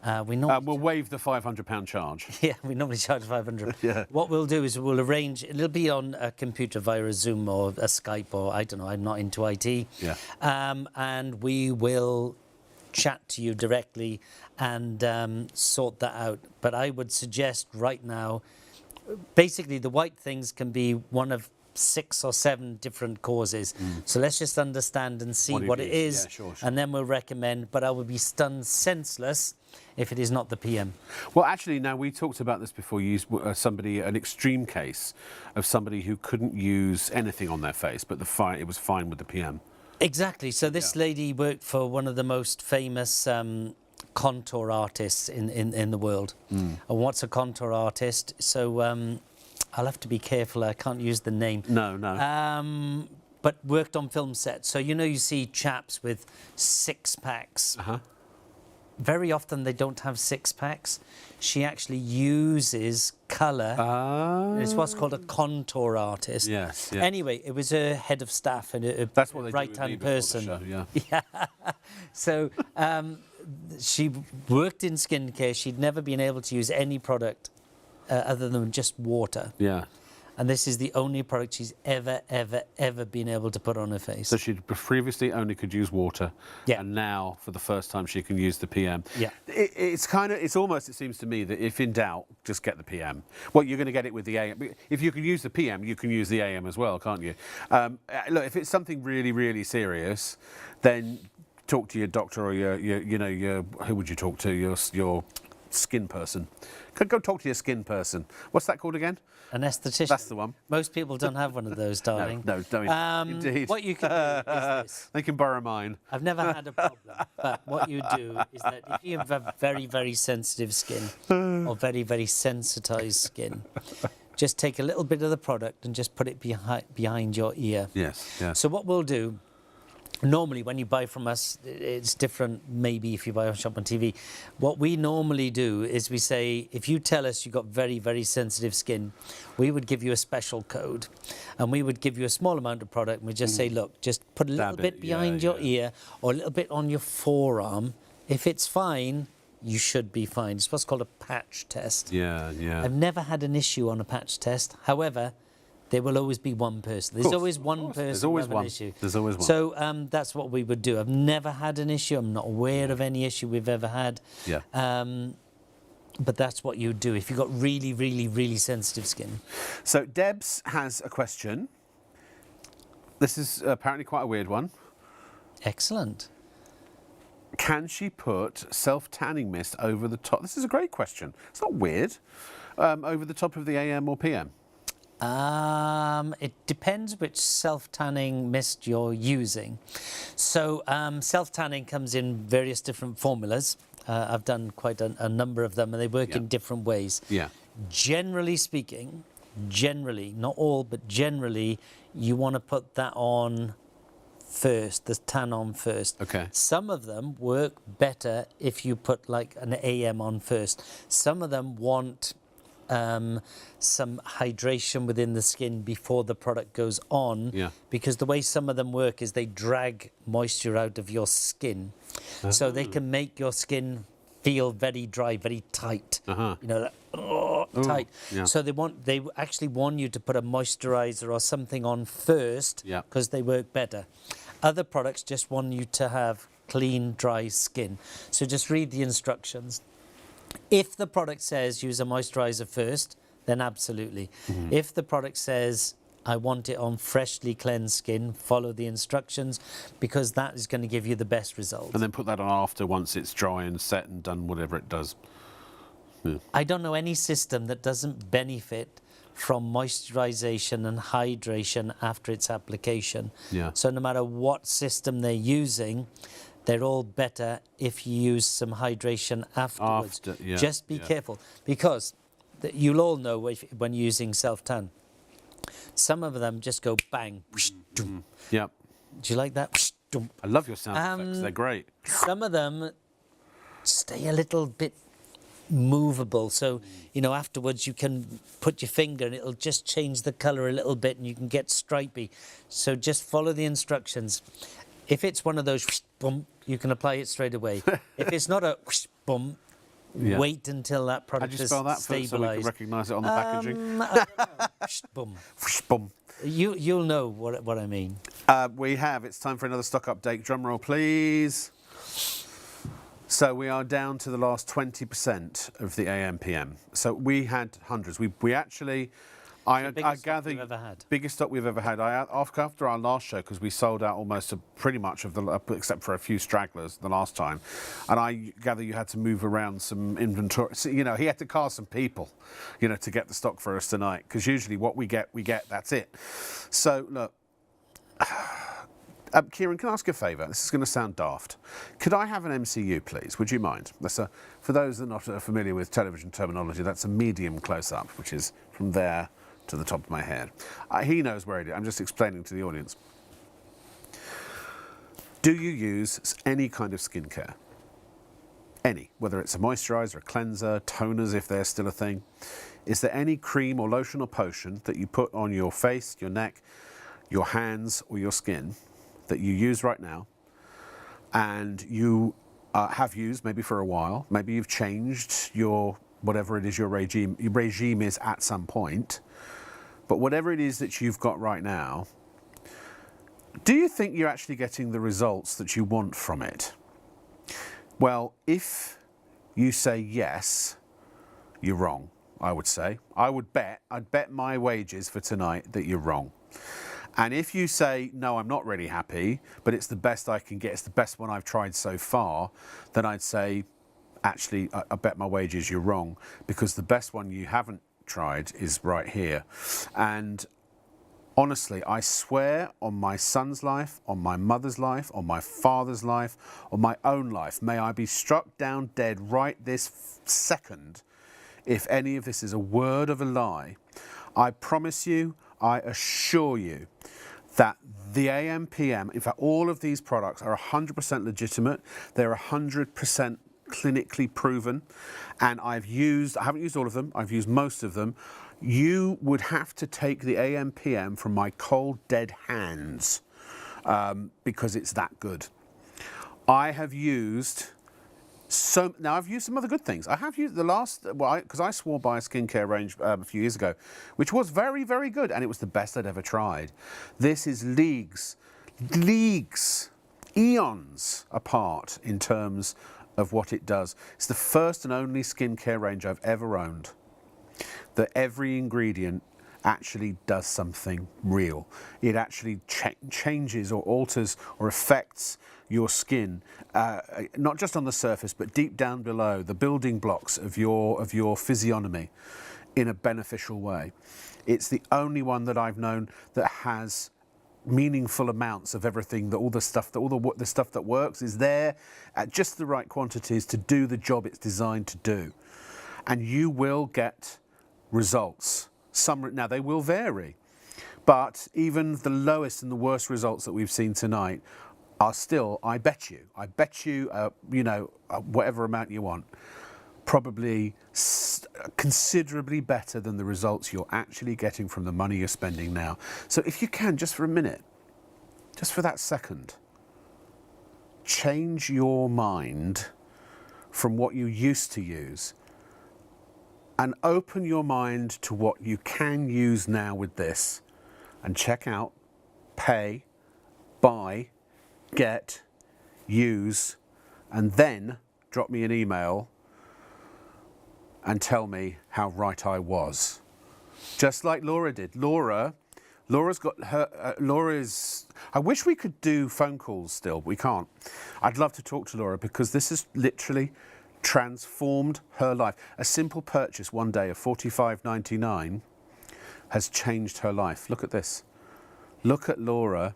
We'll waive the £500 charge. Yeah, we normally charge 500. Yeah. What we'll do is we'll arrange, it'll be on a computer via a Zoom or a Skype or I don't know, I'm not into IT. Yeah. And we will chat to you directly and sort that out. But I would suggest right now, basically the white things can be one of 6 or 7 different causes. So let's just understand and see what it is. Yeah, sure. And then we'll recommend, but I would be stunned senseless if it is not the PM. Well, actually, now we talked about this before. You used an extreme case of somebody who couldn't use anything on their face, but it was fine with the PM. Exactly. So this lady worked for one of the most famous contour artists in the world. And what's a contour artist? So I'll have to be careful. I can't use the name. No. But worked on film sets. So, you see chaps with 6-packs. Very often they don't have 6-packs. She actually uses colour. It's what's called a contour artist. Yes. Anyway, it was a head of staff and a That's what they right-hand do with me person. before the show, Yeah. So she worked in skincare. She'd never been able to use any product other than just water. Yeah. And this is the only product she's ever been able to put on her face. So she previously only could use water. Yeah. And now, for the first time, she can use the PM. Yeah. It seems to me that if in doubt, just get the PM. Well, you're going to get it with the AM. If you can use the PM, you can use the AM as well, can't you? Look, if it's something really, really serious, then talk to your doctor or your who would you talk to? Your skin person. Go talk to your skin person. What's that called again? An esthetician. That's the one. Most people don't have one of those, darling. No, don't. Indeed. What you can do is this. They can borrow mine. I've never had a problem, but what you do is that if you have very, very sensitive skin or very, very sensitized skin, just take a little bit of the product and just put it behind your ear. Yes. So what we'll do, normally when you buy from us, it's different maybe if you buy on Shop on TV. What we normally do is we say, if you tell us you've got very, very sensitive skin, we would give you a special code and we would give you a small amount of product and we just say, look, just put a little bit behind your ear or a little bit on your forearm. If it's fine, you should be fine. It's what's called a patch test. Yeah. I've never had an issue on a patch test. However, there will always be one person. There's always one person. There's always who have an issue. There's always one. So that's what we would do. I've never had an issue. I'm not aware of any issue we've ever had. Yeah. But that's what you do if you've got really, really, really sensitive skin. So Debs has a question. This is apparently quite a weird one. Excellent. Can she put self-tanning mist over the top? This is a great question. It's not weird. Over the top of the AM or PM? It depends which self-tanning mist you're using. So self-tanning comes in various different formulas. I've done quite a number of them and they work in different ways. Yeah. Generally speaking, not all, but generally, you want to put that on first, the tan on first. Okay. Some of them work better if you put like an AM on first. Some of them want some hydration within the skin before the product goes on, because the way some of them work is they drag moisture out of your skin, so they can make your skin feel very dry, very tight. Tight. Yeah. So they actually want you to put a moisturizer or something on first, because they work better. Other products just want you to have clean, dry skin. So just read the instructions. If the product says use a moisturiser first, then absolutely. If the product says I want it on freshly cleansed skin, follow the instructions, because that is going to give you the best result. And then put that on after once it's dry and set and done whatever it does. Yeah. I don't know any system that doesn't benefit from moisturization and hydration after its application. Yeah. So no matter what system they're using, they're all better if you use some hydration afterwards. Just be careful, because you'll all know when using self-tan, some of them just go bang. Yep. Do you like that? I love your sound effects. They're great. Some of them stay a little bit movable, so you know afterwards you can put your finger and it'll just change the color a little bit and you can get stripy. So just follow the instructions. If it's one of those boom, you can apply it straight away. If it's not a boom, wait until that product is stabilized. So we can recognise it on the packaging? Boom. Boom. You'll know what I mean. It's time for another stock update. Drum roll, please. So we are down to the last 20% of the AM/PM. So we had hundreds. We actually, I gather, biggest stock we've ever had. After our last show, because we sold out almost pretty much of except for a few stragglers the last time, and I gather you had to move around some inventory. So, you know, he had to cast some people, you know, to get the stock for us tonight. Because usually what we get. That's it. So look. Kieran, can I ask you a favour? This is going to sound daft. Could I have an MCU, please? Would you mind? For those that are not familiar with television terminology, that's a medium close-up, which is from there to the top of my head. He knows where it is. I'm just explaining to the audience. Do you use any kind of skincare? Any, whether it's a moisturiser, a cleanser, toners if they're still a thing. Is there any cream or lotion or potion that you put on your face, your neck, your hands or your skin that you use right now, and you have used maybe for a while, maybe you've changed your, whatever it is your regime is at some point, but whatever it is that you've got right now, do you think you're actually getting the results that you want from it? Well, if you say yes, you're wrong, I would say. I'd bet my wages for tonight that you're wrong. And if you say, no, I'm not really happy, but it's the best I can get, it's the best one I've tried so far, then I'd say, actually, I bet my wages you're wrong, because the best one you haven't tried is right here. And honestly, I swear on my son's life, on my mother's life, on my father's life, on my own life, may I be struck down dead right this second if any of this is a word of a lie. I promise you, I assure you that the AM/PM, in fact, all of these products are 100% legitimate. They're 100% clinically proven. And I haven't used all of them, I've used most of them. You would have to take the AM/PM from my cold, dead hands because it's that good. I have used now I've used some other good things. I have used because I swore by a skincare range a few years ago, which was very, very good, and it was the best I'd ever tried. This is leagues, eons apart in terms of what it does. It's the first and only skincare range I've ever owned that every ingredient actually does something real. It actually changes or alters or affects your skin, not just on the surface, but deep down below, the building blocks of your physiognomy in a beneficial way. It's the only one that I've known that has meaningful amounts of everything, all the stuff that works is there at just the right quantities to do the job it's designed to do. And you will get results. Now they will vary, but even the lowest and the worst results that we've seen tonight are still, I bet you, whatever amount you want, probably considerably better than the results you're actually getting from the money you're spending now. So if you can, just for a minute, just for that second, change your mind from what you used to use and open your mind to what you can use now with this, and check out, pay, buy, get use, and then drop me an email and tell me how right I was. Just like Laura did. Laura's got her, I wish we could do phone calls still, but we can't. I'd love to talk to Laura because this has literally transformed her life. A simple purchase one day of $45.99 has changed her life. Look at this. Look at Laura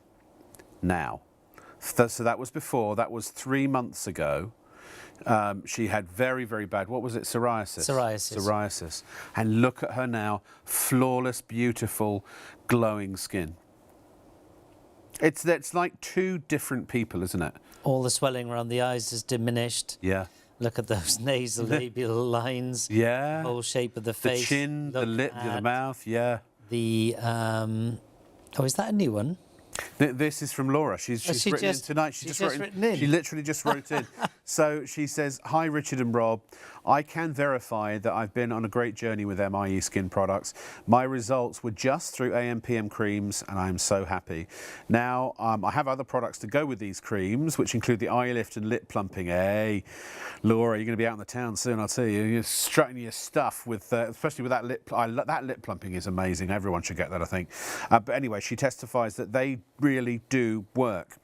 now. So that was before, that was 3 months ago. She had very, very bad, what was it, psoriasis? Psoriasis. And look at her now, flawless, beautiful, glowing skin. It's like two different people, isn't it? All the swelling around the eyes has diminished. Yeah. Look at those nasolabial lines. Yeah. The whole shape of the face. The chin, the lip, the mouth, yeah. The, oh, is that a new one? This is from Laura. She's written in tonight. She literally just wrote in. So she says, "Hi Richard and Rob, I can verify that I've been on a great journey with MIE skin products. My results were just through AM/PM creams, and I am so happy. Now I have other products to go with these creams, which include the eye lift and lip plumping. Hey, Laura, you're going to be out in the town soon. I'll tell you. You're strutting your stuff with, especially with that lip. That lip plumping is amazing. Everyone should get that, I think. But anyway, she testifies that they really do work.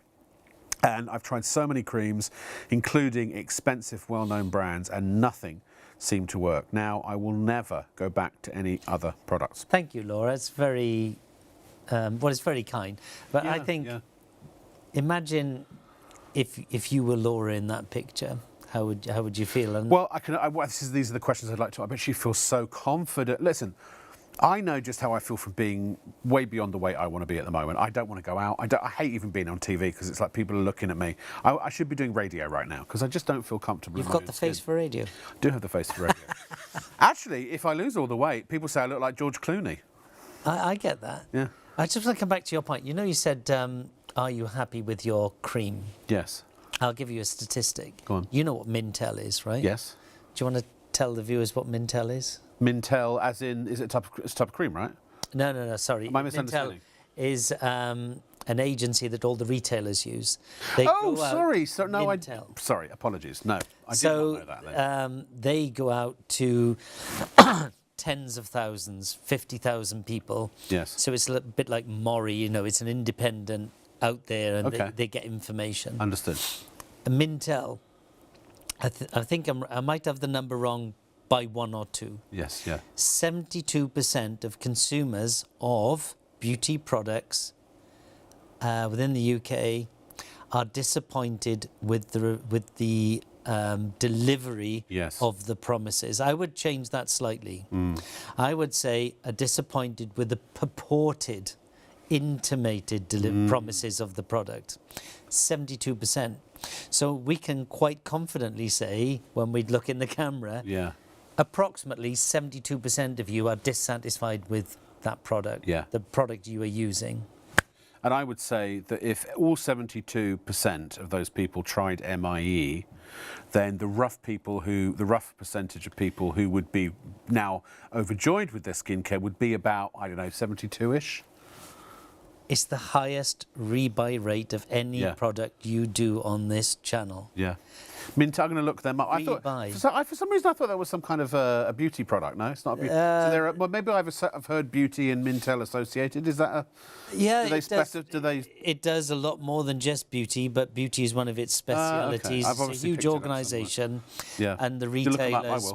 And I've tried so many creams, including expensive, well-known brands, and nothing seemed to work. Now, I will never go back to any other products." Thank you, Laura. It's very, well, it's very kind. But I think, imagine if you were Laura in that picture, how would you feel? And well, these are the questions I'd like to. I bet she feels so confident. Listen, I know just how I feel from being way beyond the weight I want to be at the moment. I don't want to go out. I hate even being on TV because it's like people are looking at me. I should be doing radio right now because I just don't feel comfortable. You've got the face for radio. I do have the face for radio. Actually, if I lose all the weight, people say I look like George Clooney. I get that. Yeah. I just want to come back to your point. You know, you said, are you happy with your cream? Yes. I'll give you a statistic. Go on. You know what Mintel is, right? Yes. Do you want to tell the viewers what Mintel is? Mintel, as in, is it it's a type of cream, right? No, sorry. Am I misunderstanding? Mintel is an agency that all the retailers use. Sorry. So no, Mintel. Sorry, apologies. No, I did not know that. Then. They go out to tens of thousands, 50,000 people. Yes. So it's a little bit like Maury, you know, it's an independent out there, and they get information. Understood. Mintel, I think I might have the number wrong by 1 or 2. Yes, yeah. 72% of consumers of beauty products within the UK are disappointed with the delivery of the promises. I would change that slightly. I would say are disappointed with the purported, intimated promises of the product. 72%. So we can quite confidently say, when we look in the camera, approximately 72% of you are dissatisfied with that product, the product you are using. And I would say that if all 72% of those people tried MIE, then the rough percentage of people who would be now overjoyed with their skincare would be about, I don't know, 72-ish. It's the highest rebuy rate of any product you do on this channel. Yeah. Mintel, I'm going to look them up. For some reason, I thought that was some kind of a beauty product. No, it's not a beauty. So well, maybe I've heard beauty and Mintel associated. Is that a... Yeah, it does a lot more than just beauty, but beauty is one of its specialities. Okay. It's a huge organisation, and the retailers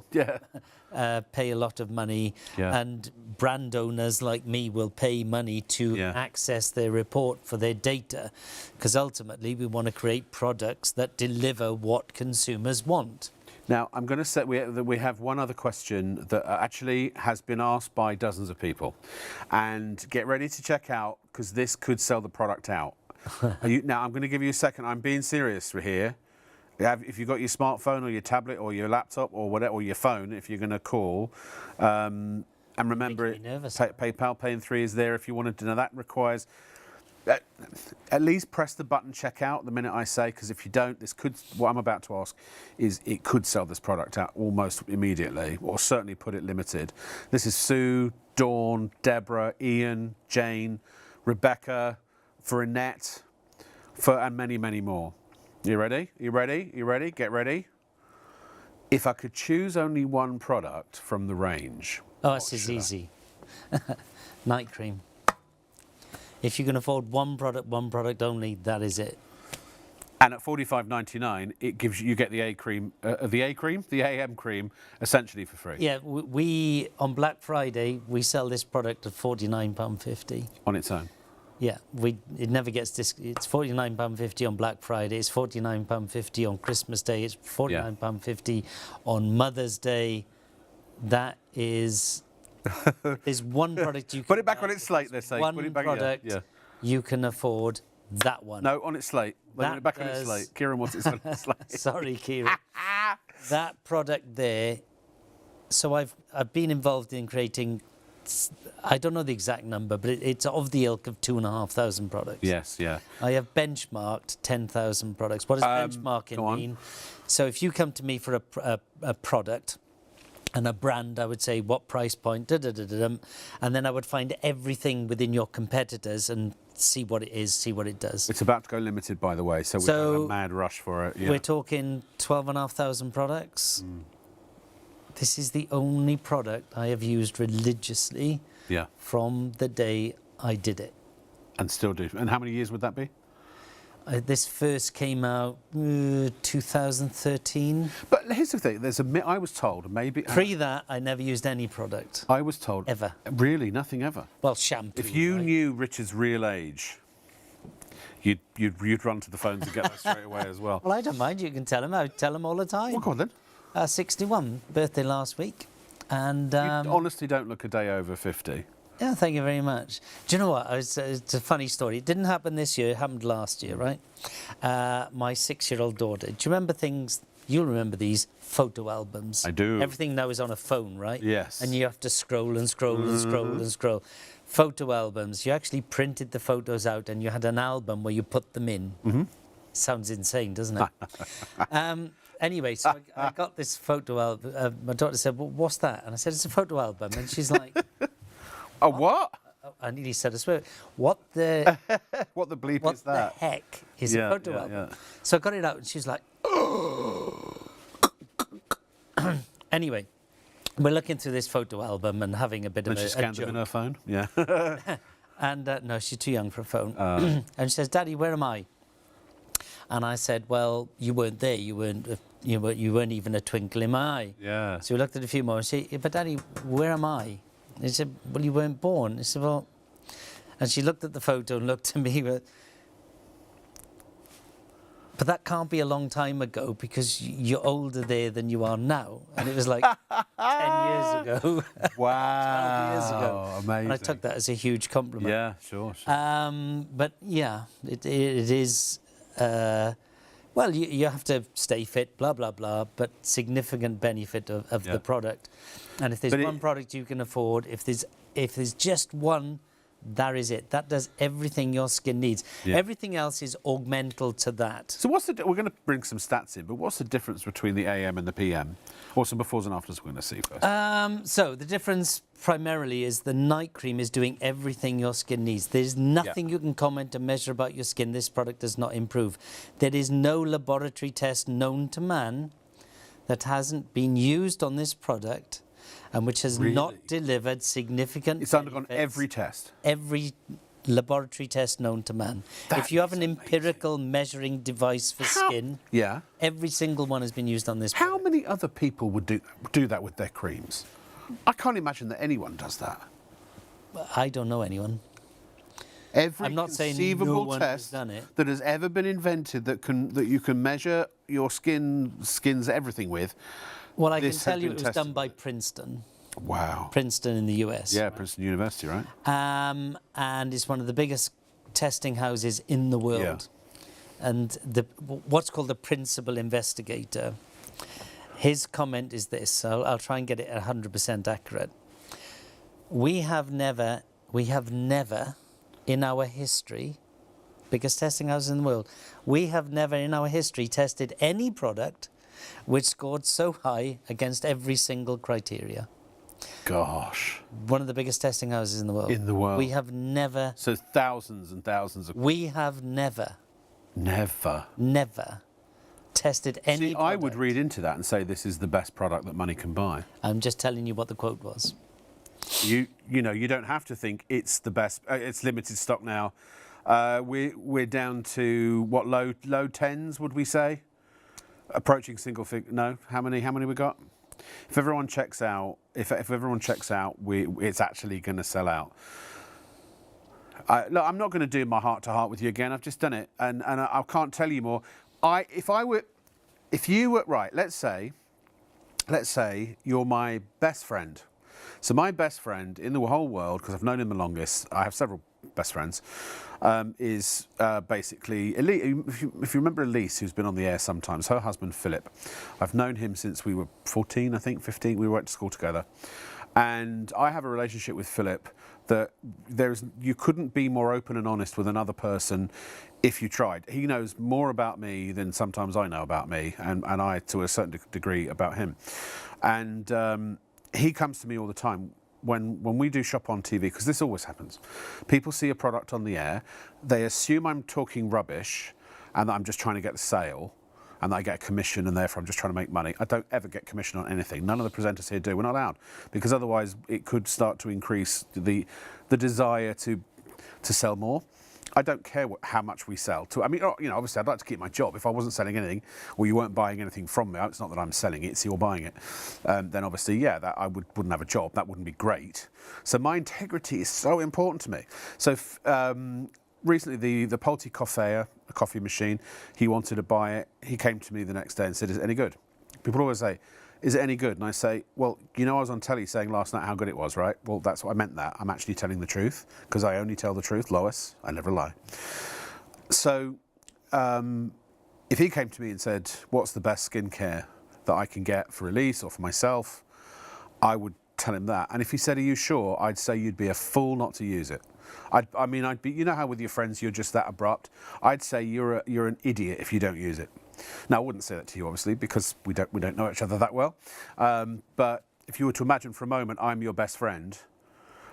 pay a lot of money, and brand owners like me will pay money to access their report for their data, because ultimately we want to create products that deliver what consumers want. Now, I'm going to say we have one other question that actually has been asked by dozens of people. And get ready to check out, because this could sell the product out. Now, I'm going to give you a second. I'm being serious here. If you've got your smartphone or your tablet or your laptop or whatever, or your phone, if you're going to call, and remember, PayPal Pay in 3 is there if you wanted to know. That requires... at least press the button checkout the minute I say, because if you don't, what I'm about to ask is it could sell this product out almost immediately, or certainly put it limited. This is Sue, Dawn, Deborah, Ian, Jane, Rebecca, for Annette, and many, many more. You ready? You ready? You ready? Get ready. If I could choose only one product from the range. Oh, this is easy. Night cream. If you can afford one product only, that is it. And at $45.99, it gives you get the the AM cream, essentially for free. Yeah, we on Black Friday we sell this product at £49.50 on its own. Yeah, it never gets it's £49.50 on Black Friday. It's £49.50 on Christmas Day. It's £49.50 on Mother's Day. That is. There's one product you can put it back on its slate. They're saying one put it back, product you can afford. That one. No, on its slate. Put it back on its slate. Kieran wants it on its slate. Sorry, Kieran. That product there. So I've been involved in creating. I don't know the exact number, but it's of the ilk of 2,500 products. Yes, yeah. I have benchmarked 10,000 products. What does benchmarking mean? So if you come to me for a product and a brand, I would say what price point, and then I would find everything within your competitors and see what it is, see what it does. It's about to go limited, by the way, so we're in a mad rush for it. Yeah. We're talking 12,500 products. This is the only product I have used religiously from the day I did it. And still do. And how many years would that be? This first came out 2013. But here's the thing. I was told maybe... Pre that, I never used any product. I was told... Ever. Really? Nothing ever? Well, shampoo. If you knew Richard's real age... You'd run to the phones and get that straight away as well. Well, I don't mind. You can tell him. I tell him all the time. Well, go on then. 61, birthday last week. And you honestly don't look a day over 50. Yeah, thank you very much. Do you know what? It's a funny story. It didn't happen this year. It happened last year, right? My 6-year-old daughter. Do you remember things? You'll remember these photo albums. I do. Everything now is on a phone, right? Yes. And you have to scroll and scroll and scroll and scroll. Photo albums. You actually printed the photos out and you had an album where you put them in. Sounds insane, doesn't it? Anyway, so I got this photo album. My daughter said, well, what's that? And I said, it's a photo album. And she's like... A what? I nearly said a swear. What the... what the bleep is that? What the heck is a photo album? Yeah. So I got it out and she's like... Anyway, we're looking through this photo album and having a bit of a... And she scanned them in her phone? Yeah. And no, she's too young for a phone. And she says, Daddy, where am I? And I said, well, you weren't there. You weren't even a twinkle in my eye. Yeah. So we looked at a few more and she said, but Daddy, where am I? And he said, well, you weren't born. I said, well... And she looked at the photo and looked at me, but that can't be a long time ago because you're older there than you are now. And it was like 10 years ago. Wow. 12 years ago. Amazing. And I took that as a huge compliment. Yeah, sure. But yeah, it is... well, you have to stay fit, blah, blah, blah, but significant benefit of the product. And if there's one product you can afford, if there's just one, that is it. That does everything your skin needs. Yeah. Everything else is augmental to that. So we're going to bring some stats in, but what's the difference between the AM and the PM? Or some befores and afters we're going to see first. So the difference primarily is the night cream is doing everything your skin needs. There's nothing you can comment and measure about your skin this product does not improve. There is no laboratory test known to man that hasn't been used on this product and which has not delivered significant It's undergone every test? Every laboratory test known to man. If you have an empirical measuring device for skin, every single one has been used on this product. How many other people would do that with their creams? I can't imagine that anyone does that. I don't know anyone. Every I'm not conceivable saying no one test has done it. that has ever been invented that you can measure your skin's everything with. Well, I can tell you it was done by Princeton. Wow. Princeton in the US. Yeah, Princeton University, right? And it's one of the biggest testing houses in the world. Yeah. And what's called the principal investigator, his comment is this. I'll try and get it 100% accurate. We have never in our history, biggest testing house in the world, we have never in our history tested any product which scored so high against every single criteria. Gosh. One of the biggest testing houses in the world. In the world. We have never... So thousands and thousands of... We have never... Never. Never tested any See, I would product. read into that and say this is the best product that money can buy. I'm just telling you what the quote was. You know, you don't have to think it's the best. It's limited stock now. We're down to what, low tens, would we say? Approaching single figure. No, how many we got? If everyone checks out, if everyone checks out, it's actually going to sell out. Look, I'm not going to do my heart to heart with you again. I've just done it, and I can't tell you more. If you were right, let's say you're my best friend. So my best friend in the whole world, because I've known him the longest, I have several best friends, is basically Elise. If you remember Elise, who's been on the air sometimes, her husband Philip. I've known him since we were 14, I think, 15. We went to school together. And I have a relationship with Philip that you couldn't be more open and honest with another person if you tried. He knows more about me than sometimes I know about me, and I, to a certain degree, about him. And he comes to me all the time when we do Shop on TV, because this always happens. People see a product on the air, they assume I'm talking rubbish and that I'm just trying to get the sale, and that I get a commission and therefore I'm just trying to make money. I don't ever get commission on anything. None of the presenters here do. We're not allowed, because otherwise it could start to increase the desire to sell more. I don't care how much we sell. I mean, you know, obviously I'd like to keep my job. If I wasn't selling anything, or you weren't buying anything from me, it's not that I'm selling it, it's you're buying it, then obviously, yeah, that I wouldn't have a job. That wouldn't be great. So my integrity is so important to me. So recently, the Polti Coffea, a coffee machine, he wanted to buy it. He came to me the next day and said, "Is it any good?" People always say, "Is it any good?" And I say, "Well, you know, I was on telly saying last night how good it was, right?" Well, that's what I meant that. I'm actually telling the truth, because I only tell the truth, Lois. I never lie. So if he came to me and said, "What's the best skincare that I can get for Elise or for myself?" I would tell him that. And if he said, "Are you sure?" I'd say you'd be a fool not to use it. I'd be, you know how with your friends you're just that abrupt? I'd say you're an idiot if you don't use it. Now, I wouldn't say that to you, obviously, because we don't know each other that well. But if you were to imagine for a moment I'm your best friend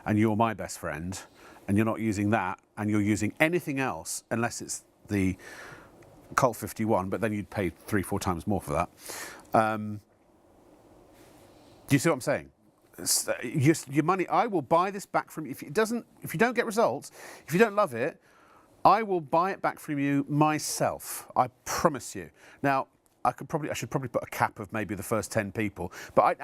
and you're my best friend, and you're not using that, and you're using anything else, unless it's the Colt 51, but then you'd pay 3-4 times more for that. Do you see what I'm saying? Your money, I will buy this back from you. If you don't get results, if you don't love it, I will buy it back from you myself. I promise you. Now, I should probably put a cap of maybe the first 10 people, but I'd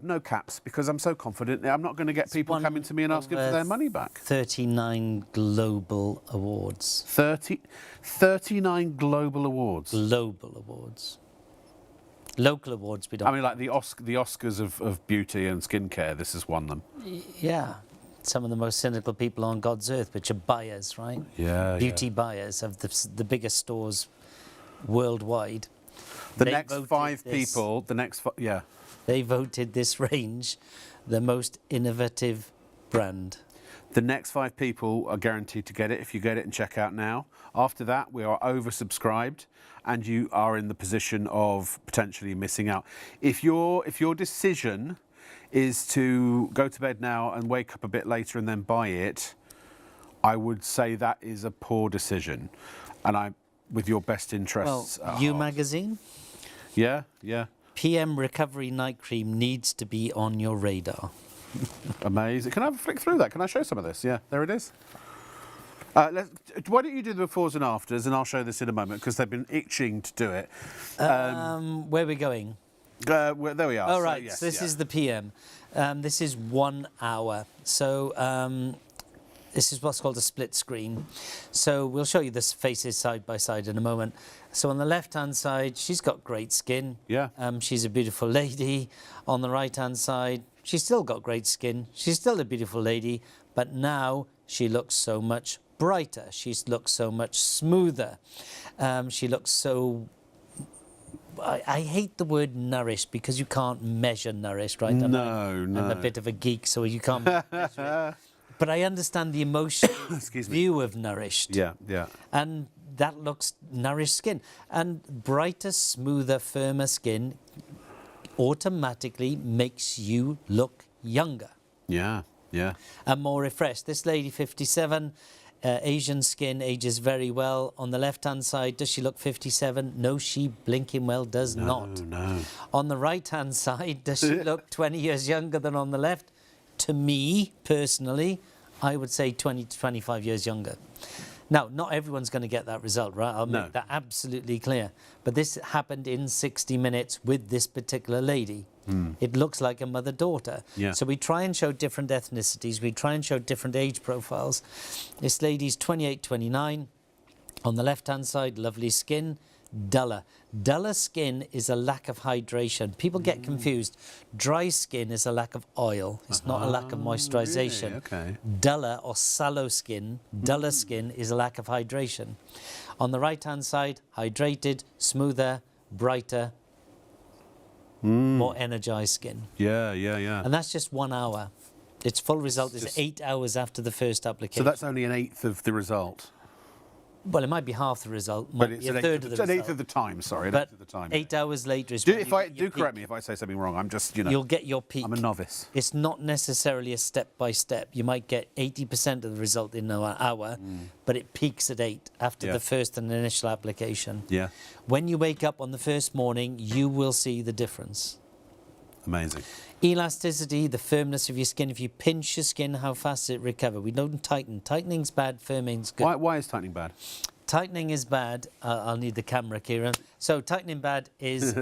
no caps, because I'm so confident. I'm not going to get people coming to me and asking for their money back. 39 global awards. 39 global awards. Global awards. Local awards we don't. I mean, like the Oscars of beauty and skincare. This has won them. Yeah. Some of the most cynical people on God's earth, which are buyers, right? Yeah. Beauty buyers of the biggest stores worldwide. The next 5 people. Yeah. They voted this range the most innovative brand. The next 5 people are guaranteed to get it if you get it and check out now. After that, we are oversubscribed, and you are in the position of potentially missing out. If your decision is to go to bed now and wake up a bit later and then buy it, I would say that is a poor decision. And with your best interests at You heart. magazine? Yeah. PM Recovery Night Cream needs to be on your radar. Amazing. Can I have a flick through that? Can I show some of this? Yeah, there it is. Why don't you do the befores and afters, and I'll show this in a moment, because they've been itching to do it. Where are we going? There we are. Oh, right. So, yes, So this yeah. is the PM. This is 1 hour. So this is what's called a split screen. So we'll show you the faces side by side in a moment. So on the left-hand side, she's got great skin. Yeah. She's a beautiful lady. On the right-hand side, she's still got great skin. She's still a beautiful lady, but now she looks so much brighter. She looks so much smoother. She looks so... I hate the word nourished, because you can't measure nourished, right? No. I'm a bit of a geek, so you can't measure it. But I understand the emotional view of nourished. Yeah. And that looks nourished skin. And brighter, smoother, firmer skin automatically makes you look younger. Yeah. And more refreshed. This lady, 57, Asian skin ages very well. On the left-hand side, does she look 57? No, she blinking well does not. No. On the right-hand side, does she look 20 years younger than on the left? To me, personally, I would say 20 to 25 years younger. Now, not everyone's going to get that result, right? I'll make that absolutely clear. But this happened in 60 minutes with this particular lady. It looks like a mother-daughter. Yeah. So we try and show different ethnicities. We try and show different age profiles. This lady's 28, 29. On the left-hand side, lovely skin, duller. Duller skin is a lack of hydration. People get confused. Dry skin is a lack of oil. It's not a lack of moisturization. Really? Okay. Duller or sallow skin, duller skin is a lack of hydration. On the right-hand side, hydrated, smoother, brighter, more energized skin. Yeah. And that's just 1 hour. Its full result is 8 hours after the first application. So that's only an eighth of the result. Well, it might be half the result, But might it's be a an third of the result. eighth of the time, sorry. But An eighth of the time. 8 hours later is Do, when if you I get your do correct peak. me if I say something wrong. I'm just, you know, You'll get your peak. I'm a novice. It's not necessarily a step-by-step. You might get 80% of the result in an hour, but it peaks at 8 after the first and initial application. Yeah. When you wake up on the first morning, you will see the difference. Amazing. Elasticity, the firmness of your skin. If you pinch your skin, how fast does it recover? We don't tighten. Tightening's bad, firming's good. Why is tightening bad? Tightening is bad. I'll need the camera, Kieran. So tightening bad is,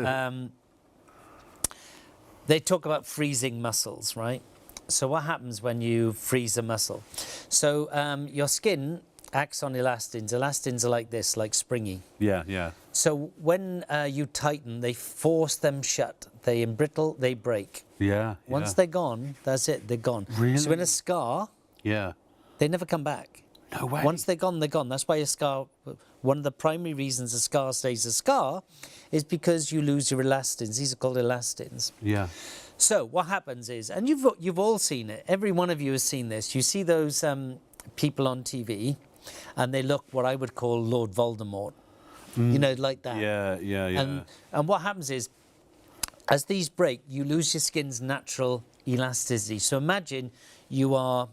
they talk about freezing muscles, right? So what happens when you freeze a muscle? So your skin acts on elastins. Elastins are like this, like springy. Yeah. So when you tighten, they force them shut. They embrittle, they break. Yeah. Once they're gone, that's it, they're gone. Really? So in a scar, Yeah. they never come back. No way. Once they're gone, they're gone. That's why a scar, one of the primary reasons a scar stays a scar is because you lose your elastins. These are called elastins. Yeah. So what happens is, and you've all seen it, every one of you has seen this. You see those people on TV and they look what I would call Lord Voldemort. You know, like that. Yeah. And what happens is, as these break, you lose your skin's natural elasticity. So imagine you are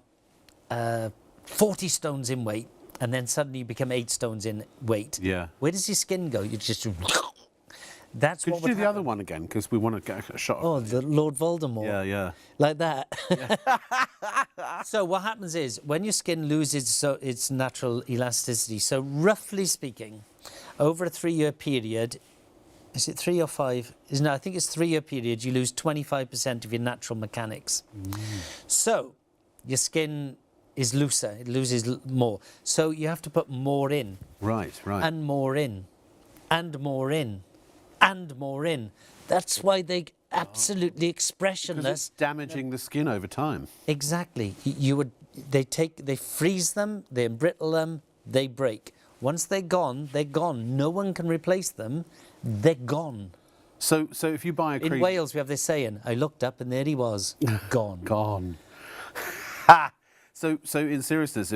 40 stones in weight, and then suddenly you become 8 stones in weight. Yeah. Where does your skin go? You just... That's Could what you would do the other one again? Because we want to get a shot of Oh, the Lord Voldemort. Yeah. Like that. So what happens is, when your skin loses its natural elasticity, so roughly speaking, over a 3-year period, is it 3 or 5? No, I think it's 3-year period, you lose 25% of your natural mechanics. So your skin is looser, it loses more. So you have to put more in. Right. And more in. And more in. And more in. That's why they absolutely expressionless. Because it's damaging the skin over time. Exactly. They freeze them, they embrittle them, they break. Once they're gone, they're gone. No one can replace them. They're gone. So if you buy a cream... In Wales, we have this saying, I looked up and there he was, gone. Gone. So in seriousness, I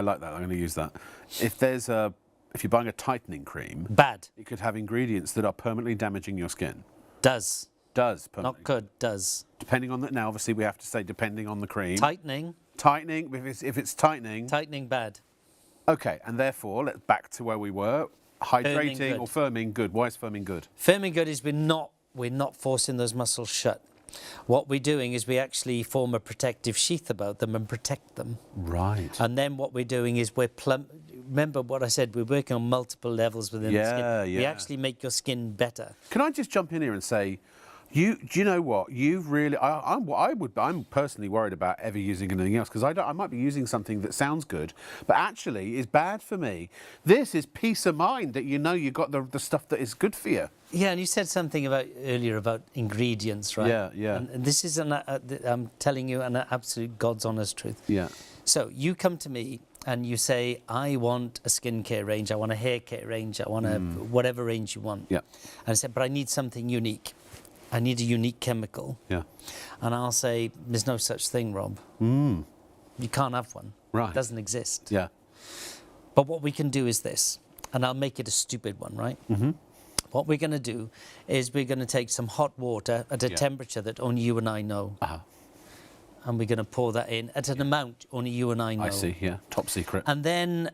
like that. I'm going to use that. If you're buying a tightening cream, Bad. it could have ingredients that are permanently damaging your skin. Does. Permanently. Not good, does. Depending on now, obviously we have to say depending on the cream. Tightening. Tightening. If it's tightening. Tightening bad. Okay, and therefore let's back to where we were. Hydrating Firming or firming good. Why is firming good? Firming good is we're not forcing those muscles shut. What we're doing is we actually form a protective sheath about them and protect them. Right. And then what we're doing is remember what I said, we're working on multiple levels within the skin. We actually make your skin better. Can I just jump in here and say, do you know what? You've really, I'm personally worried about ever using anything else because I might be using something that sounds good, but actually is bad for me. This is peace of mind that you know you got the stuff that is good for you. Yeah, and you said something earlier about ingredients, right? Yeah. And this is, I'm telling you, an absolute God's honest truth. Yeah. So you come to me and you say, I want a skincare range, I want a hair care range, I want a whatever range you want. Yeah. And I said, but I need something unique. I need a unique chemical. Yeah. And I'll say, there's no such thing, Rob. You can't have one. Right. It doesn't exist. Yeah. But what we can do is this, and I'll make it a stupid one, right? What we're going to do is we're going to take some hot water at a temperature that only you and I know. and we're going to pour that in at an amount only you and I know. I see, yeah. Top secret. And then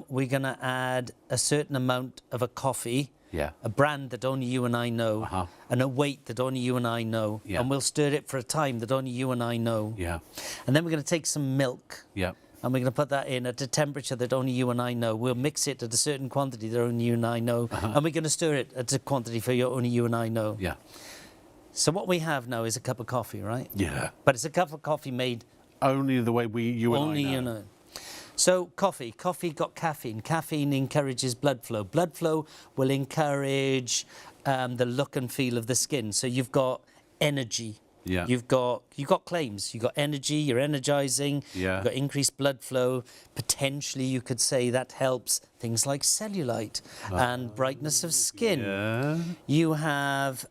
we're going to add a certain amount of a coffee, Yeah. a brand that only you and I know, Uh-huh. and a weight that only you and I know. Yeah. And we'll stir it for a time that only you and I know. Yeah. And then we're going to take some milk. Yeah. And we're going to put that in at a temperature that only you and I know. We'll mix it at a certain quantity that only you and I know. And we're going to stir it at a quantity for only you and I know. Yeah. So what we have now is a cup of coffee, right? Yeah. But it's a cup of coffee made Only the way you and only I know. you know. So coffee got caffeine. Caffeine encourages blood flow. Blood flow will encourage the look and feel of the skin. So you've got energy. Yeah. You've got claims. You've got energy. You're energizing. Yeah. You've got increased blood flow. Potentially, you could say that helps things like cellulite and brightness of skin. Yeah. You have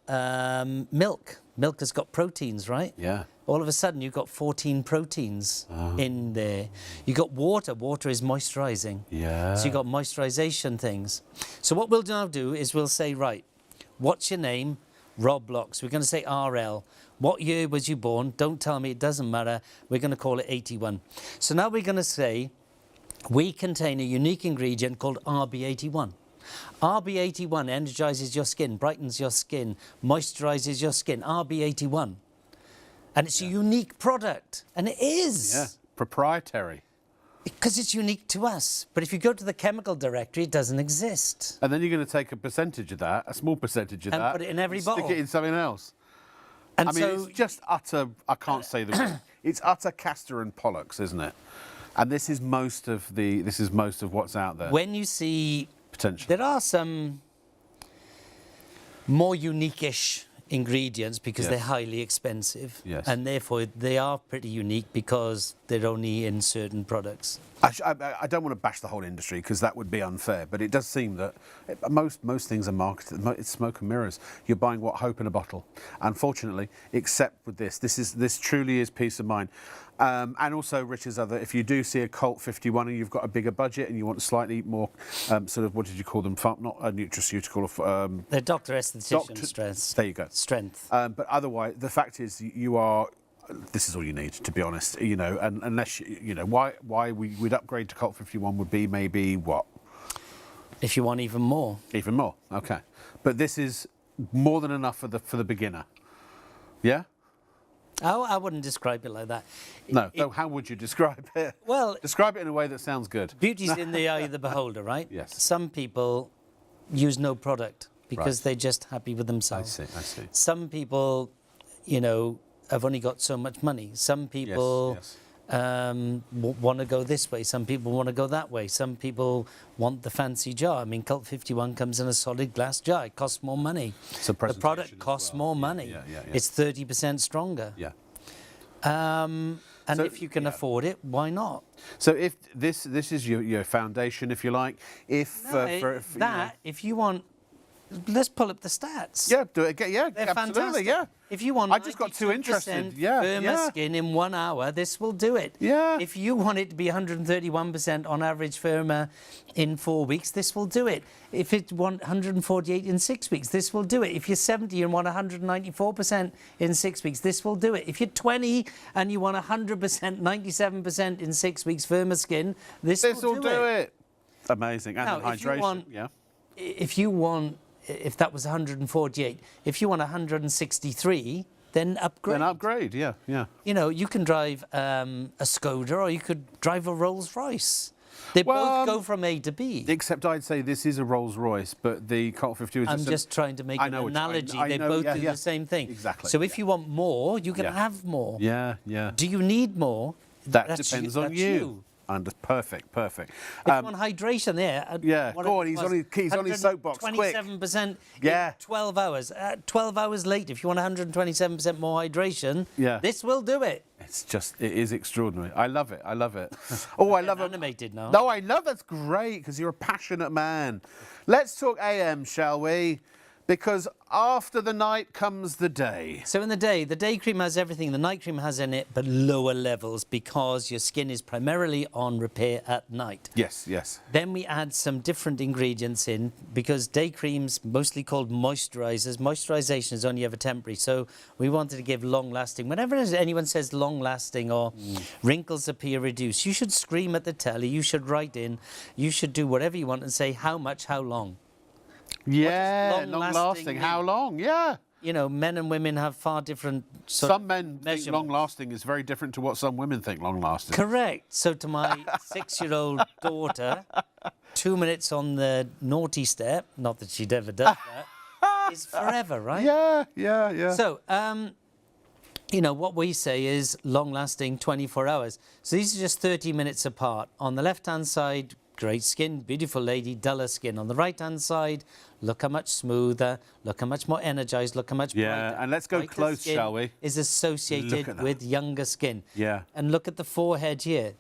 milk. Milk has got proteins, right? Yeah. All of a sudden, you've got 14 proteins in there. You've got water. Water is moisturizing. Yeah. So you've got moisturization things. So what we'll now do is we'll say, right, what's your name? Rob Locks. We're going to say RL. What year was you born? Don't tell me, it doesn't matter. We're going to call it 81. So now we're going to say we contain a unique ingredient called RB81. RB81 energizes your skin, brightens your skin, moisturizes your skin. RB81. And it's a unique product. And it is. Yeah. Proprietary. Because it's unique to us. But if you go to the chemical directory, it doesn't exist. And then you're going to take a percentage of that, a small percentage of And that. put it in every and bottle. Stick it in something else. And I mean, so, it's just utter, I can't say the word. It's utter castor and pollux, isn't it? And this is most of what's out there. when you see, Potentially. there are some more unique-ish ingredients because Yes. they're highly expensive. Yes. And therefore, they are pretty unique because they're only in certain products. I don't want to bash the whole industry because that would be unfair, but it does seem that most things are marketed. It's smoke and mirrors. You're buying what hope in a bottle. Unfortunately, except with this truly is peace of mind. And also, Richard's other. If you do see a Colt 51 and you've got a bigger budget and you want slightly more sort of, what did you call them? Not a nutraceutical. They're doctor esthetician strength. There you go. Strength. But otherwise, the fact is, you are. This is all you need, to be honest. You know, and unless you know why we'd upgrade to Colt 51 would be maybe what? If you want even more. Even more. Okay, but this is more than enough for the beginner. Yeah. Oh, I wouldn't describe it like that. No. How would you describe it? Well, Describe it in a way that sounds good. beauty's in the eye of the beholder, right? Yes. Some people use no product because Right. they're just happy with themselves. I see. Some people, have only got so much money. Some people Yes. want to go this way. Some people want to go that way. Some people want the fancy jar. I mean, Colt 51 comes in a solid glass jar. It costs more money. So The presentation product as costs well. more Yeah, money. yeah. It's 30% stronger. Yeah. And So, if you can yeah. afford it, why not? So if this is your foundation, if you like, if If you want, let's pull up the stats. yeah, do it again. Yeah, They're absolutely. fantastic. Yeah. If you want I just got too 92% interested. Yeah, firmer yeah. skin in 1 hour, this will do it. Yeah. If you want it to be 131% on average firmer in 4 weeks, this will do it. If you want 148 in 6 weeks, this will do it. If you're 70 and want 194% in 6 weeks, this will do it. If you're 20 and you want 100%, 97% in 6 weeks firmer skin, this will do it. Amazing. And Now, then if you hydration. want- If that was 148, if you want 163, then upgrade. Then upgrade. Yeah. You can drive a Skoda or you could drive a Rolls Royce. They both go from A to B. Except I'd say this is a Rolls Royce, but the Colt 52 is I'm just trying to make I an know what you- analogy. I They know, both yeah, do yeah. the same thing. Exactly, So if you want more, you can Yeah. have more. Yeah. Do you need more? That That's depends you- on that's you. Perfect. If you want hydration there. yeah, go on, he's on his soapbox, quick. 27% Yeah. in 12 hours. 12 hours late, if you want 127% more hydration, Yeah. this will do it. It is extraordinary. I love it. Oh, I love it. Animated now. No, I love that's great because you're a passionate man. Let's talk AM, shall we? Because after the night comes the day. So in the day cream has everything the night cream has in it, but lower levels because your skin is primarily on repair at night. Yes, yes. Then we add some different ingredients in because day creams, mostly called moisturizers. Moisturization is only ever temporary, so we wanted to give long-lasting. Whenever anyone says long-lasting or wrinkles appear reduced, you should scream at the telly, you should write in, you should do whatever you want and say how much, how long. Yeah, long-lasting long-lasting. How long? Yeah. You know, men and women have far different Some men think measurements. long-lasting is very different to what some women think long-lasting. Correct. So to my 6-year-old daughter, 2 minutes on the naughty step, not that she'd ever done that, is forever, right? Yeah, yeah, yeah. So, you know, what we say is long-lasting 24 hours. So these are just 30 minutes apart. On the left-hand side, great skin, beautiful lady, duller skin. On the right-hand side, look how much smoother, look how much more energized, look how much brighter. Yeah, and let's go Brighter close, skin shall we? is associated with younger skin. Yeah. And look at the forehead here.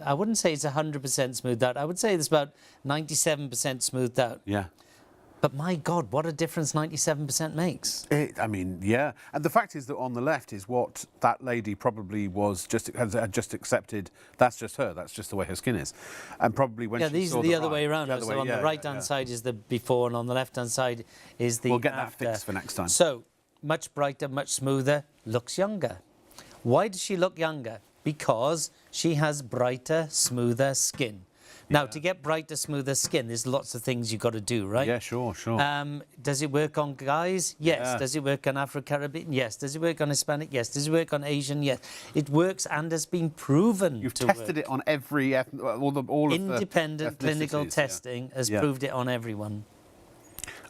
I wouldn't say it's 100% smoothed out. I would say it's about 97% smoothed out. Yeah. But my God, what a difference 97% makes. I mean, yeah. And the fact is that on the left is what that lady probably had just accepted. That's just her. That's just the way her skin is. And probably when she these saw are the other way around. the other So way, on yeah, the right-hand side is the before, and on the left-hand side is the We'll get after. that fixed for next time. So much brighter, much smoother, looks younger. Why does she look younger? Because she has brighter, smoother skin. Now, to get brighter, smoother skin, there's lots of things you've got to do, right? Yeah, sure, sure. Does it work on guys? Yes. Yeah. Does it work on Afro-Caribbean? Yes. Does it work on Hispanic? Yes. Does it work on Asian? Yes. It works and has been proven You've to tested work. it on every, all of the Independent clinical ethnicities, testing has Yeah. proved it on everyone.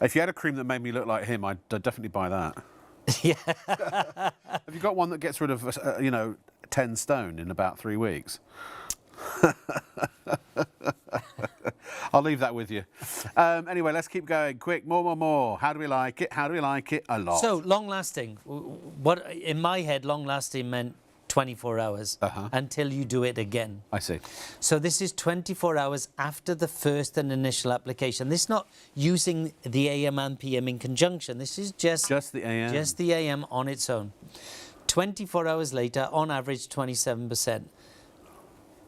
If you had a cream that made me look like him, I'd definitely buy that. Yeah. Have you got one that gets rid of, 10 stone in about 3 weeks? I'll leave that with you. Anyway, let's keep going. Quick, more. How do we like it? How do we like it? A lot. So long-lasting. What in my head, long-lasting meant 24 hours until you do it again. I see. So this is 24 hours after the first and initial application. This is not using the AM and PM in conjunction. This is just the AM. Just the AM on its own. 24 hours later, on average, 27%.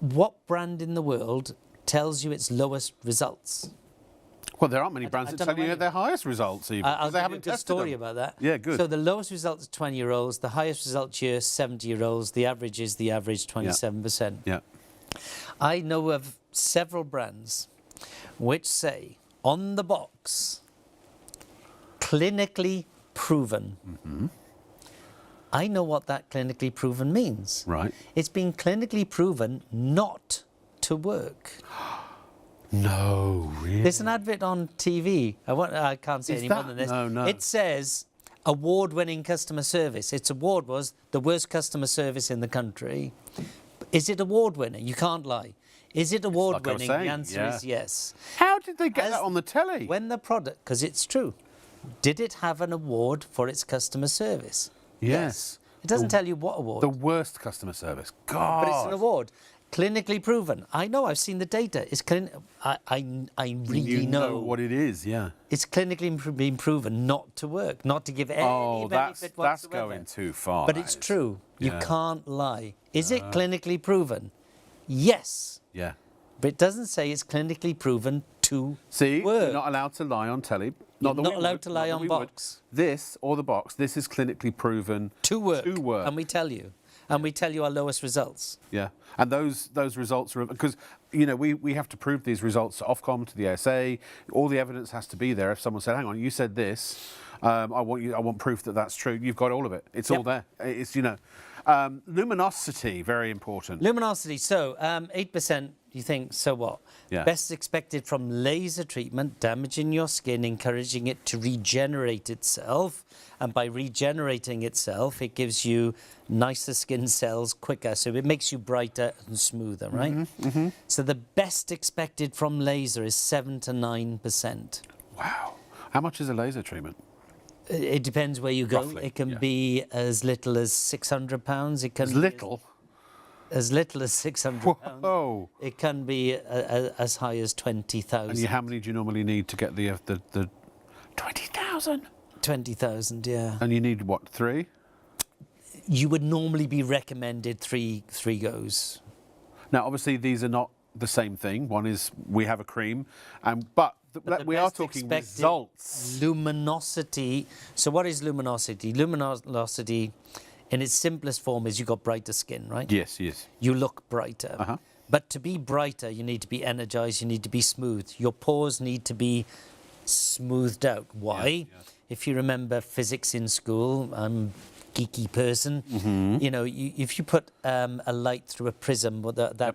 What brand in the world tells you its lowest results? Well, there aren't many brands that don't tell know you any. their highest results even. I'll Because they give you a haven't good tested story them. about that. Yeah, good. So the lowest result is 20-year-olds. The highest result here, 70-year-olds. The average is the average, 27%. Yeah. I know of several brands which say on the box, clinically proven. Mm-hmm. I know what that clinically proven means. Right. It's been clinically proven not to work. No, really? There's an advert on TV. I can't say Is any more that- than this. No. It says award-winning customer service. Its award was the worst customer service in the country. Is it award-winning? You can't lie. Is it award-winning? saying, The answer yeah. is yes. How did they get As- that on the telly? When the product, because it's true, did it have an award for its customer service? Yes. It doesn't tell you what award, The worst customer service. God. but it's an award. Clinically proven. I know, I've seen the data. It's I really You know what it is, yeah. It's clinically been proven not to work, not to give any Oh, benefit that's whatsoever. going too far. But that it's is. true. You Yeah. can't lie. Is it clinically proven? Yes. Yeah. But it doesn't say it's clinically proven to See, work. you're not allowed to lie on telly. You're that not we allowed would, to lie not that on we would. box. This or the box. This is clinically proven to work. To work. And we tell you. And we tell you our lowest results. Yeah, and those results are because we have to prove these results to Ofcom, to the ASA. All the evidence has to be there. If someone said, "Hang on, you said this," I want proof that that's true. You've got all of it. It's all there. It's luminosity, very important. Luminosity. So 8%. You think, so what? Yeah. Best expected from laser treatment, damaging your skin, encouraging it to regenerate itself. And by regenerating itself, it gives you nicer skin cells quicker. So it makes you brighter and smoother, right? Mm-hmm. So the best expected from laser is 7 to 9%. Wow. How much is a laser treatment? It depends where you go. Roughly, It can yeah. be as little as £600. It can It's be little. as little as £600. Whoa. It can be as high as 20,000. And how many do you normally need to get the 20,000? 20,000. 20,000, yeah. And you need what, 3? You would normally be recommended three goes. Now, obviously, these are not the same thing. One is we have a cream, but we are best talking expected results. Luminosity. So what is luminosity? Luminosity, in its simplest form, is you've got brighter skin, right? Yes, yes. You look brighter. Uh-huh. But to be brighter, you need to be energized, you need to be smooth. Your pores need to be smoothed out. Why? Yeah, yeah. If you remember physics in school, I'm a geeky person. Mm-hmm. You know, if you put a light through a prism, with that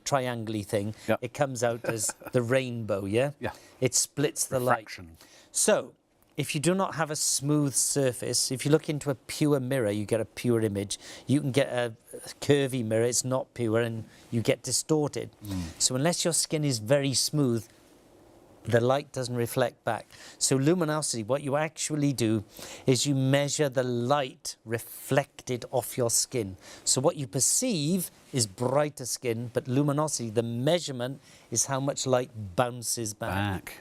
triangle-y thing, Yep. it comes out as the rainbow, yeah? Yeah. It splits the Refraction. light. So, if you do not have a smooth surface, if you look into a pure mirror, you get a pure image. You can get a curvy mirror, it's not pure, and you get distorted. So unless your skin is very smooth, the light doesn't reflect back. So luminosity, what you actually do is you measure the light reflected off your skin. So what you perceive is brighter skin, but luminosity, the measurement is how much light bounces back.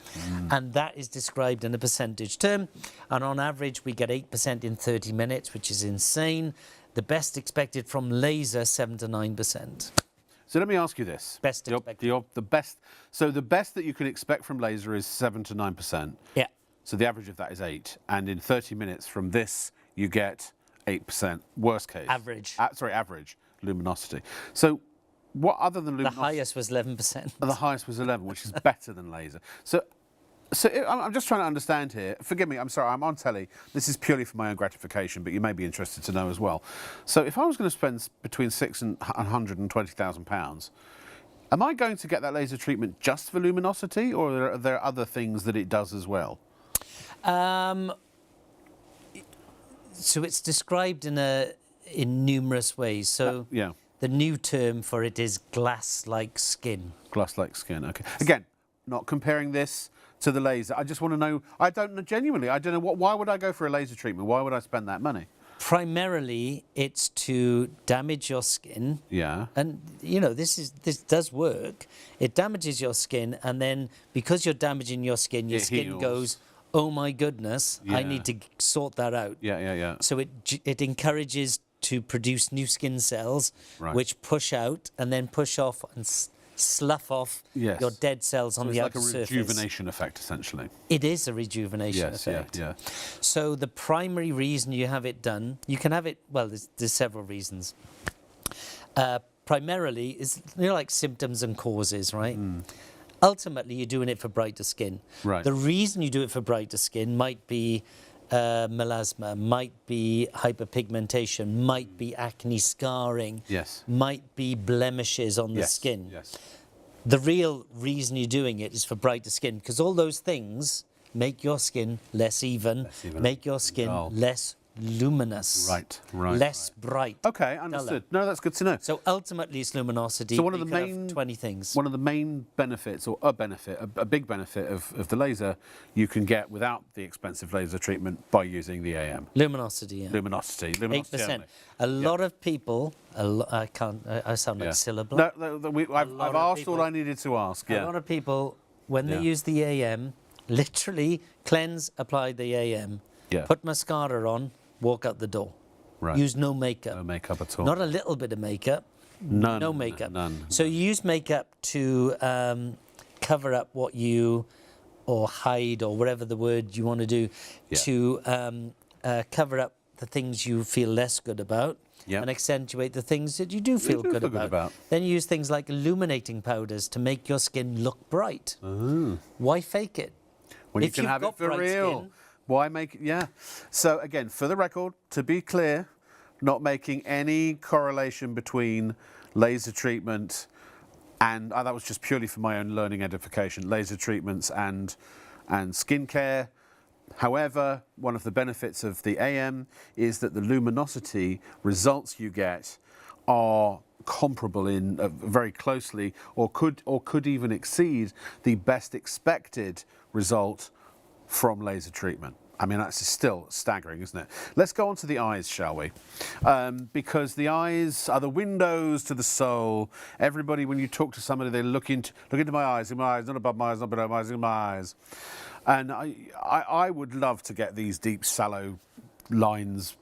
And that is described in a percentage term. And on average, we get 8% in 30 minutes, which is insane. The best expected from laser, 7 to 9%. So let me ask you this. Best expected. The best. So the best that you can expect from laser is 7 to 9%. Yeah. So the average of that is 8. And in 30 minutes from this, you get 8%. Worst case. Average. Average luminosity. So what other than The luminosity? highest was 11%. The highest was 11, which is better than laser. So I'm just trying to understand here. Forgive me, I'm sorry, I'm on telly. This is purely for my own gratification, but you may be interested to know as well. So if I was going to spend between £600,000 and £120,000, am I going to get that laser treatment just for luminosity, or are there other things that it does as well? So it's described in numerous ways. So Yeah. the new term for it is glass-like skin. Glass-like skin, okay. Again, not comparing this to the laser. I just want to know, I don't know, genuinely, I don't know, why would I go for a laser treatment? Why would I spend that money? Primarily, it's to damage your skin. Yeah. And, you know, this does work. It damages your skin, and then because you're damaging your skin heals. goes, oh my goodness, I Yeah. need to sort that out. Yeah. So it encourages to produce new skin cells, Right. which push out and then push off and slough off Yes. your dead cells on So the it's outer like a surface. rejuvenation effect, essentially. It is a rejuvenation Yes, effect. yeah. So the primary reason you have it done, you can have it, well, there's several reasons. Primarily, is like symptoms and causes, right? Ultimately, you're doing it for brighter skin. Right. The reason you do it for brighter skin might be melasma, might be hyperpigmentation, might be acne scarring, Yes. might be blemishes on the skin. Yes. The real reason you're doing it is for brighter skin, because all those things make your skin less even, make your skin dull. less luminous, Right. less bright. Okay, understood. No, that's good to know. So ultimately, it's luminosity. So one of You the could have main 20 things. One of the main benefits, or a big benefit of the laser, you can get without the expensive laser treatment by using the AM. Luminosity, yeah. Luminosity 8%. only. A lot of people, I sound like syllable. No, I've lot of asked all people- I needed to ask. A Yeah. lot of people, when Yeah. they use the AM, literally cleanse, apply the AM, Yeah. put mascara on, walk out the door. Right. Use no makeup. No makeup at all. Not a little bit of makeup. None. No makeup. None. So you use makeup to cover up what you, or hide, or whatever the word you want to do, Yeah. to cover up the things you feel less good about. Yeah. And accentuate the things that you do feel good about. Then you use things like illuminating powders to make your skin look bright. Why fake it? When you If can you've have it got for bright real. skin- Why make it? Yeah. So again, for the record, to be clear, not making any correlation between laser treatment and that was just purely for my own learning edification. Laser treatments and skincare. However, one of the benefits of the AM is that the luminosity results you get are comparable in very closely, or could even exceed the best expected result from laser treatment. I mean, that's still staggering, isn't it? Let's go on to the eyes, shall we? Because the eyes are the windows to the soul. Everybody, when you talk to somebody, they look into my eyes, not above my eyes, not below my eyes, in my eyes. And I would love to get these deep sallow lines,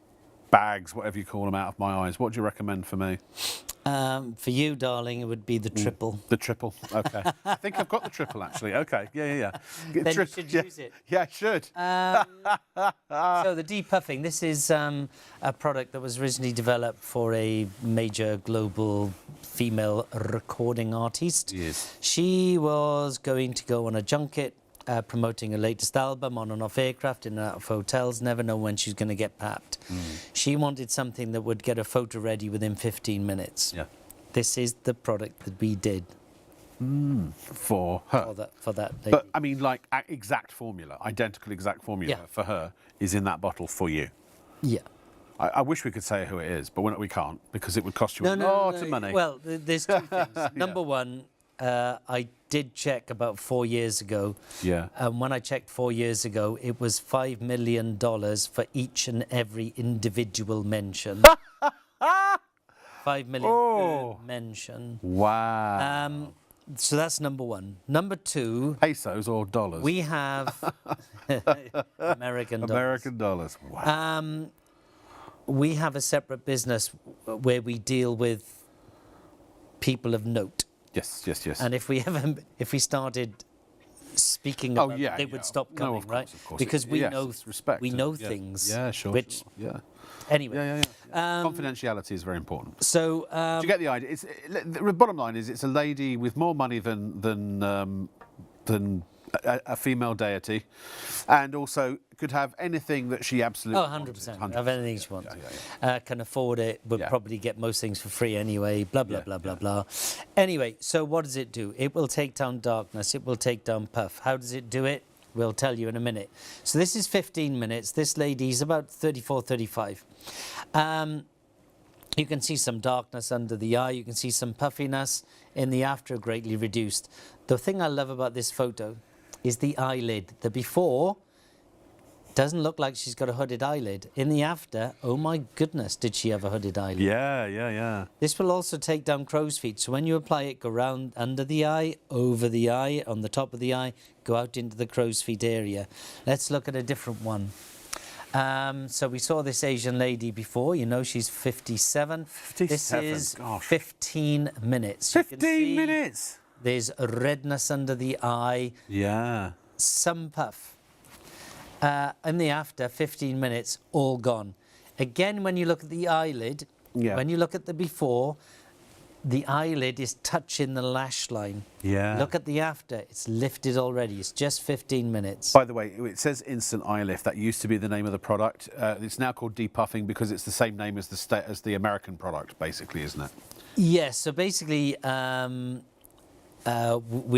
bags, whatever you call them, out of my eyes. What do you recommend for me? For you, darling, it would be the triple. The triple, okay. I think I've got the triple, actually. Okay, yeah. Then you should use it. Yeah, I should. So the depuffing, this is a product that was originally developed for a major global female recording artist. Yes. She was going to go on a junket promoting her latest album on and off aircraft, in and out of hotels, never know when she's going to get papped. She wanted something that would get her photo ready within 15 minutes. Yeah. This is the product that we did For her. for that lady. But, I mean, like, exact formula, identical exact formula Yeah. for her is in that bottle for you. Yeah. I wish we could say who it is, but we can't, because it would cost you a lot of money. Well, there's two things. Number one, I did check about 4 years ago. Yeah. And when I checked 4 years ago, it was $5 million for each and every individual mention. 5 million per mention. Wow. So that's number one. Number two, Pesos or dollars? we have American dollars. American dollars. Wow. We have a separate business where we deal with people of note. Yes. And if we started speaking about it, they would stop coming, of course, right? of course. Because we Yes, know it's respect we and- know yeah. things. Yeah, sure. Which Yeah. anyway. Confidentiality is very important. So Do you get the idea? The bottom line is, it's a lady with more money than a female deity, and also could have anything that she absolutely 100%. wanted. Have anything she wants. Yeah. Can afford it. Would Yeah. probably get most things for free anyway. Blah blah Yeah, blah blah blah. Anyway, so what does it do? It will take down darkness. It will take down puff. How does it do it? We'll tell you in a minute. So this is 15 minutes. This lady's about 34, 35. You can see some darkness under the eye. You can see some puffiness in the after, greatly reduced. The thing I love about this photo is the eyelid. The before doesn't look like she's got a hooded eyelid. In the after, oh my goodness, did she have a hooded eyelid? Yeah. This will also take down crow's feet. So when you apply it, go round under the eye, over the eye, on the top of the eye, go out into the crow's feet area. Let's look at a different one. So we saw this Asian lady before. You know, she's 57. 57, This is gosh. 15 minutes. You can 15 see minutes. There's a redness under the eye, Yeah. some puff. In the after, 15 minutes, all gone. Again, when you look at the eyelid, when you look at the before, the eyelid is touching the lash line. Yeah. Look at the after, it's lifted already. It's just 15 minutes. By the way, it says instant eye lift. That used to be the name of the product. It's now called depuffing because it's the same name as the American product, basically, isn't it? Yes, so basically, we're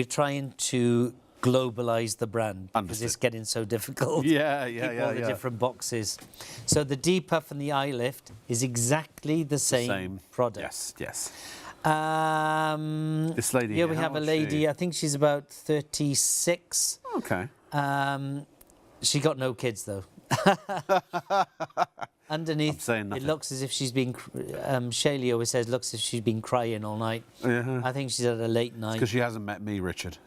trying to globalize the brand because Understood. it's getting so difficult. Keep all the different boxes. So the depuff and the eye lift is exactly the same product. Yes. This lady Yeah, here, we how have a old is lady, she? I think she's about 36. Okay. She got no kids though. Underneath, I'm saying it nothing. looks as if she's been. Shaylee always says, looks as if she's been crying all night. I think she's at a late night. Because she hasn't met me, Richard.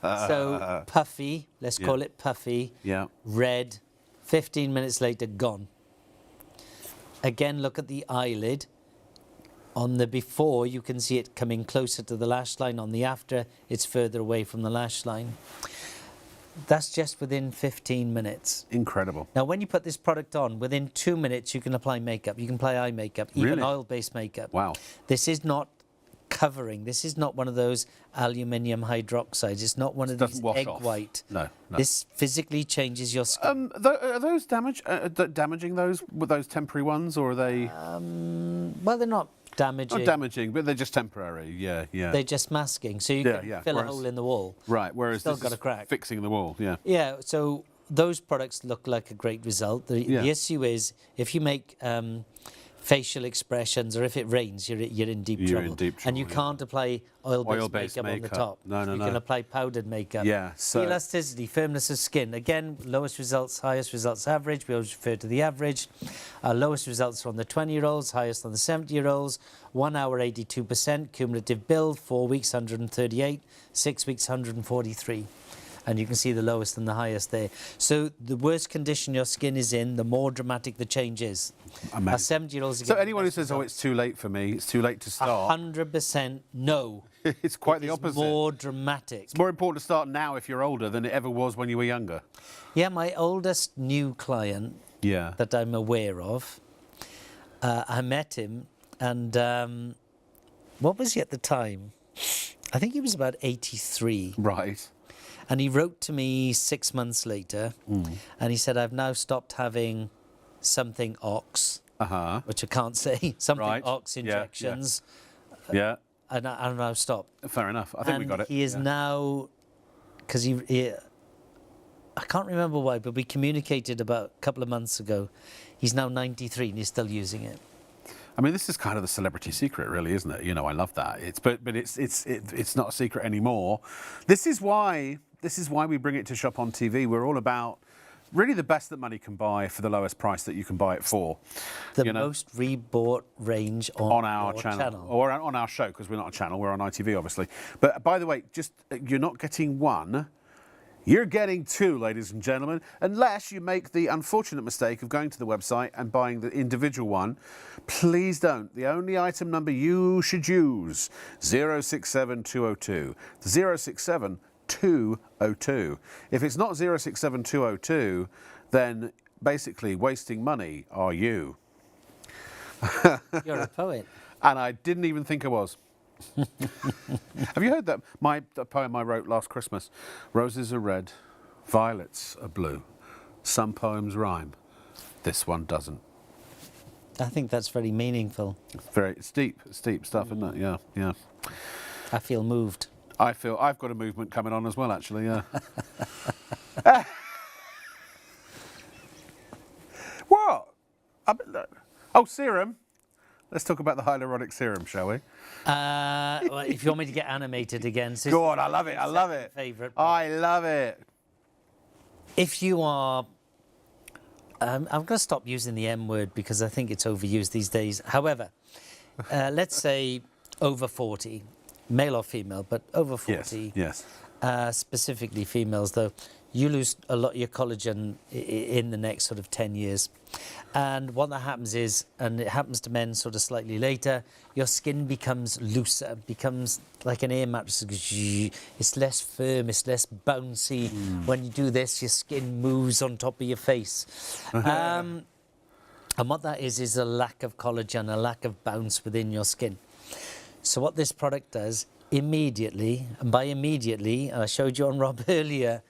So puffy, let's call it puffy. Yeah. Red. 15 minutes later, gone. Again, look at the eyelid. On the before, you can see it coming closer to the lash line. On the after, it's further away from the lash line. That's just within 15 minutes. Incredible. Now, when you put this product on, within 2 minutes, you can apply makeup. You can apply eye makeup, even Really? oil-based makeup. Wow. This is not covering. This is not one of those aluminium hydroxides. It's not one of these Doesn't wash egg off. white. No. This physically changes your skin. Are those damaging those with those temporary ones, or are they Well, they're not damaging. not damaging, but they're just temporary? Yeah. They're just masking, so you can fill a hole in the wall. Right. Whereas Still this got is a crack. fixing the wall. Yeah. Yeah, so those products look like a great result. The issue is if you make facial expressions or if it rains, you're in deep You're trouble. in deep And you trouble, can't apply oil-based Oil-based makeup on the makeup. top. No. You can apply powdered makeup. Yeah, so- Elasticity, firmness of skin. Again, lowest results, highest results, average. We always refer to the average. Lowest results are on the 20-year-olds, highest on the 70-year-olds. 1 hour, 82%. Cumulative build, 4 weeks, 138. 6 weeks, 143. And you can see the lowest and the highest there. So the worse condition your skin is in, the more dramatic the change is. Amazing. Our 70-year-olds are So getting anyone who the best says, "Oh, results. it's too late for me. It's too late to start," 100% no. it's quite the It's opposite. more dramatic. It's more important to start now if you're older than it ever was when you were younger. Yeah, my oldest new client Yeah. that I'm aware of, I met him, and what was he at the time? I think he was about 83. Right. And he wrote to me 6 months later, and he said, I've now stopped having something ox, which I can't say, something Right. ox Yeah, yeah. injections, Yeah. and I've now stopped. Fair enough. I think we got it. He is Yeah. now, because he, I can't remember why, but we communicated about a couple of months ago. He's now 93 and he's still using it. I mean, this is kind of the celebrity secret, really, isn't it? You know, I love that. But it's not a secret anymore. This is why we bring it to Shop on TV. We're all about really the best that money can buy for the lowest price that you can buy it for. The most rebought range on our your channel or on our show, because we're not a channel, we're on ITV, obviously. But by the way, just you're not getting one. You're getting two, ladies and gentlemen, unless you make the unfortunate mistake of going to the website and buying the individual one. Please don't. The only item number you should use, 067202. 067202. If it's not 067202, then basically wasting money are you. You're a poet. And I didn't even think I was. Have you heard that? The poem I wrote last Christmas. Roses are red, violets are blue. Some poems rhyme. This one doesn't. I think that's very meaningful. It's deep stuff, isn't it? Yeah, yeah. I feel moved. I feel I've got a movement coming on as well, actually, yeah. What? Oh, serum. Let's talk about the hyaluronic serum, shall we? Well, if you want me to get animated again. So Go on, I love it, I love it. Favourite. I love it. If you are... I'm going to stop using the M word because I think it's overused these days. However, let's say over 40, male or female, but over 40. Yes. Specifically females, though, you lose a lot of your collagen in the next sort of 10 years. And what that happens is, and it happens to men sort of slightly later, your skin becomes looser, becomes like an air mattress. It's less firm, it's less bouncy. When you do this, your skin moves on top of your face. And what that is a lack of collagen, a lack of bounce within your skin. So what this product does, immediately, and by immediately, I showed you on Rob earlier,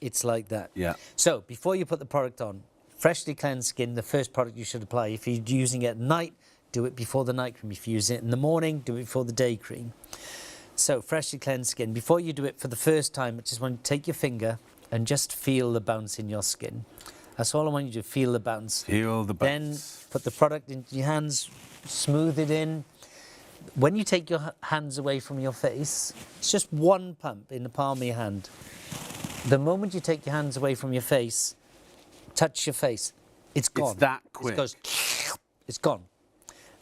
it's like that. Yeah. So before you put the product on, freshly cleansed skin, the first product you should apply. If you're using it at night, do it before the night cream. If you use it in the morning, do it before the day cream. So freshly cleansed skin. Before you do it for the first time, I just want you to take your finger and just feel the bounce in your skin. That's all I want you to do, feel the bounce. Feel the bounce. Then put the product into your hands, smooth it in. When you take your hands away from your face, it's just one pump in the palm of your hand. The moment you take your hands away from your face, touch your face, it's gone. It's that quick. It goes, it's gone.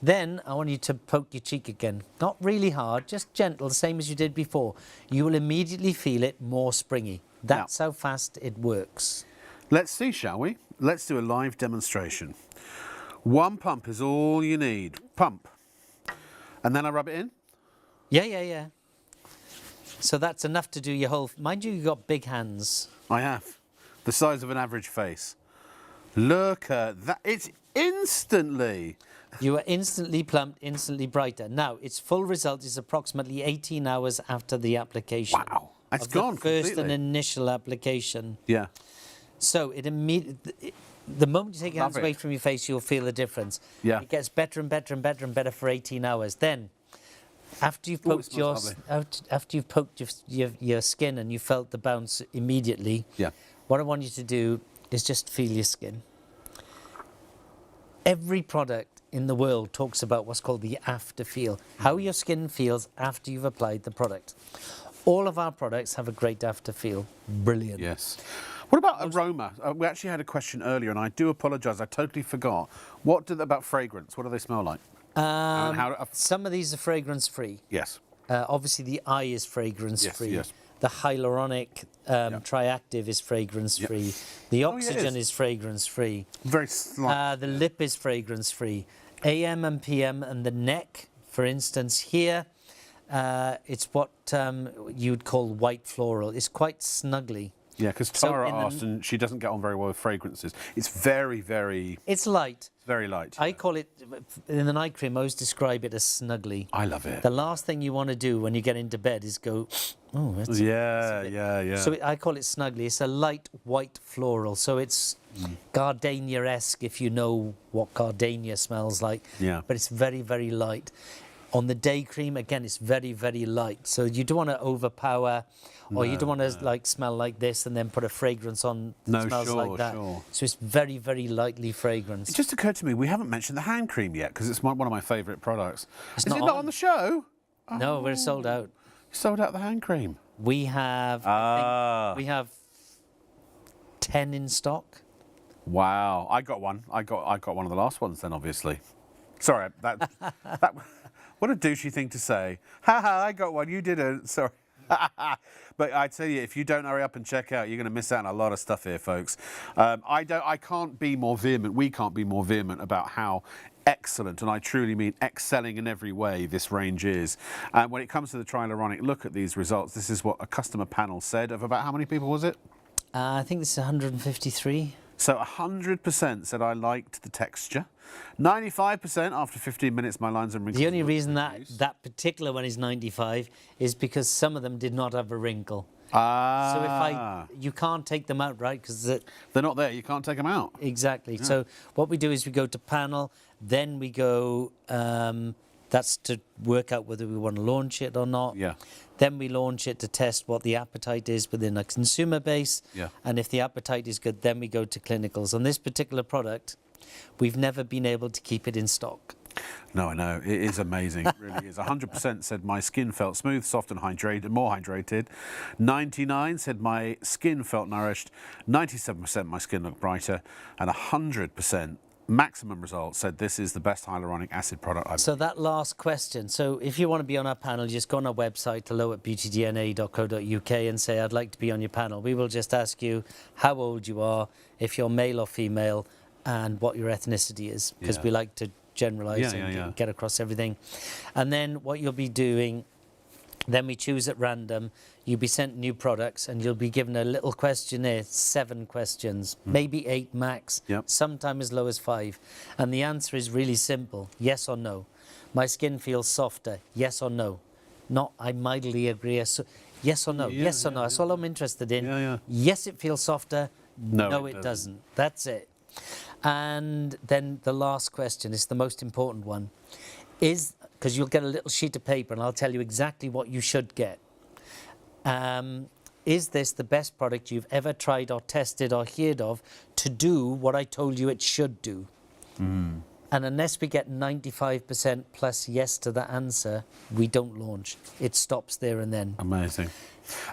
Then I want you to poke your cheek again. Not really hard, just gentle, the same as you did before. You will immediately feel it more springy. That's how fast it works. Let's see, shall we? Let's do a live demonstration. One pump is all you need. Pump. And then I rub it in? Yeah. So that's enough to do your whole... Mind you, you've got big hands. I have. The size of an average face. Look at that. It's instantly. You are instantly plumped, instantly brighter. Now, its full result is approximately 18 hours after the application. Wow. It's of gone the first completely. and initial application. Yeah. So it immediately... The moment you take your Love hands away it. from your face, you'll feel a difference. Yeah. It gets better and better and better and better for 18 hours. Then, after you've Ooh, it poked smells after you've poked your skin and you felt the bounce immediately, Yeah. what I want you to do is just feel your skin. Every product in the world talks about what's called the after feel, how your skin feels after you've applied the product. All of our products have a great after feel. Brilliant. Yes. What about aroma? We actually had a question earlier, and I do apologise. I totally forgot. About fragrance? What do they smell like? Some of these are fragrance free. Yes. Obviously, the eye is fragrance free. Yes. the hyaluronic triactive is fragrance-free. The oxygen is fragrance-free. Very slight. The lip is fragrance-free. AM and PM and the neck, for instance, here, it's what you'd call white floral. It's quite snuggly. Yeah, because Tara asked, and she doesn't get on very well with fragrances. It's very, very... It's light. Very light. I call it, in the night cream, I always describe it as snuggly. I love it. The last thing you want to do when you get into bed is go, oh, that's... Yeah. So I call it snuggly. It's a light white floral. So it's gardenia-esque, if you know what gardenia smells like. Yeah. But it's very, very light. On the day cream, again, it's very, very light. So you don't want to overpower, or you don't want to like smell like this and then put a fragrance on that smells like that. So it's very, very lightly fragranced. It just occurred to me, we haven't mentioned the hand cream yet, because it's one of my favourite products. Is it not on the show? No, we're sold out. Sold out the hand cream. We have, I think we have 10 in stock. Wow, I got one. I got one of the last ones then, obviously. Sorry, that what a douchey thing to say. Ha ha, I got one, you didn't. Sorry. But I tell you, if you don't hurry up and check out, you're going to miss out on a lot of stuff here, folks. I can't be more vehement. We can't be more vehement about how excellent, and I truly mean excelling in every way, this range is. And when it comes to the Triloronic, look at these results. This is what a customer panel said of about how many people was it? I think this is 153. So 100% said I liked the texture. 95% after 15 minutes, my lines and wrinkles. The only reason that particular one is 95 is because some of them did not have a wrinkle. So you can't take them out, right? Because they're not there. You can't take them out. Exactly. Yeah. So what we do is we go to panel, then we go. That's to work out whether we want to launch it or not. Yeah. Then we launch it to test what the appetite is within a consumer base. Yeah. And if the appetite is good, then we go to clinicals. On this particular product, we've never been able to keep it in stock. No, I know. It is amazing. It really is. 100% said my skin felt smooth, soft and hydrated, more hydrated. 99 said my skin felt nourished. 97% my skin looked brighter. And 100% maximum results said this is the best hyaluronic acid product I've So that last question, so if you want to be on our panel, just go on our website, hello@beautydna.co.uk and say, I'd like to be on your panel. We will just ask you how old you are, if you're male or female, and what your ethnicity is, because we like to generalise and get across everything. And then what you'll be doing, then we choose at random, you'll be sent new products and you'll be given a little questionnaire, 7 questions, maybe 8 max, sometime as low as 5. And the answer is really simple, yes or no. My skin feels softer, yes or no. Not, I mildly agree, yes or no, yes or no. That's all I'm interested in. Yes, it feels softer, no, it doesn't. That's it. And then the last question is the most important one. Because you'll get a little sheet of paper and I'll tell you exactly what you should get. Is this the best product you've ever tried or tested or heard of to do what I told you it should do? And unless we get 95% plus yes to that answer, we don't launch. It stops there and then. Amazing.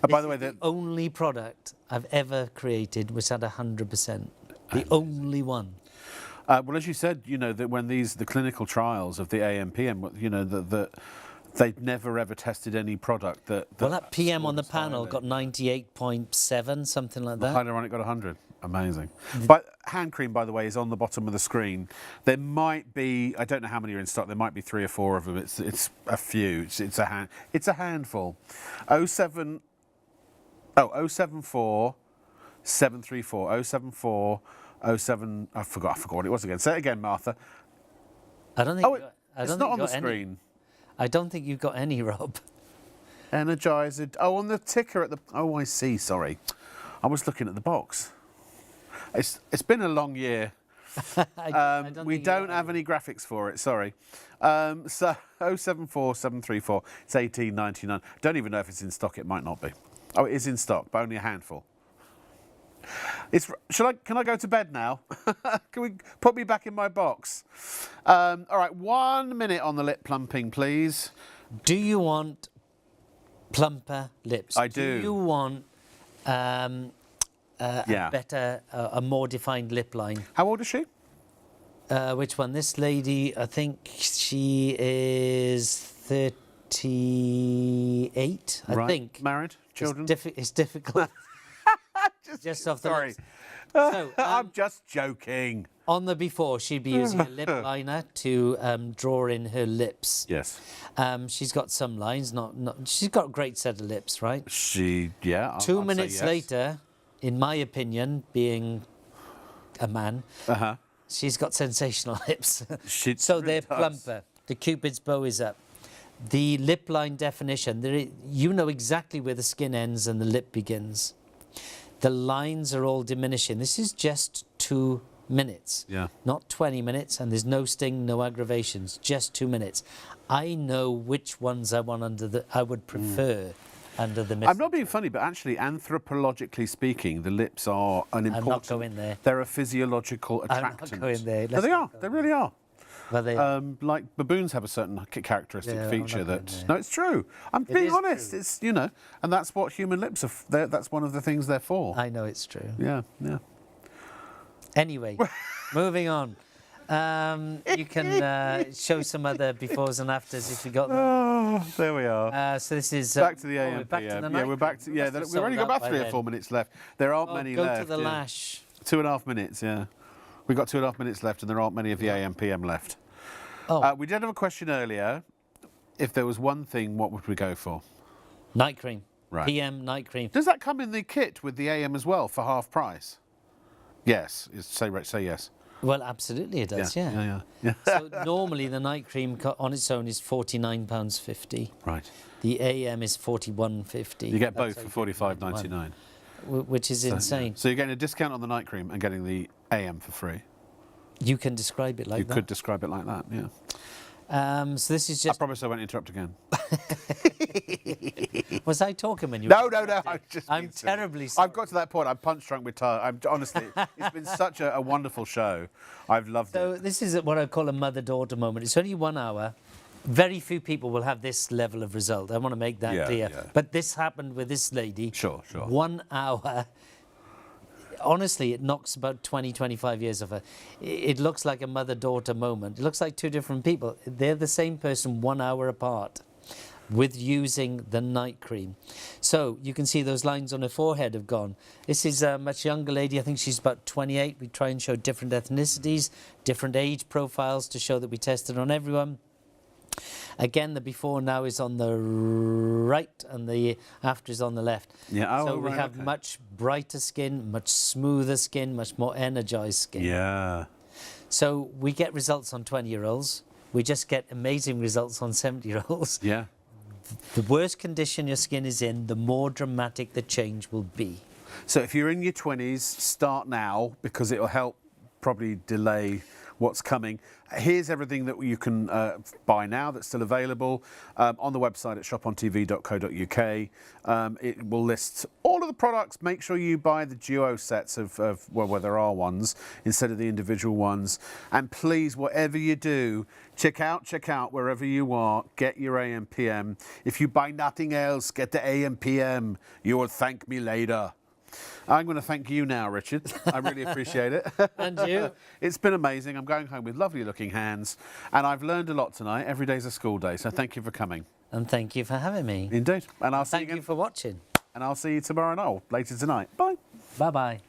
By the way, the only product I've ever created was at 100%. The only one. Well, as you said, you know, that when the clinical trials of the AMPM, you know, that they'd never ever tested any product that well, that PM on the panel got 98.7, something like that. Hyaluronic got 100. Amazing. But hand cream, by the way, is on the bottom of the screen. There might be, I don't know how many are in stock. There might be 3 or 4 of them. It's a few. It's a handful. 074 734 074 07. I forgot what it was again. Say it again, Martha. I don't think. It's not on the screen. I don't think you've got any, Rob. Energizer. Oh, on the ticker at the. Oh, I see. Sorry, I was looking at the box. It's been a long year. We don't have any graphics for it. Sorry. So 074 734. It's 18.99. Don't even know if it's in stock. It might not be. Oh, it is in stock, but only a handful. Can I go to bed now? Can we put me back in my box? All right, 1 minute on the lip plumping, please. Do you want plumper lips? I do. Do you want a better, a more defined lip line? How old is she? Which one? This lady, I think she is 38, I think. Married? children? It's difficult. just off the Sorry. lips. So, I'm just joking. on the before, she'd be using a lip liner to draw in her lips. Yes. She's got some lines. She's got a great set of lips, right? Yeah. 2 I'd say minutes yes. later, in my opinion, being a man, she's got sensational lips. So really they're does. plumper. The Cupid's bow is up. The lip line definition, you know exactly where the skin ends and the lip begins. The lines are all diminishing. This is just 2 minutes, not 20 minutes, and there's no sting, no aggravations, just 2 minutes. I know which ones I would prefer under the mist. I'm not being funny, but actually, anthropologically speaking, the lips are an important... I'm not going there. They're a physiological attractant. I'm not going there. No, they are. They really are. Well, they, like baboons have a certain characteristic feature I'm not that... going there. No, it's true. I'm being is honest. true. It's, and that's what human lips are... That's one of the things they're for. I know it's true. Yeah. Anyway, moving on. You can show some other befores and afters if you got them. Oh, there we are. So this is back to the AM. we're back to the yeah, we're back to... Yeah, we've only got about 3 or 4 minutes left. There aren't many left. Go to the lash. 2.5 minutes, yeah. We've got 2.5 minutes left, and there aren't many of the AM PM left. Oh. We did have a question earlier. If there was one thing, what would we go for? Night cream. Right. PM night cream. Does that come in the kit with the AM as well for half price? Yes. Say yes. Well, absolutely it does, yeah. So normally the night cream on its own is £49.50. Right. The AM is £41.50. You get both for $45.99. Which is insane. So you're getting a discount on the night cream and getting the AM for free. You can describe it like that. You could describe it like that, yeah. So this is just... I promise I won't interrupt again. Was I talking when you... No. I'm terribly sorry. I've got to that point. I'm punch drunk with time. Honestly, it's been such a wonderful show. I've loved it. So this is what I call a mother-daughter moment. It's only 1 hour. Very few people will have this level of result. I want to make that clear. Yeah. But this happened with this lady. Sure. 1 hour. Honestly, it knocks about 20, 25 years of her. It looks like a mother-daughter moment. It looks like two different people. They're the same person 1 hour apart with using the night cream. So you can see those lines on her forehead have gone. This is a much younger lady. I think she's about 28. We try and show different ethnicities, different age profiles to show that we tested on everyone. Again, the before now is on the right and the after is on the left. Yeah, so we have much brighter skin, much smoother skin, much more energized skin. Yeah. So we get results on 20-year-olds. We just get amazing results on 70-year-olds. Yeah. The worse condition your skin is in, the more dramatic the change will be. So if you're in your 20s, start now because it will help probably delay what's coming. Here's everything that you can buy now that's still available on the website at shopontv.co.uk. It will list all of the products. Make sure you buy the duo sets of where there are ones instead of the individual ones. And please, whatever you do, check out wherever you are. Get your AM PM. If you buy nothing else, get the AM PM. You will thank me later. I'm going to thank you now, Richard. I really appreciate it. And you? It's been amazing. I'm going home with lovely looking hands and I've learned a lot tonight. Every day's a school day, so thank you for coming. And thank you for having me. Indeed. And I'll see you Thank again. you for watching. And I'll see you tomorrow night or later tonight. Bye. Bye-bye.